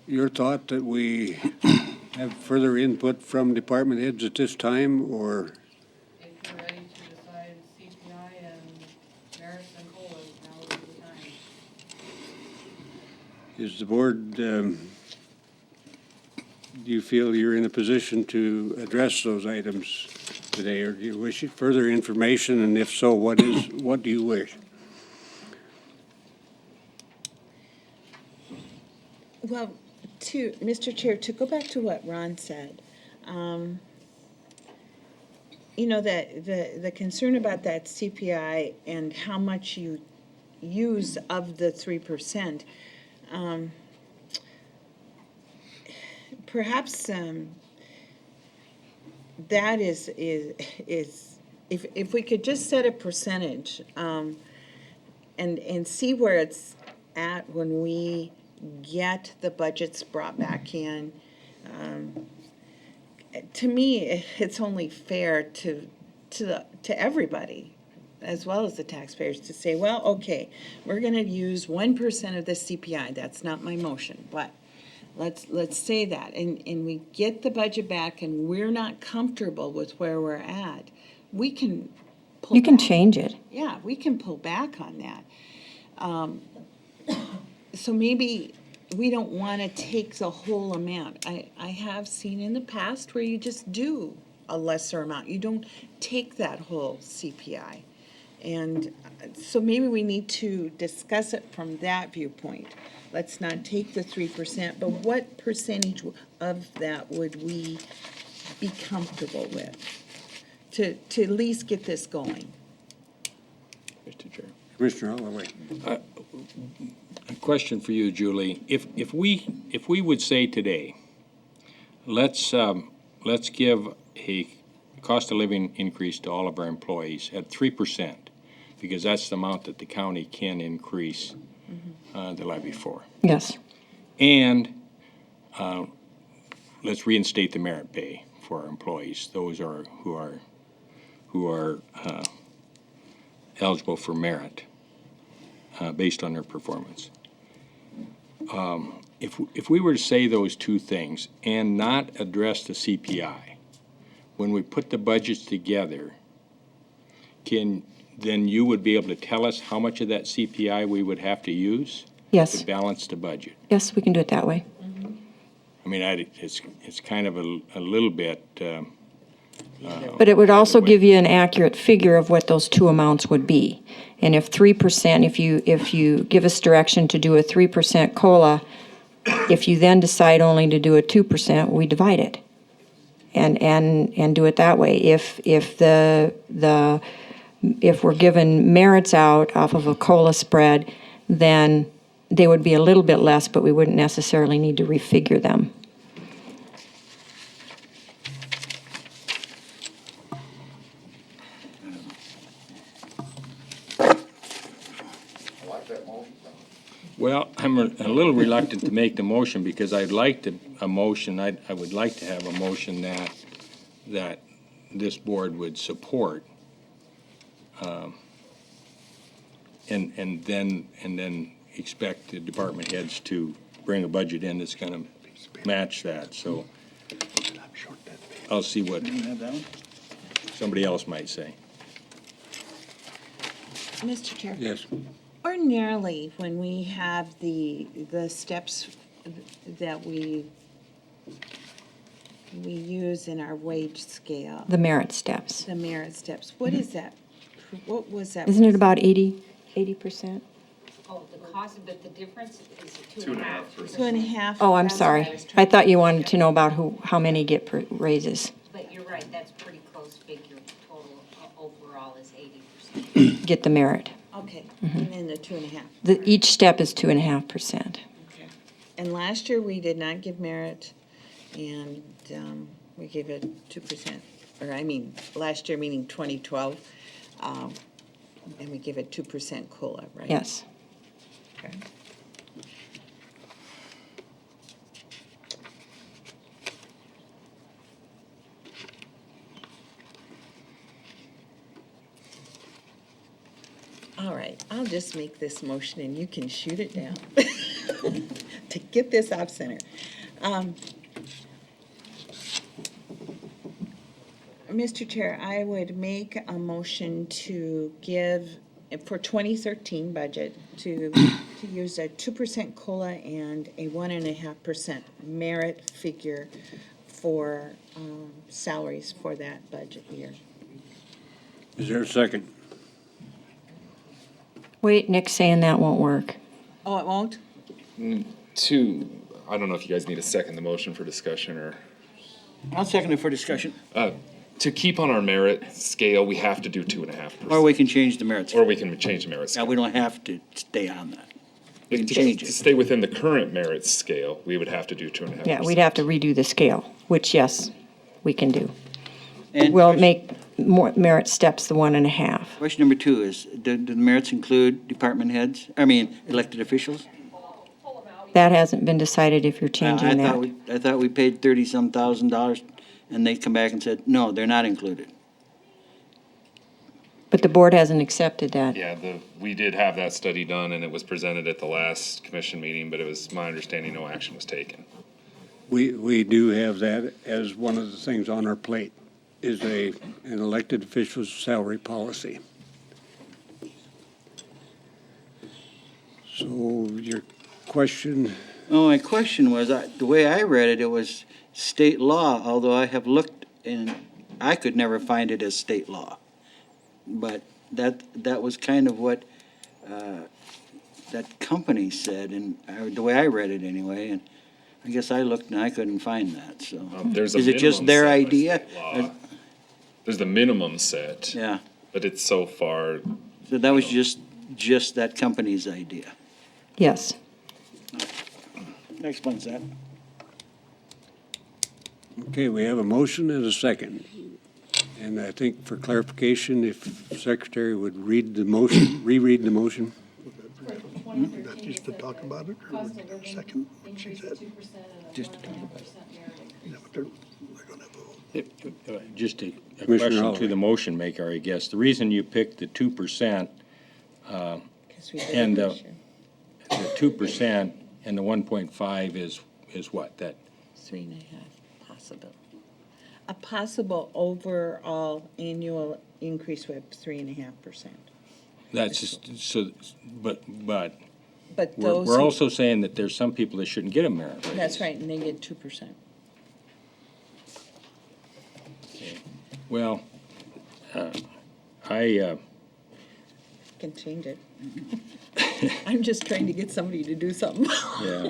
[SPEAKER 1] your thought that we have further input from department heads at this time, or?
[SPEAKER 13] If you're ready to decide CPI and merits and COLAs, now is the time.
[SPEAKER 1] Is the board, do you feel you're in a position to address those items today, or do you wish further information, and if so, what do you wish?
[SPEAKER 10] Well, Mr. Chair, to go back to what Ron said, that the concern about that CPI and how much you use of the 3%, perhaps that is if we could just set a percentage, and see where it's at when we get the budgets brought back in. To me, it's only fair to everybody, as well as the taxpayers, to say, well, okay, we're gonna use 1% of the CPI. That's not my motion, but let's say that, and we get the budget back and we're not comfortable with where we're at, we can pull
[SPEAKER 20] You can
[SPEAKER 10] back.
[SPEAKER 20] change it.
[SPEAKER 10] Yeah, we can pull back on that. So maybe we don't want to take the whole amount. I have seen in the past where you just do a lesser amount. You don't take that whole CPI. And so maybe we need to discuss it from that viewpoint. Let's not take the 3%, but what percentage of that would we be comfortable with to at least get this going?
[SPEAKER 3] Mr. Chair.
[SPEAKER 1] Commissioner Holloway.
[SPEAKER 3] A question for you, Julie. If we would say today, let's give a cost of living increase to all of our employees at 3%, because that's the amount that the county can increase the levy for.
[SPEAKER 20] Yes.
[SPEAKER 3] And let's reinstate the merit pay for our employees, those who are eligible for merit based on their performance. If we were to say those two things and not address the CPI, when we put the budgets together, then you would be able to tell us how much of that CPI we would have to use
[SPEAKER 20] Yes.
[SPEAKER 3] to balance the budget.
[SPEAKER 20] Yes, we can do it that way.
[SPEAKER 3] I mean, it's kind of a little bit.
[SPEAKER 20] But it would also give you an accurate figure of what those two amounts would be. And if 3%, if you give us direction to do a 3% COLA, if you then decide only to do a 2%, we divide it. And do it that way. If we're given merits out off of a COLA spread, then they would be a little bit less, but we wouldn't necessarily need to refigure them.
[SPEAKER 3] Well, I'm a little reluctant to make the motion because I would like to have a motion that this board would support. And then expect the department heads to bring a budget in that's gonna match that, so I'll see what somebody else might say.
[SPEAKER 10] Mr. Chair?
[SPEAKER 1] Yes.
[SPEAKER 10] Ordinarily, when we have the steps that we use in our wage scale.
[SPEAKER 20] The merit steps.
[SPEAKER 10] The merit steps, what is that? What was that?
[SPEAKER 20] Isn't it about 80%?
[SPEAKER 18] Oh, the cost, but the difference is 2.5%.
[SPEAKER 10] 2.5.
[SPEAKER 20] Oh, I'm
[SPEAKER 18] That's
[SPEAKER 20] sorry.
[SPEAKER 18] what I was trying
[SPEAKER 20] I
[SPEAKER 18] to
[SPEAKER 20] thought you wanted to know about how many get raises.
[SPEAKER 18] But you're right, that's pretty close figure. Total overall is 80%.
[SPEAKER 20] Get the merit.
[SPEAKER 10] Okay, and then the 2.5.
[SPEAKER 20] Each step is 2.5%.
[SPEAKER 10] Okay. And last year, we did not give merit, and we gave it 2%, or I mean, last year meaning 2012, and we gave it 2% COLA, right?
[SPEAKER 20] Yes.
[SPEAKER 10] Okay. All right, I'll just make this motion and you can shoot it down to get this off center. Mr. Chair, I would make a motion to give, for 2013 budget, to use a 2% COLA and a 1.5% merit figure for salaries for that budget year.
[SPEAKER 1] Is there a second?
[SPEAKER 20] Wait, Nick's saying that won't work.
[SPEAKER 10] Oh, it won't?
[SPEAKER 17] I don't know if you guys need a second the motion for discussion or.
[SPEAKER 6] I'll second it for discussion.
[SPEAKER 17] To keep on our merit scale, we have to do 2.5%.
[SPEAKER 6] Or we can change the merits.
[SPEAKER 17] Or we can change the merit
[SPEAKER 6] Now,
[SPEAKER 17] scale.
[SPEAKER 6] we don't have to stay on that. We can change
[SPEAKER 17] To
[SPEAKER 6] it.
[SPEAKER 17] stay within the current merit scale, we would have to do 2.5%.
[SPEAKER 20] Yeah, we'd have to redo the scale, which, yes, we can do.
[SPEAKER 6] And
[SPEAKER 20] will
[SPEAKER 6] question-
[SPEAKER 20] make more merit steps the 1.5.
[SPEAKER 6] Question number 2 is, do the merits include department heads, elected officials?
[SPEAKER 20] That hasn't been decided if you're
[SPEAKER 6] I
[SPEAKER 20] changing
[SPEAKER 6] thought
[SPEAKER 20] that.
[SPEAKER 6] I thought we paid 30-some thousand dollars, and they come back and said, no, they're not included.
[SPEAKER 20] But the board hasn't accepted that.
[SPEAKER 17] Yeah, we did have that study done and it was presented at the last commission meeting, but it was my understanding no action was taken.
[SPEAKER 1] We do have that as one of the things on our plate, is an elected official's salary policy. So your question,
[SPEAKER 6] Oh, my question was, the way I read it, it was state law, although I have looked and I could never find it as state law. But that was kind of what that company said, and the way I read it anyway, and I guess I looked and I couldn't find that, so.
[SPEAKER 17] There's a
[SPEAKER 6] Is it just
[SPEAKER 17] minimum
[SPEAKER 6] their
[SPEAKER 17] set by
[SPEAKER 6] idea?
[SPEAKER 17] state law. There's the minimum set.
[SPEAKER 6] Yeah.
[SPEAKER 17] But it's so far,
[SPEAKER 6] So that was just that company's idea.
[SPEAKER 20] Yes.
[SPEAKER 6] That explains that.
[SPEAKER 1] okay, we have a motion and a second. And I think for clarification, if Secretary would read the motion, reread the motion.
[SPEAKER 16] That just to talk about it, or would you second what she said?
[SPEAKER 6] Just to talk about it.
[SPEAKER 16] Yeah, but they're gonna have a vote.
[SPEAKER 3] Just a
[SPEAKER 1] Commissioner
[SPEAKER 3] question to
[SPEAKER 1] Holloway.
[SPEAKER 3] the motion maker, I guess. The reason you picked the 2%, and the 2% and the 1.5 is what? That
[SPEAKER 10] 3.5 possible. A possible overall annual increase of 3.5%.
[SPEAKER 3] That's just, so, but
[SPEAKER 10] But
[SPEAKER 3] we're
[SPEAKER 10] those.
[SPEAKER 3] we're
[SPEAKER 10] who-
[SPEAKER 3] also saying that there's some people that shouldn't get a merit raise.
[SPEAKER 10] That's right, and they get 2%.
[SPEAKER 3] Well, I,
[SPEAKER 10] Can change it. I'm just trying to get somebody to do something.
[SPEAKER 3] yeah.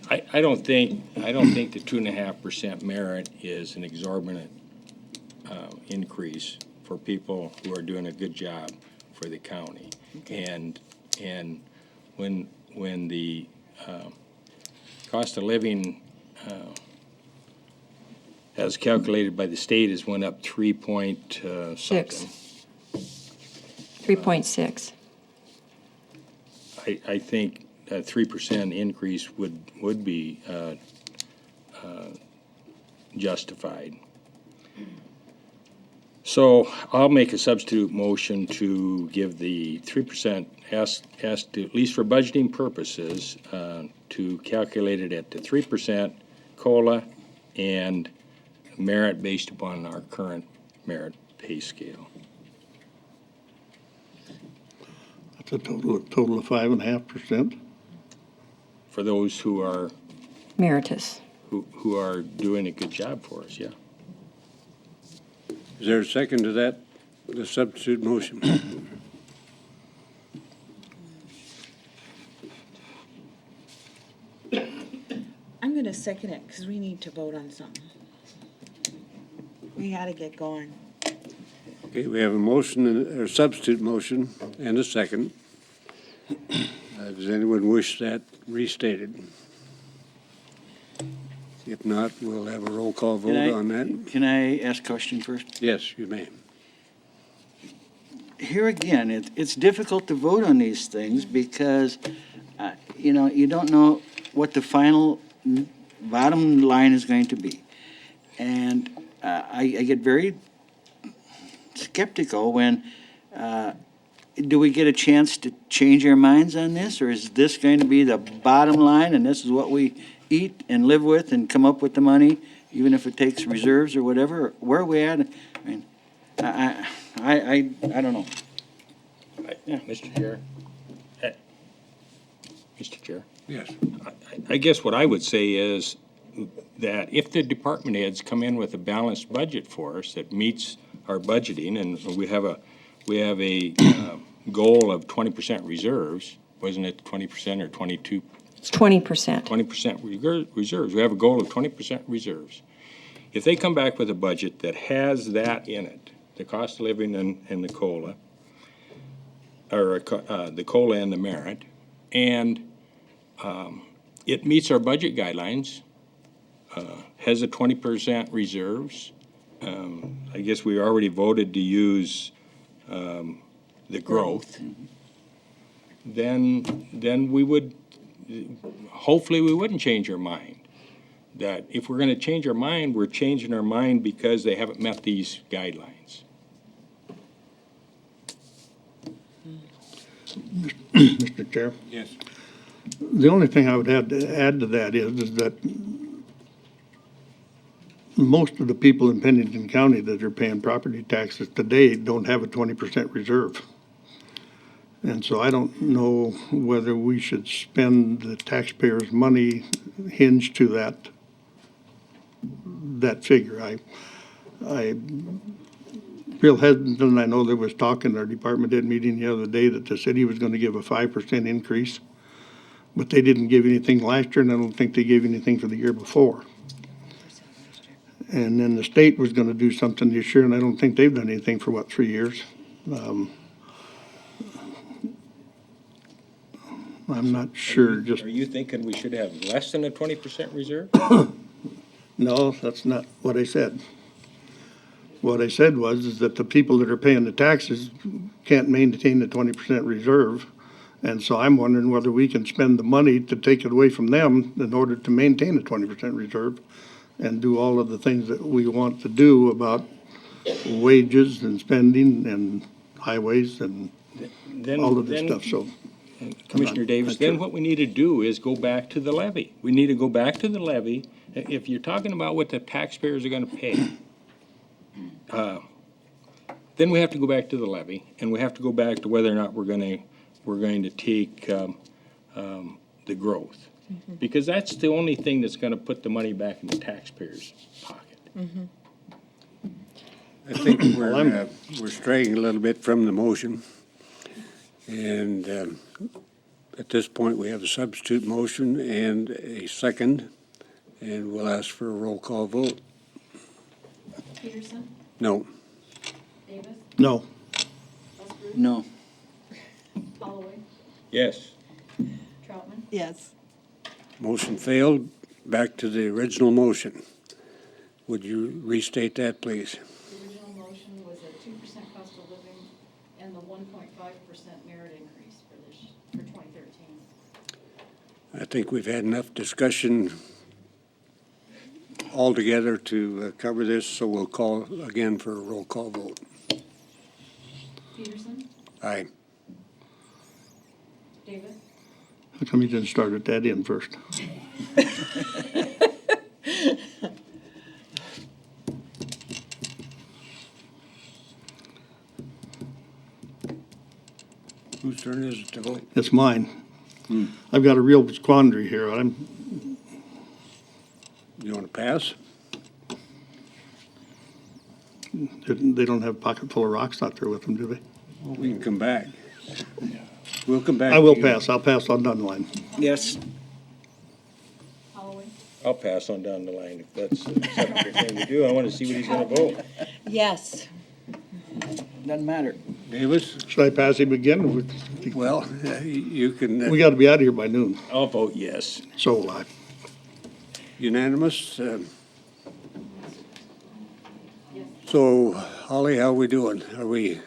[SPEAKER 3] I don't think the 2.5% merit is an exorbitant increase for people who are doing a good job for the county. And when the cost of living as calculated by the state has went up 3 point something.
[SPEAKER 20] 3.6.
[SPEAKER 3] I think a 3% increase would be justified. So I'll make a substitute motion to give the 3%, ask to, at least for budgeting purposes, to calculate it at the 3% COLA and merit based upon our current merit pay scale.
[SPEAKER 16] That's a total of 5.5%.
[SPEAKER 3] For those who are,
[SPEAKER 20] Meritus.
[SPEAKER 3] who are doing a good job for us, yeah.
[SPEAKER 1] Is there a second to that, the substitute motion?
[SPEAKER 10] I'm going to second it because we need to vote on something. We got to get going.
[SPEAKER 1] Okay, we have a motion, or substitute motion, and a second. Does anyone wish that restated? If not, we'll have a roll call vote on that.
[SPEAKER 6] Can I ask a question first?
[SPEAKER 1] Yes, you may.
[SPEAKER 6] Here again, it's difficult to vote on these things because, you don't know what the final bottom line is going to be. And I get very skeptical when, do we get a chance to change our minds on this? Or is this going to be the bottom line and this is what we eat and live with and come up with the money, even if it takes reserves or whatever? Where are we at? I mean, I don't know.
[SPEAKER 3] Mr. Chair? Mr. Chair?
[SPEAKER 1] Yes.
[SPEAKER 3] I guess what I would say is that if the department heads come in with a balanced budget for us that meets our budgeting, and we have a goal of 20% reserves, wasn't it 20% or 22?
[SPEAKER 20] It's 20%.
[SPEAKER 3] 20% reserves. We have a goal of 20% reserves. If they come back with a budget that has that in it, the cost of living and the COLA, or the COLA and the merit, and it meets our budget guidelines has a 20% reserves. I guess we already voted to use the growth. Then we would, hopefully we wouldn't change our mind. That if we're gonna change our mind, we're changing our mind because they haven't met these guidelines.
[SPEAKER 16] Mr. Chair,
[SPEAKER 1] Yes.
[SPEAKER 16] the only thing I would add to that is that most of the people in Pennington County that are paying property taxes today don't have a 20% reserve. And so I don't know whether we should spend the taxpayers' money hinged to that figure. I real hesitant, and I know there was talk in our department head meeting the other day that the city was gonna give a 5% increase, but they didn't give anything last year, and I don't think they gave anything for the year before. And then the state was gonna do something this year, and I don't think they've done anything for, 3 years? I'm not sure, just,
[SPEAKER 3] Are you thinking we should have less than a 20% reserve?
[SPEAKER 16] no, that's not what I said. What I said is that the people that are paying the taxes can't maintain the 20% reserve. And so I'm wondering whether we can spend the money to take it away from them in order to maintain a 20% reserve and do all of the things that we want to do about wages and spending and highways and all of this stuff, so.
[SPEAKER 3] Commissioner Davis, then what we need to do is go back to the levy. We need to go back to the levy. If you're talking about what the taxpayers are gonna pay, then we have to go back to the levy, and we have to go back to whether or not we're going to take the growth. Because that's the only thing that's gonna put the money back in the taxpayers' pocket.
[SPEAKER 1] I think we're straying a little bit from the motion. And at this point, we have a substitute motion and a second, and we'll ask for a roll call vote.
[SPEAKER 13] Peterson?
[SPEAKER 1] No.
[SPEAKER 13] Davis?
[SPEAKER 16] No.
[SPEAKER 6] No.
[SPEAKER 13] Holloway?
[SPEAKER 3] Yes.
[SPEAKER 13] Troutman?
[SPEAKER 10] Yes.
[SPEAKER 1] Motion failed. Back to the original motion. Would you restate that, please?
[SPEAKER 13] The original motion was a 2% cost of living and the 1.5% merit increase for 2013.
[SPEAKER 1] I think we've had enough discussion altogether to cover this, so we'll call again for a roll call vote.
[SPEAKER 13] Peterson?
[SPEAKER 1] Aye.
[SPEAKER 13] Davis?
[SPEAKER 16] How come you didn't start at that end first?
[SPEAKER 1] Whose turn is it to vote?
[SPEAKER 16] It's mine. I've got a real quandary here.
[SPEAKER 1] You want to pass?
[SPEAKER 16] They don't have a pocket full of rocks out there with them, do they?
[SPEAKER 1] Well, we can come back. We'll come back.
[SPEAKER 16] I will
[SPEAKER 1] to you.
[SPEAKER 16] pass. I'll pass on down the line.
[SPEAKER 6] Yes.
[SPEAKER 13] Holloway?
[SPEAKER 3] I'll pass on down the line if that's the acceptable thing to do. I want to see what he's gonna vote.
[SPEAKER 18] Yes.
[SPEAKER 6] Doesn't matter.
[SPEAKER 1] Davis?
[SPEAKER 16] Should I pass him again?
[SPEAKER 1] Well, you can.
[SPEAKER 16] We gotta be out of here by noon.
[SPEAKER 3] I'll vote yes.
[SPEAKER 16] So will I.
[SPEAKER 1] Unanimous? So, Holly, how are we doing? Are we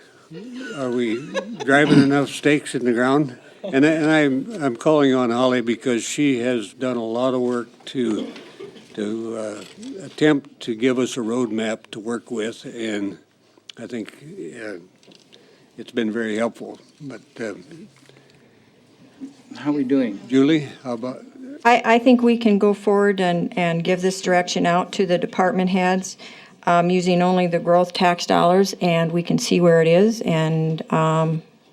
[SPEAKER 1] driving enough stakes in the ground? And I'm calling on Holly because she has done a lot of work to attempt to give us a roadmap to work with, and I think it's been very helpful. But
[SPEAKER 6] How are we doing?
[SPEAKER 1] Julie, how about?
[SPEAKER 20] I think we can go forward and give this direction out to the department heads, using only the growth tax dollars, and we can see where it is, and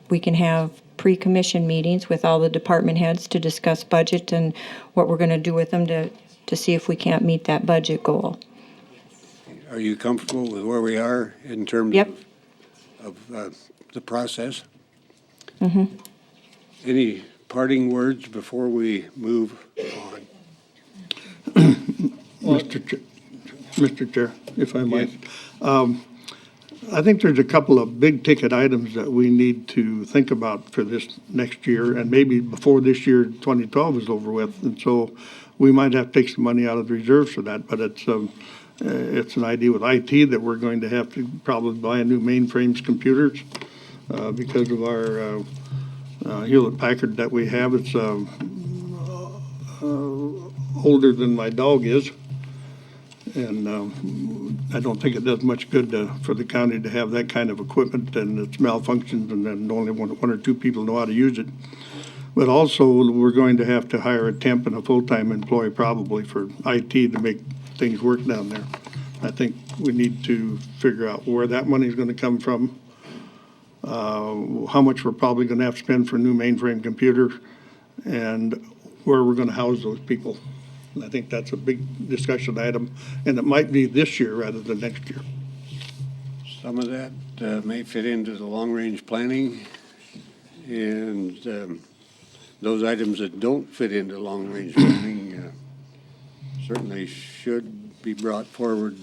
[SPEAKER 20] we can have pre-commission meetings with all the department heads to discuss budget and what we're gonna do with them to see if we can't meet that budget goal.
[SPEAKER 1] Are you comfortable with where we are in terms
[SPEAKER 20] Yep.
[SPEAKER 1] of the process?
[SPEAKER 20] Mm-hmm.
[SPEAKER 1] Any parting words before we move on?
[SPEAKER 16] Mr. Chair, if I might. I think there's a couple of big ticket items that we need to think about for this next year, and maybe before this year, 2012 is over with. And so we might have to take some money out of the reserves for that, but it's an idea with IT that we're going to have to probably buy a new mainframes computers because of our Hewlett Packard that we have. It's older than my dog is. And I don't think it does much good for the county to have that kind of equipment and it's malfunctions and then only one or two people know how to use it. But also, we're going to have to hire a temp and a full-time employee probably for IT to make things work down there. I think we need to figure out where that money is going to come from, how much we're probably going to have to spend for a new mainframe computer, and where we're going to house those people. And I think that's a big discussion item, and it might be this year rather than next year.
[SPEAKER 1] Some of that may fit into the long-range planning, and those items that don't fit into long-range planning certainly should be brought forward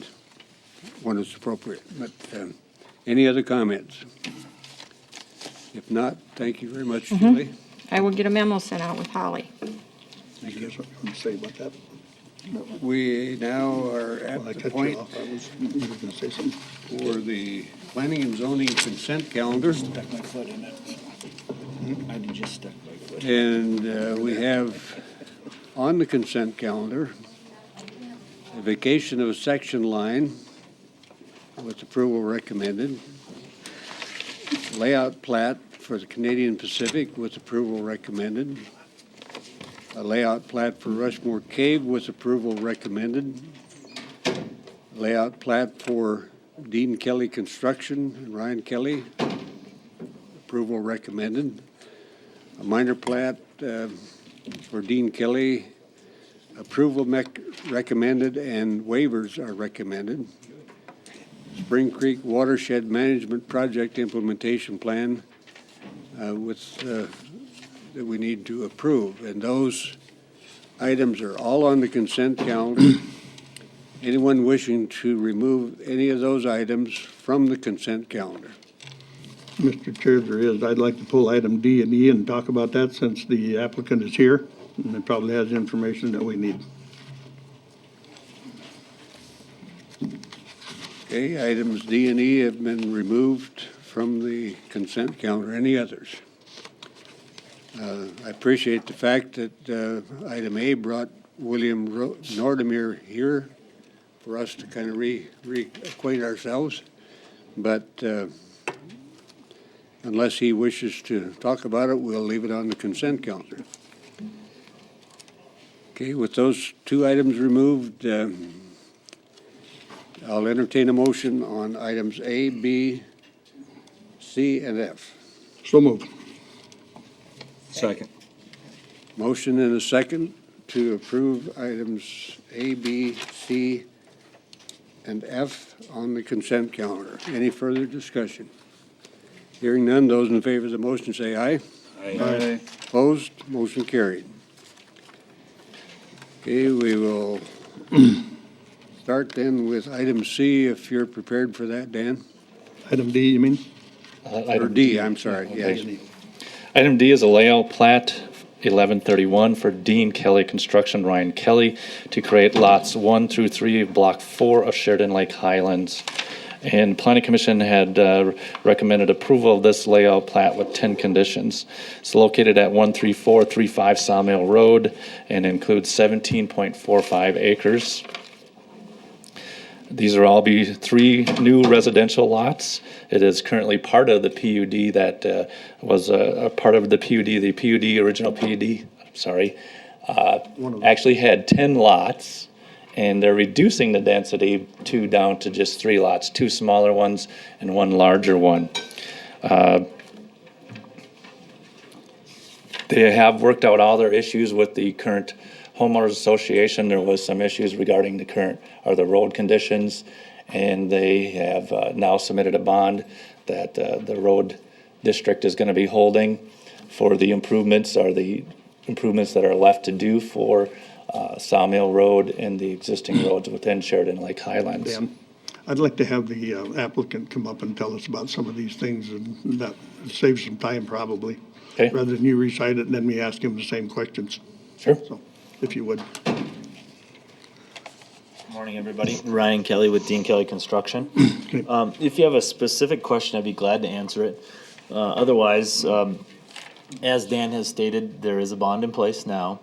[SPEAKER 1] when it's appropriate. But any other comments? If not, thank you very much, Julie.
[SPEAKER 20] I will get a memo sent out with Holly.
[SPEAKER 16] I guess what you want to say about that?
[SPEAKER 1] We now are at
[SPEAKER 16] Well, I
[SPEAKER 1] the
[SPEAKER 16] cut
[SPEAKER 1] point
[SPEAKER 16] you off. You were going to say something.
[SPEAKER 1] for the planning and zoning consent calendar.
[SPEAKER 6] Stuck my foot in it. I just stuck my foot.
[SPEAKER 1] And we have on the consent calendar a vacation of a section line with approval recommended, layout plat for the Canadian Pacific with approval recommended, a layout plat for Rushmore Cave with approval recommended, layout plat for Dean Kelly Construction and Ryan Kelly, approval recommended, a minor plat for Dean Kelly, approval recommended and waivers are recommended. Spring Creek Watershed Management Project Implementation Plan that we need to approve. And those items are all on the consent calendar. Anyone wishing to remove any of those items from the consent calendar?
[SPEAKER 16] Mr. Chair, there is. I'd like to pull item D and E and talk about that since the applicant is here and it probably has information that we need.
[SPEAKER 1] Okay, items D and E have been removed from the consent calendar. Any others? I appreciate the fact that item A brought William Nordemir here for us to kind of reacquaint ourselves. But unless he wishes to talk about it, we'll leave it on the consent calendar. Okay, with those two items removed, I'll entertain a motion on items A, B, C, and F.
[SPEAKER 16] So moved.
[SPEAKER 3] Second.
[SPEAKER 1] Motion and a second to approve items A, B, C, and F on the consent calendar. Any further discussion? Hearing none, those in favor of the motion say aye.
[SPEAKER 3] Aye.
[SPEAKER 1] Opposed? Motion carried. Okay, we will start then with item C, if you're prepared for that, Dan.
[SPEAKER 16] Item D, you mean?
[SPEAKER 1] Or D, I'm sorry, yes.
[SPEAKER 21] Item D is a layout plat 1131 for Dean Kelly Construction, Ryan Kelly, to create lots 1 through 3 of Block 4 of Sheridan Lake Highlands. And Planning Commission had recommended approval of this layout plat with 10 conditions. It's located at 13435 Sawmill Road and includes 17.45 acres. These are all be 3 new residential lots. It is currently part of the PUD that was a part of the PUD, original PUD, actually had 10 lots, and they're reducing the density down to just 3 lots, 2 smaller ones and 1 larger one. They have worked out all their issues with the current homeowners association. There was some issues regarding the road conditions, and they have now submitted a bond that the road district is going to be holding for the improvements that are left to do for Sawmill Road and the existing roads within Sheridan Lake Highlands.
[SPEAKER 16] Dan, I'd like to have the applicant come up and tell us about some of these things, and that saves some time probably.
[SPEAKER 21] Okay.
[SPEAKER 16] Rather than you recite it and then we ask him the same questions.
[SPEAKER 21] Sure.
[SPEAKER 16] So, if you would.
[SPEAKER 5] Morning, everybody. Ryan Kelly with Dean Kelly Construction. If you have a specific question, I'd be glad to answer it. Otherwise, as Dan has stated, there is a bond in place now.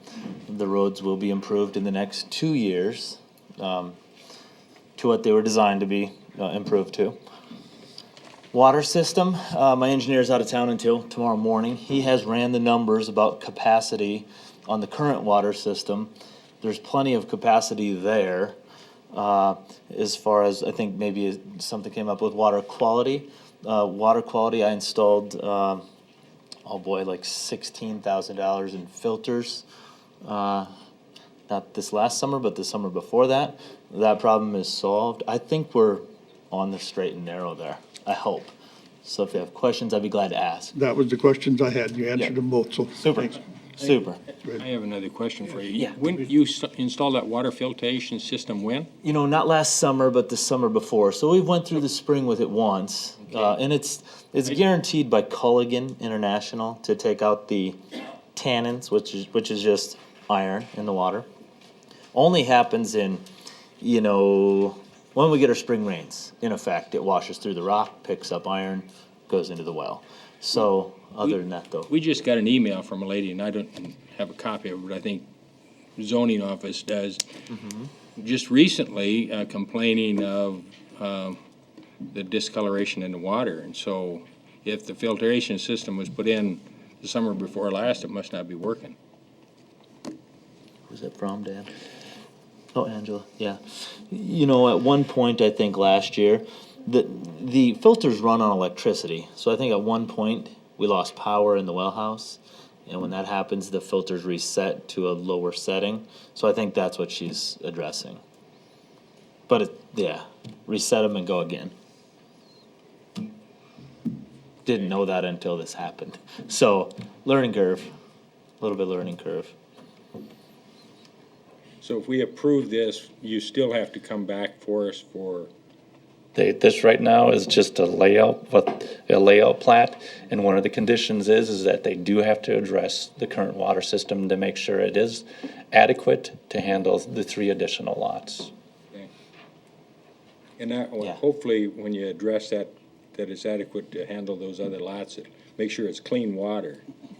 [SPEAKER 5] The roads will be improved in the next 2 years to what they were designed to be improved to. Water system, my engineer's out of town until tomorrow morning. He has ran the numbers about capacity on the current water system. There's plenty of capacity there. As far as, I think maybe something came up with water quality. Water quality, I installed, like $16,000 in filters. Not this last summer, but the summer before that. That problem is solved. I think we're on the straight and narrow there, I hope. So if you have questions, I'd be glad to ask.
[SPEAKER 16] That was the questions I had. You answered them both, so.
[SPEAKER 5] Super.
[SPEAKER 16] thanks.
[SPEAKER 5] Super.
[SPEAKER 3] I have another question for you.
[SPEAKER 5] Yeah.
[SPEAKER 3] When you installed that water filtration system, when?
[SPEAKER 5] You know, not last summer, but the summer before. So we went through the spring with it once, and it's guaranteed by Culligan International to take out the tannins, which is just iron in the water. Only happens in, when we get our spring rains. In effect, it washes through the rock, picks up iron, goes into the well. So other than that, though,
[SPEAKER 3] We just got an email from a lady, and I don't have a copy of it, but I think zoning office does. Just recently complaining of the discoloration in the water. And so if the filtration system was put in the summer before last, it must not be working.
[SPEAKER 5] who's it from, Dan? Oh, Angela, yeah. At one point, I think last year, the filters run on electricity. So I think at one point, we lost power in the well house. And when that happens, the filters reset to a lower setting. So I think that's what she's addressing. But reset them and go again. Didn't know that until this happened. So learning curve, a little bit learning curve.
[SPEAKER 3] So if we approve this, you still have to come back for us for,
[SPEAKER 21] This right now is just a layout plat, and one of the conditions is that they do have to address the current water system to make sure it is adequate to handle the 3 additional lots.
[SPEAKER 3] and that, hopefully, when you address that it's adequate to handle those other lots, make sure it's clean water.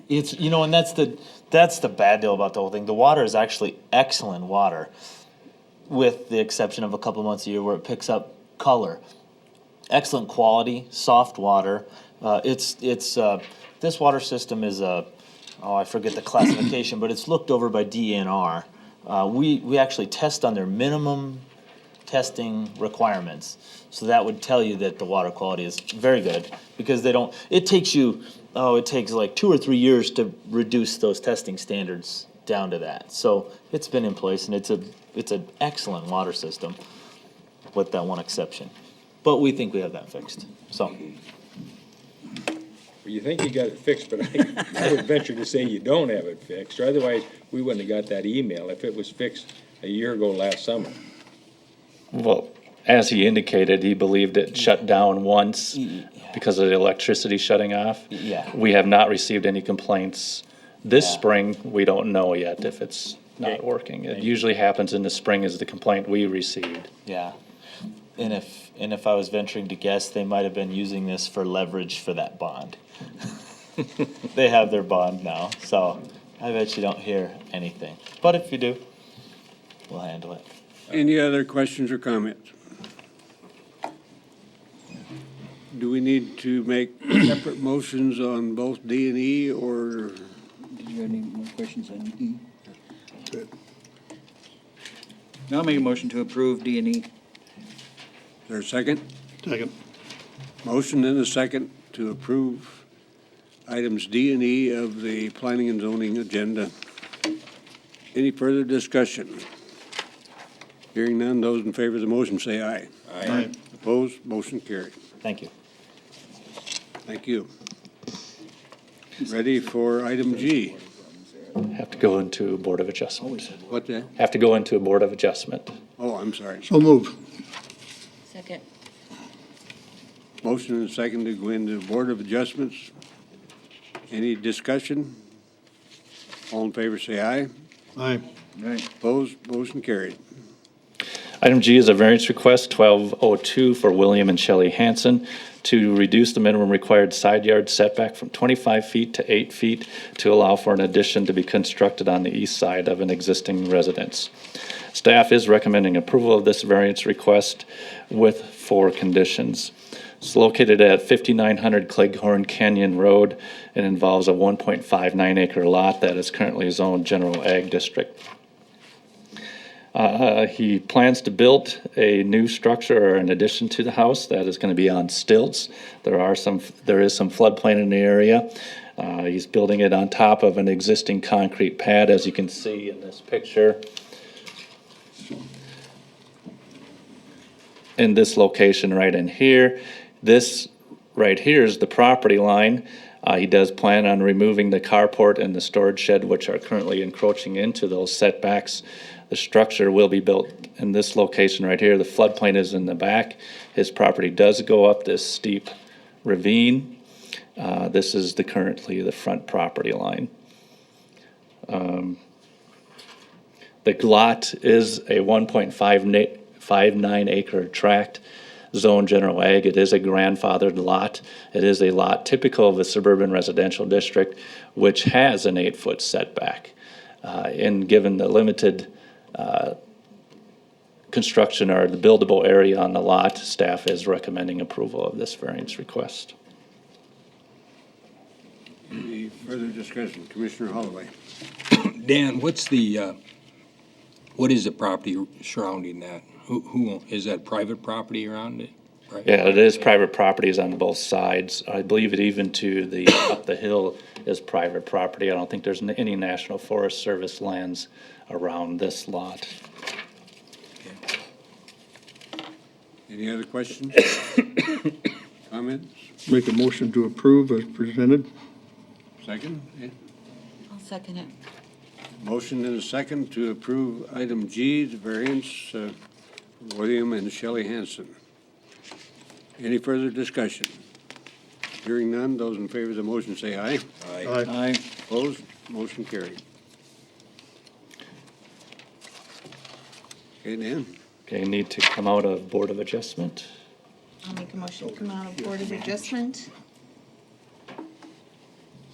[SPEAKER 5] It's and that's the bad deal about the whole thing. The water is actually excellent water, with the exception of a couple months a year where it picks up color. Excellent quality, soft water. This water system is I forget the classification, but it's looked over by DNR. We actually test on their minimum testing requirements. So that would tell you that the water quality is very good, because it takes like 2 or 3 years to reduce those testing standards down to that. So it's been in place, and it's an excellent water system, with that one exception. But we think we have that fixed, so.
[SPEAKER 3] Well, you think you got it fixed, but I would venture to say you don't have it fixed, or otherwise, we wouldn't have got that email if it was fixed a year ago last summer.
[SPEAKER 21] Well, as he indicated, he believed it shut down once because of the electricity shutting off.
[SPEAKER 5] Yeah.
[SPEAKER 21] We have not received any complaints. This spring, we don't know yet if it's not working. It usually happens in the spring is the complaint we received.
[SPEAKER 5] Yeah. And if I was venturing to guess, they might have been using this for leverage for that bond. They have their bond now, so I bet you don't hear anything. But if you do, we'll handle it.
[SPEAKER 1] Any other questions or comments? Do we need to make separate motions on both D and E, or?
[SPEAKER 6] Did you have any more questions on E?
[SPEAKER 16] Good.
[SPEAKER 6] Now I'll make a motion to approve D and E.
[SPEAKER 1] Is there a second?
[SPEAKER 16] Second.
[SPEAKER 1] Motion and a second to approve items D and E of the planning and zoning agenda. Any further discussion? Hearing none, those in favor of the motion say aye.
[SPEAKER 3] Aye.
[SPEAKER 1] Opposed, motion carried.
[SPEAKER 5] Thank you.
[SPEAKER 1] Thank you. Ready for item G?
[SPEAKER 21] Have to go into a Board of Adjustment.
[SPEAKER 1] What that?
[SPEAKER 21] Have to go into a Board of Adjustment.
[SPEAKER 1] Oh, I'm sorry.
[SPEAKER 16] So move.
[SPEAKER 18] Second.
[SPEAKER 1] Motion and a second to go into Board of Adjustments. Any discussion? All in favor say aye.
[SPEAKER 16] Aye.
[SPEAKER 6] Right.
[SPEAKER 1] Opposed, motion carried.
[SPEAKER 21] Item G is a variance request, 1202 for William and Shelley Hanson to reduce the minimum required side yard setback from 25 feet to 8 feet to allow for an addition to be constructed on the east side of an existing residence. Staff is recommending approval of this variance request with 4 conditions. It's located at 5900 Cleghorn Canyon Road and involves a 1.59 acre lot that is currently zoned General Ag District. He plans to build a new structure or an addition to the house that is going to be on stilts. There is some floodplain in the area. He's building it on top of an existing concrete pad, as you can see in this picture. In this location right in here. This right here is the property line. He does plan on removing the carport and the storage shed, which are currently encroaching into those setbacks. The structure will be built in this location right here. The floodplain is in the back. His property does go up this steep ravine. This is currently the front property line. The lot is a 1.59 acre tract, zone general ag. It is a grandfathered lot. It is a lot typical of a suburban residential district, which has an 8-foot setback. And given the limited construction or the buildable area on the lot, staff is recommending approval of this variance request.
[SPEAKER 1] Any further discussion? Commissioner Holloway.
[SPEAKER 3] Dan, what is the property surrounding that? Who is that private property around it? Private
[SPEAKER 21] Yeah, it is private properties on both sides. I believe it even to the up the hill is private property. I don't think there's any National Forest Service lands around this lot.
[SPEAKER 1] Any other questions? Comments?
[SPEAKER 16] Make a motion to approve as presented.
[SPEAKER 1] Second?
[SPEAKER 10] I'll second it.
[SPEAKER 1] Motion and a second to approve item G, the variance, William and Shelley Hanson. Any further discussion? Hearing none, those in favor of the motion say aye.
[SPEAKER 16] Aye.
[SPEAKER 1] Opposed? Motion carried. Okay, Dan?
[SPEAKER 21] Okay, need to come out of Board of Adjustment.
[SPEAKER 10] I'll make a motion to come out of Board of Adjustment.
[SPEAKER 1] Is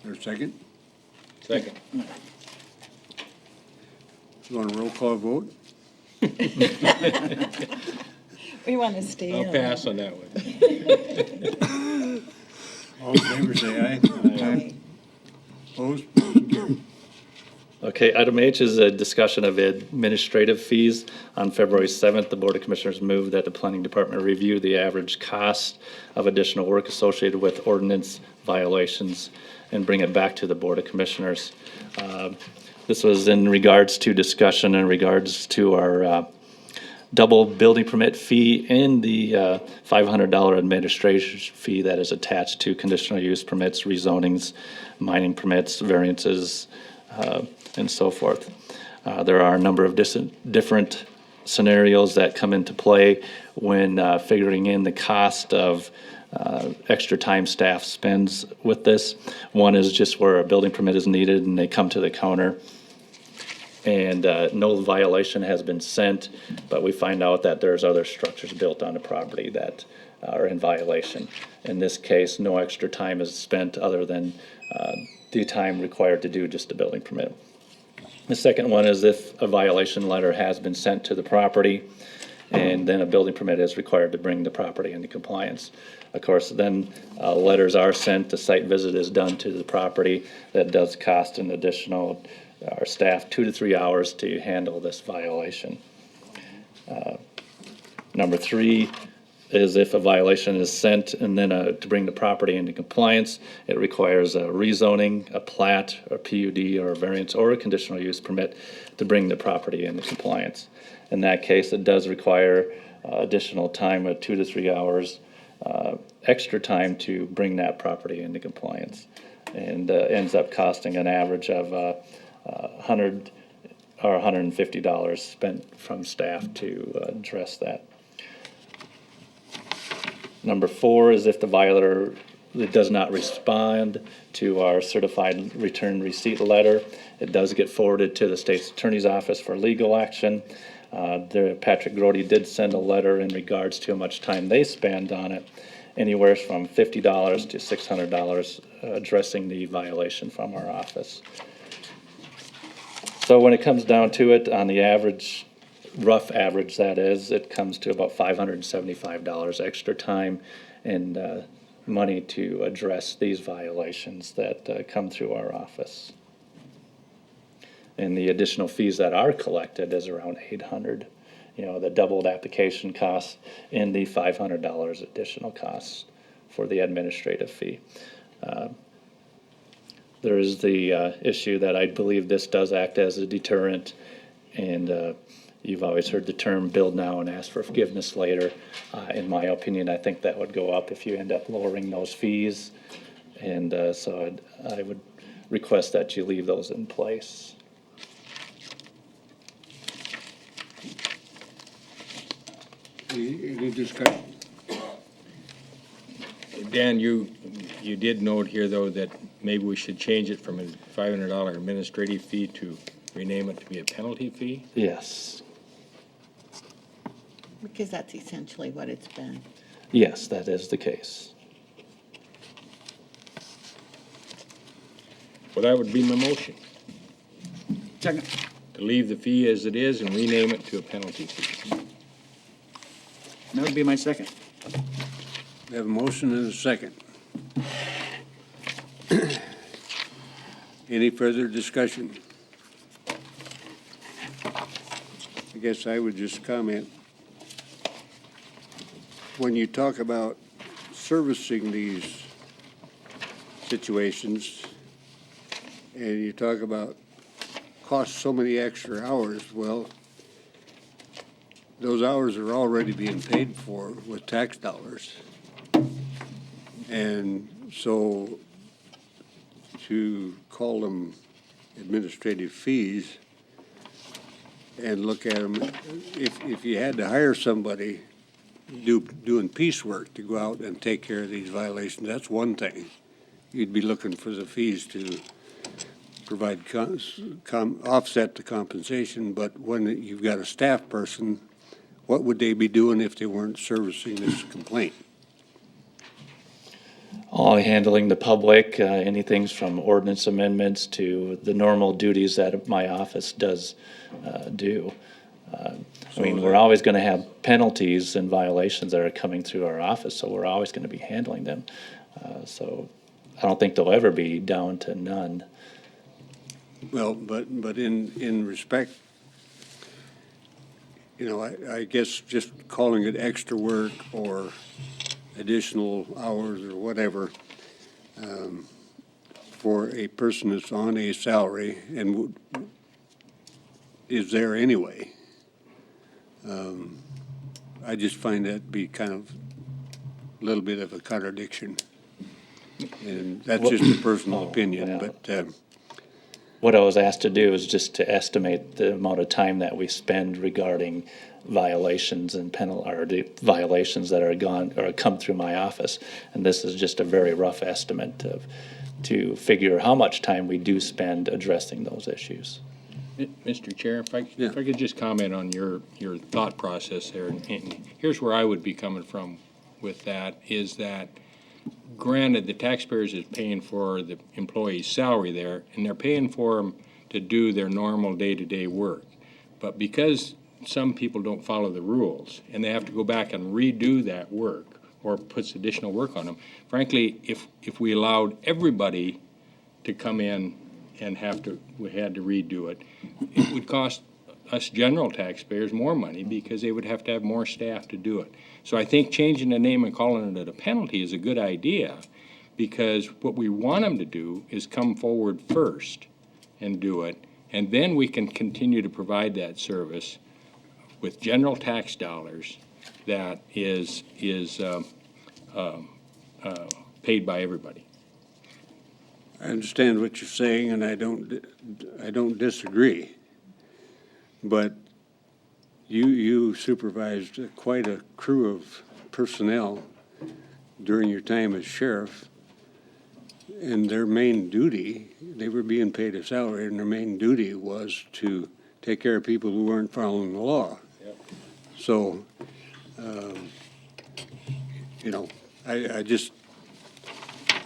[SPEAKER 1] there a second?
[SPEAKER 3] Second.
[SPEAKER 1] You want a roll call vote?
[SPEAKER 10] We want to stay
[SPEAKER 3] I'll
[SPEAKER 10] in.
[SPEAKER 3] pass on that one.
[SPEAKER 1] All in favor say aye.
[SPEAKER 10] Aye.
[SPEAKER 1] Opposed? Motion carried.
[SPEAKER 21] Okay, item H is a discussion of administrative fees. On February 7th, the Board of Commissioners moved that the Planning Department review the average cost of additional work associated with ordinance violations and bring it back to the Board of Commissioners. This was in regards to discussion in regards to our double building permit fee and the $500 administration fee that is attached to conditional use permits, rezonings, mining permits, variances, and so forth. There are a number of different scenarios that come into play when figuring in the cost of extra time staff spends with this. One is just where a building permit is needed and they come to the counter and no violation has been sent, but we find out that there's other structures built on the property that are in violation. In this case, no extra time is spent other than the time required to do just a building permit. The second one is if a violation letter has been sent to the property and then a building permit is required to bring the property into compliance. Of course, then letters are sent, a site visit is done to the property. That does cost an additional, our staff 2 to 3 hours to handle this violation. Number 3 is if a violation is sent and then to bring the property into compliance, it requires a rezoning, a plat, a PUD, or a variance, or a conditional use permit to bring the property into compliance. In that case, it does require additional time of 2 to 3 hours, extra time to bring that property into compliance, and ends up costing an average of $100 or $150 spent from staff to address that. Number 4 is if the violator does not respond to our certified return receipt letter, it does get forwarded to the state's attorney's office for legal action. Patrick Grody did send a letter in regards to how much time they spend on it, anywhere from $50 to $600 addressing the violation from our office. So when it comes down to it, on the average, rough average that is, it comes to about $575 extra time and money to address these violations that come through our office. And the additional fees that are collected is around $800. You know, the doubled application costs and the $500 additional costs for the administrative fee. There is the issue that I believe this does act as a deterrent, and you've always heard the term build now and ask for forgiveness later. In my opinion, I think that would go up if you end up lowering those fees, and so I would request that you leave those in place.
[SPEAKER 1] Any discussion?
[SPEAKER 3] Dan, you did note here, though, that maybe we should change it from a $500 administrative fee to rename it to be a penalty fee?
[SPEAKER 21] Yes.
[SPEAKER 10] Because that's essentially what it's been.
[SPEAKER 21] Yes, that is the case.
[SPEAKER 3] Well, that would be my motion.
[SPEAKER 6] Second.
[SPEAKER 3] To leave the fee as it is and rename it to a penalty fee.
[SPEAKER 6] That would be my second.
[SPEAKER 1] We have a motion and a second. Any further discussion? I guess I would just comment. When you talk about servicing these situations and you talk about cost so many extra hours, well, those hours are already being paid for with tax dollars. And so to call them administrative fees and look at them, if you had to hire somebody doing piecework to go out and take care of these violations, that's one thing. You'd be looking for the fees to provide offset the compensation, but when you've got a staff person, what would they be doing if they weren't servicing this complaint?
[SPEAKER 21] All handling the public, anything from ordinance amendments to the normal duties that my office does do. I mean, we're always going to have penalties and violations that are coming through our office, so we're always going to be handling them. So I don't think they'll ever be down to none.
[SPEAKER 1] Well, but in respect, you know, I guess just calling it extra work or additional hours or whatever for a person that's on a salary and is there anyway, I just find that to be kind of a little bit of a contradiction. And that's just a personal opinion,
[SPEAKER 21] yeah.
[SPEAKER 1] but
[SPEAKER 21] What I was asked to do is just to estimate the amount of time that we spend regarding violations and or the violations that are gone or come through my office. And this is just a very rough estimate to figure how much time we do spend addressing those issues.
[SPEAKER 3] Mr. Chair, if I could just comment on your thought process there, and here's where I would be coming from with that, is that granted, the taxpayers is paying for the employee's salary there, and they're paying for them to do their normal day-to-day work. But because some people don't follow the rules, and they have to go back and redo that work, or puts additional work on them, frankly, if we allowed everybody to come in and we had to redo it, it would cost us general taxpayers more money because they would have to have more staff to do it. So I think changing the name and calling it a penalty is a good idea, because what we want them to do is come forward first and do it, and then we can continue to provide that service with general tax dollars that is paid by everybody.
[SPEAKER 1] I understand what you're saying, and I don't disagree. But you supervised quite a crew of personnel during your time as sheriff, and their main duty, they were being paid a salary, and their main duty was to take care of people who weren't following the law. So, you know, I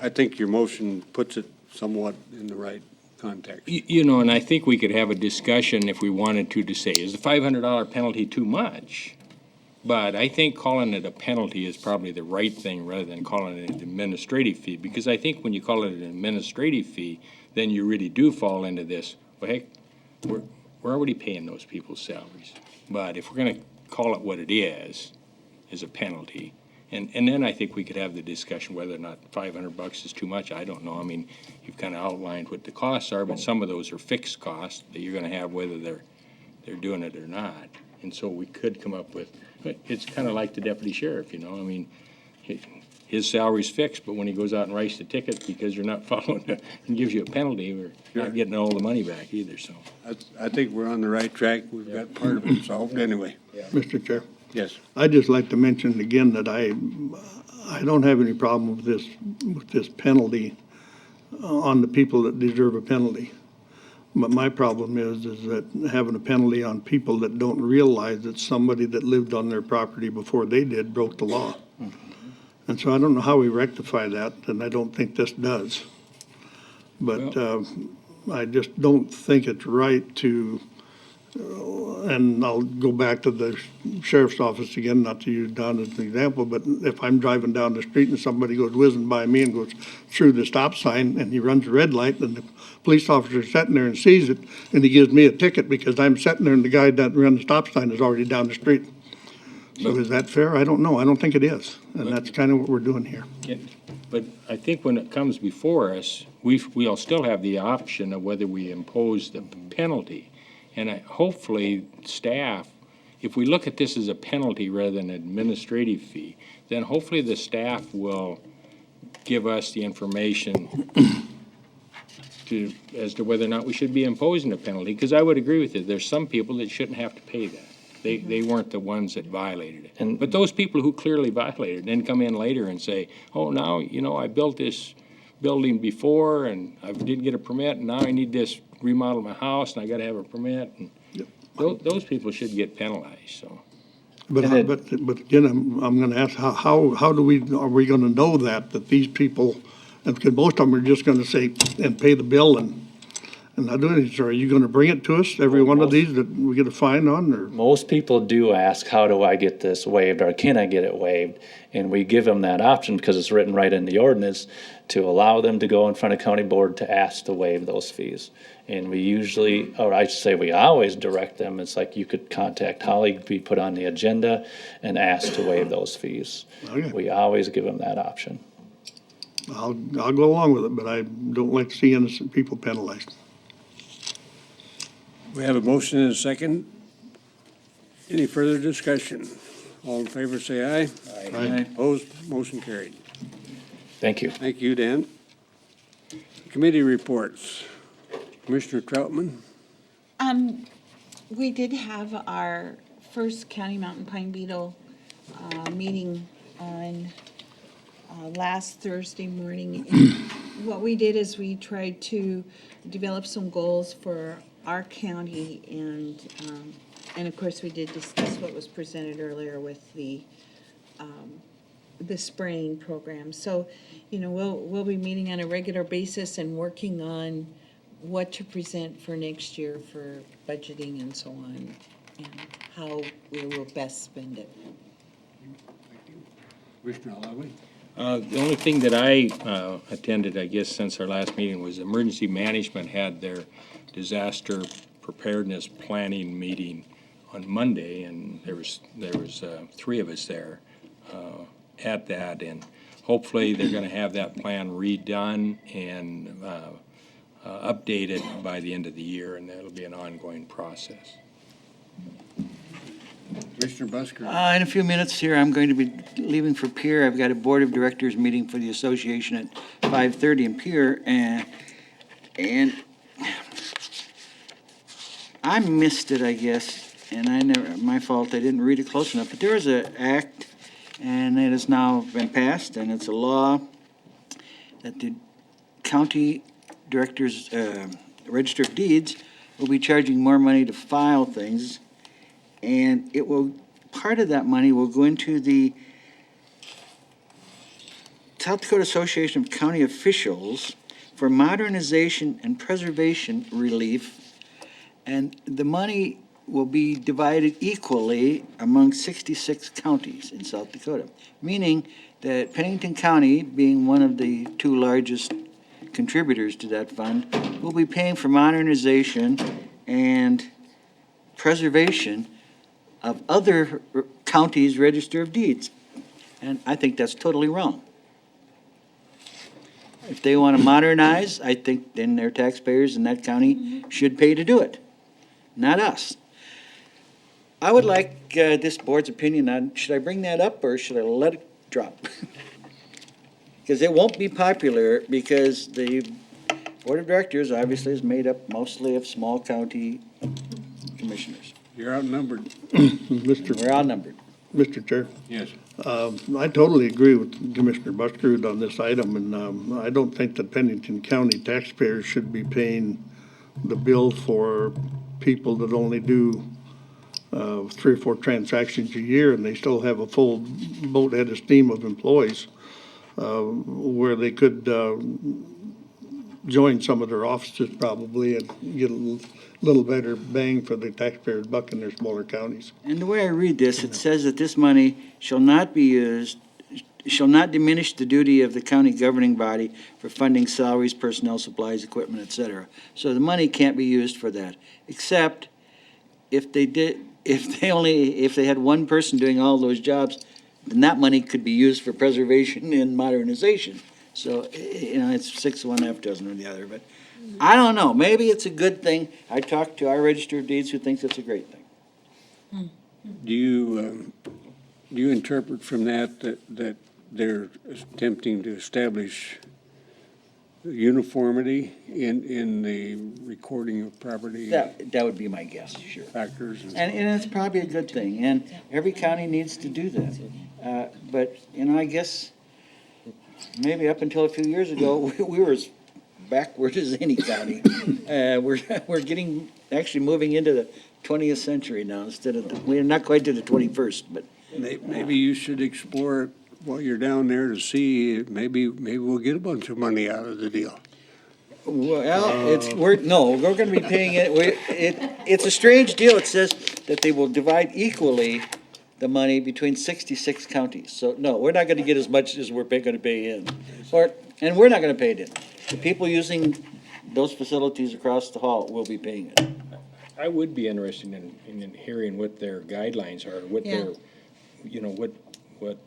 [SPEAKER 1] think your motion puts it somewhat in the right context.
[SPEAKER 3] You know, and I think we could have a discussion if we wanted to say, is the $500 penalty too much? But I think calling it a penalty is probably the right thing rather than calling it an administrative fee. Because I think when you call it an administrative fee, then you really do fall into this, well, heck, we're already paying those people's salaries. But if we're going to call it what it is a penalty, and then I think we could have the discussion whether or not $500 is too much. I don't know. I mean, you've kind of outlined what the costs are, but some of those are fixed costs that you're going to have whether they're doing it or not. And so we could come up with, it's kind of like the deputy sheriff, you know. I mean, his salary's fixed, but when he goes out and writes the ticket because you're not following it and gives you a penalty, we're not getting all the money back either, so.
[SPEAKER 1] I think we're on the right track. We've got part of it solved anyway.
[SPEAKER 16] Mr. Chair.
[SPEAKER 1] Yes.
[SPEAKER 16] I'd just like to mention again that I don't have any problem with this penalty on the people that deserve a penalty. But my problem is that having a penalty on people that don't realize that somebody that lived on their property before they did broke the law. And so I don't know how we rectify that, and I don't think this does. But I just don't think it's right to, and I'll go back to the sheriff's office again, not to use Don as an example, but if I'm driving down the street and somebody goes whizzing by me and goes through the stop sign and he runs a red light and the police officer's sitting there and sees it and he gives me a ticket because I'm sitting there and the guy that ran the stop sign is already down the street. So is that fair? I don't know. I don't think it is. And that's kind of what we're doing here.
[SPEAKER 3] Yeah, but I think when it comes before us, we'll still have the option of whether we impose the penalty. And hopefully, staff, if we look at this as a penalty rather than an administrative fee, then hopefully the staff will give us the information as to whether or not we should be imposing a penalty. Because I would agree with you, there's some people that shouldn't have to pay that. They weren't the ones that violated it. But those people who clearly violated it then come in later and say, oh, now, you know, I built this building before and I didn't get a permit and now I need this remodel my house and I got to have a permit. And those people should get penalized, so.
[SPEAKER 16] But again, I'm going to ask, how are we going to know that these people, and because most of them are just going to say, and pay the bill and not do anything. So are you going to bring it to us, every one of these that we get a fine on, or?
[SPEAKER 21] Most people do ask, how do I get this waived, or can I get it waived? And we give them that option because it's written right in the ordinance to allow them to go in front of county board to ask to waive those fees. And we usually, or I should say we always direct them, it's like you could contact Holly, be put on the agenda and ask to waive those fees.
[SPEAKER 16] Okay.
[SPEAKER 21] We always give them that option.
[SPEAKER 16] I'll go along with it, but I don't like to see innocent people penalized.
[SPEAKER 1] We have a motion and a second. Any further discussion? All in favor, say aye.
[SPEAKER 16] Aye.
[SPEAKER 1] Opposed, motion carried.
[SPEAKER 21] Thank you.
[SPEAKER 1] Thank you, Dan. Committee reports. Commissioner Troutman?
[SPEAKER 10] We did have our first County Mountain Pine Beetle meeting on last Thursday morning. And what we did is we tried to develop some goals for our county, and of course we did discuss what was presented earlier with the spraying program. So, you know, we'll be meeting on a regular basis and working on what to present for next year for budgeting and so on, and how we will best spend it.
[SPEAKER 1] Commissioner Alawi?
[SPEAKER 3] The only thing that I attended, I guess, since our last meeting was emergency management had their disaster preparedness planning meeting on Monday, and there was three of us there at that, and hopefully they're going to have that plan redone and updated by the end of the year, and that'll be an ongoing process.
[SPEAKER 1] Commissioner Busker?
[SPEAKER 6] In a few minutes here, I'm going to be leaving for Pierre. I've got a board of directors meeting for the association at 5:30 in Pierre, and I missed it, I guess, and my fault, I didn't read it close enough, but there is an act, and it has now been passed, and it's a law that the county directors, Register of Deeds, we'll be charging more money to file things. And it will, part of that money will go into the South Dakota Association of County Officials for modernization and preservation relief. And the money will be divided equally among 66 counties in South Dakota, meaning that Pennington County, being one of the two largest contributors to that fund, will be paying for modernization and preservation of other counties' register of deeds. And I think that's totally wrong. If they want to modernize, I think then their taxpayers in that county should pay to do it, not us. I would like this board's opinion on, should I bring that up or should I let it drop? Because it won't be popular, because the board of directors obviously is made up mostly of small county commissioners.
[SPEAKER 1] You're outnumbered.
[SPEAKER 6] We're outnumbered.
[SPEAKER 16] Mr. Chair.
[SPEAKER 1] Yes.
[SPEAKER 16] I totally agree with Commissioner Busterud on this item, and I don't think that Pennington County taxpayers should be paying the bill for people that only do 3 or 4 transactions a year, and they still have a full boat head of steam of employees, where they could join some of their offices probably and get a little better bang for the taxpayers' buck in their smaller counties.
[SPEAKER 6] And the way I read this, it says that this money shall not be used, shall not diminish the duty of the county governing body for funding salaries, personnel, supplies, equipment, et cetera. So the money can't be used for that, except if they did, if they had one person doing all those jobs, then that money could be used for preservation and modernization. So, it's 6 of one, half dozen of the other, but I don't know, maybe it's a good thing. I talked to our register of deeds who thinks it's a great thing.
[SPEAKER 1] Do you interpret from that they're attempting to establish uniformity in the recording of property
[SPEAKER 6] That would be my guess, sure.
[SPEAKER 1] factors?
[SPEAKER 6] And it's probably a good thing, and every county needs to do that. But, I guess maybe up until a few years ago, we were as backward as any county. We're actually moving into the 20th century now instead of, we're not quite to the 21st, but.
[SPEAKER 1] Maybe you should explore while you're down there to see, maybe we'll get a bunch of money out of the deal.
[SPEAKER 6] Well, we're gonna be paying it, it's a strange deal. It says that they will divide equally the money between 66 counties. So, no, we're not gonna get as much as we're gonna pay in. And we're not gonna pay it in. The people using those facilities across the hall will be paying it.
[SPEAKER 3] I would be interested in hearing what their guidelines are, what their, what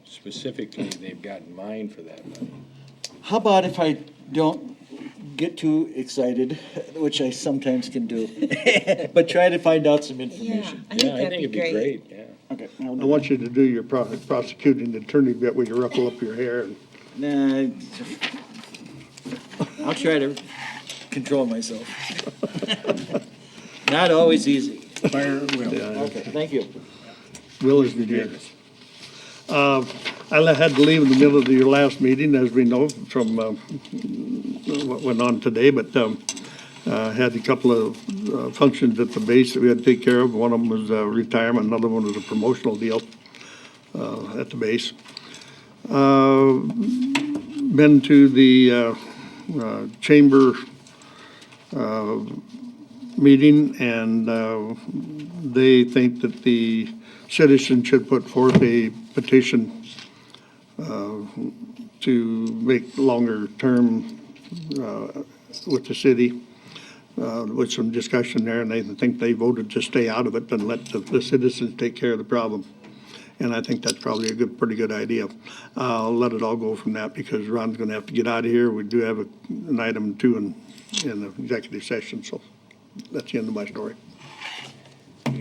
[SPEAKER 3] specifically they've got in mind for that money.
[SPEAKER 6] How about if I don't get too excited, which I sometimes can do, but try to find out some information?
[SPEAKER 20] I think that'd be great.
[SPEAKER 3] Yeah.
[SPEAKER 6] Okay.
[SPEAKER 16] I want you to do your prosecuting attorney bit where you ruffle up your hair.
[SPEAKER 6] Nah, I'll try to control myself. Not always easy.
[SPEAKER 1] Fire at will.
[SPEAKER 6] Okay, thank you.
[SPEAKER 16] Will is the I had to leave in the middle of your last meeting, as we know from what went on today, but had a couple of functions at the base that we had to take care of. One of them was retirement, another one was a promotional deal at the base. Been to the chamber meeting, and they think that the citizens should put forth a petition to make longer term with the city, with some discussion there, and they think they voted to stay out of it and let the citizens take care of the problem. And I think that's probably a pretty good idea. I'll let it all go from that because Ron's gonna have to get out of here. We do have an item 2 in the executive session, so that's the end of my story.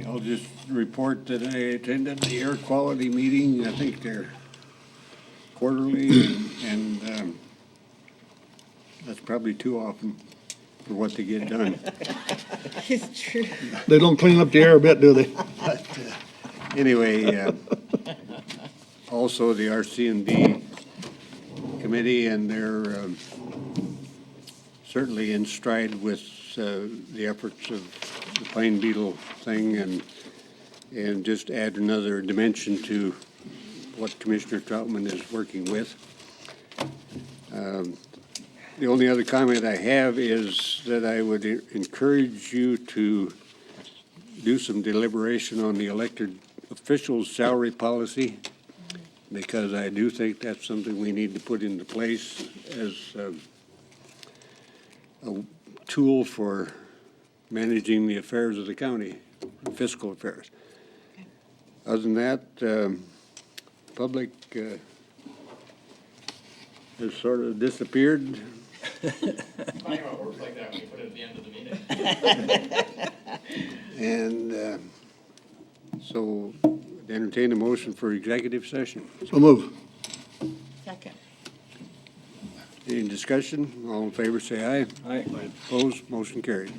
[SPEAKER 1] I'll just report that I attended the air quality meeting. I think they're quarterly, and that's probably too often for what they get done.
[SPEAKER 20] It's true.
[SPEAKER 16] They don't clean up the air a bit, do they?
[SPEAKER 1] But anyway, also the RC&D committee, and they're certainly in stride with the efforts of the pine beetle thing and just add another dimension to what Commissioner Troutman is working with. The only other comment I have is that I would encourage you to do some deliberation on the elected officials' salary policy, because I do think that's something we need to put into place as a tool for managing the affairs of the county, fiscal affairs. Other than that, public has sort of disappeared.
[SPEAKER 5] Funny how it works like that when you put it at the end of the meeting.
[SPEAKER 1] And so entertain a motion for executive session.
[SPEAKER 16] So move.
[SPEAKER 10] Second.
[SPEAKER 1] Any discussion? All in favor, say aye.
[SPEAKER 7] Aye.
[SPEAKER 1] Opposed? Motion carried.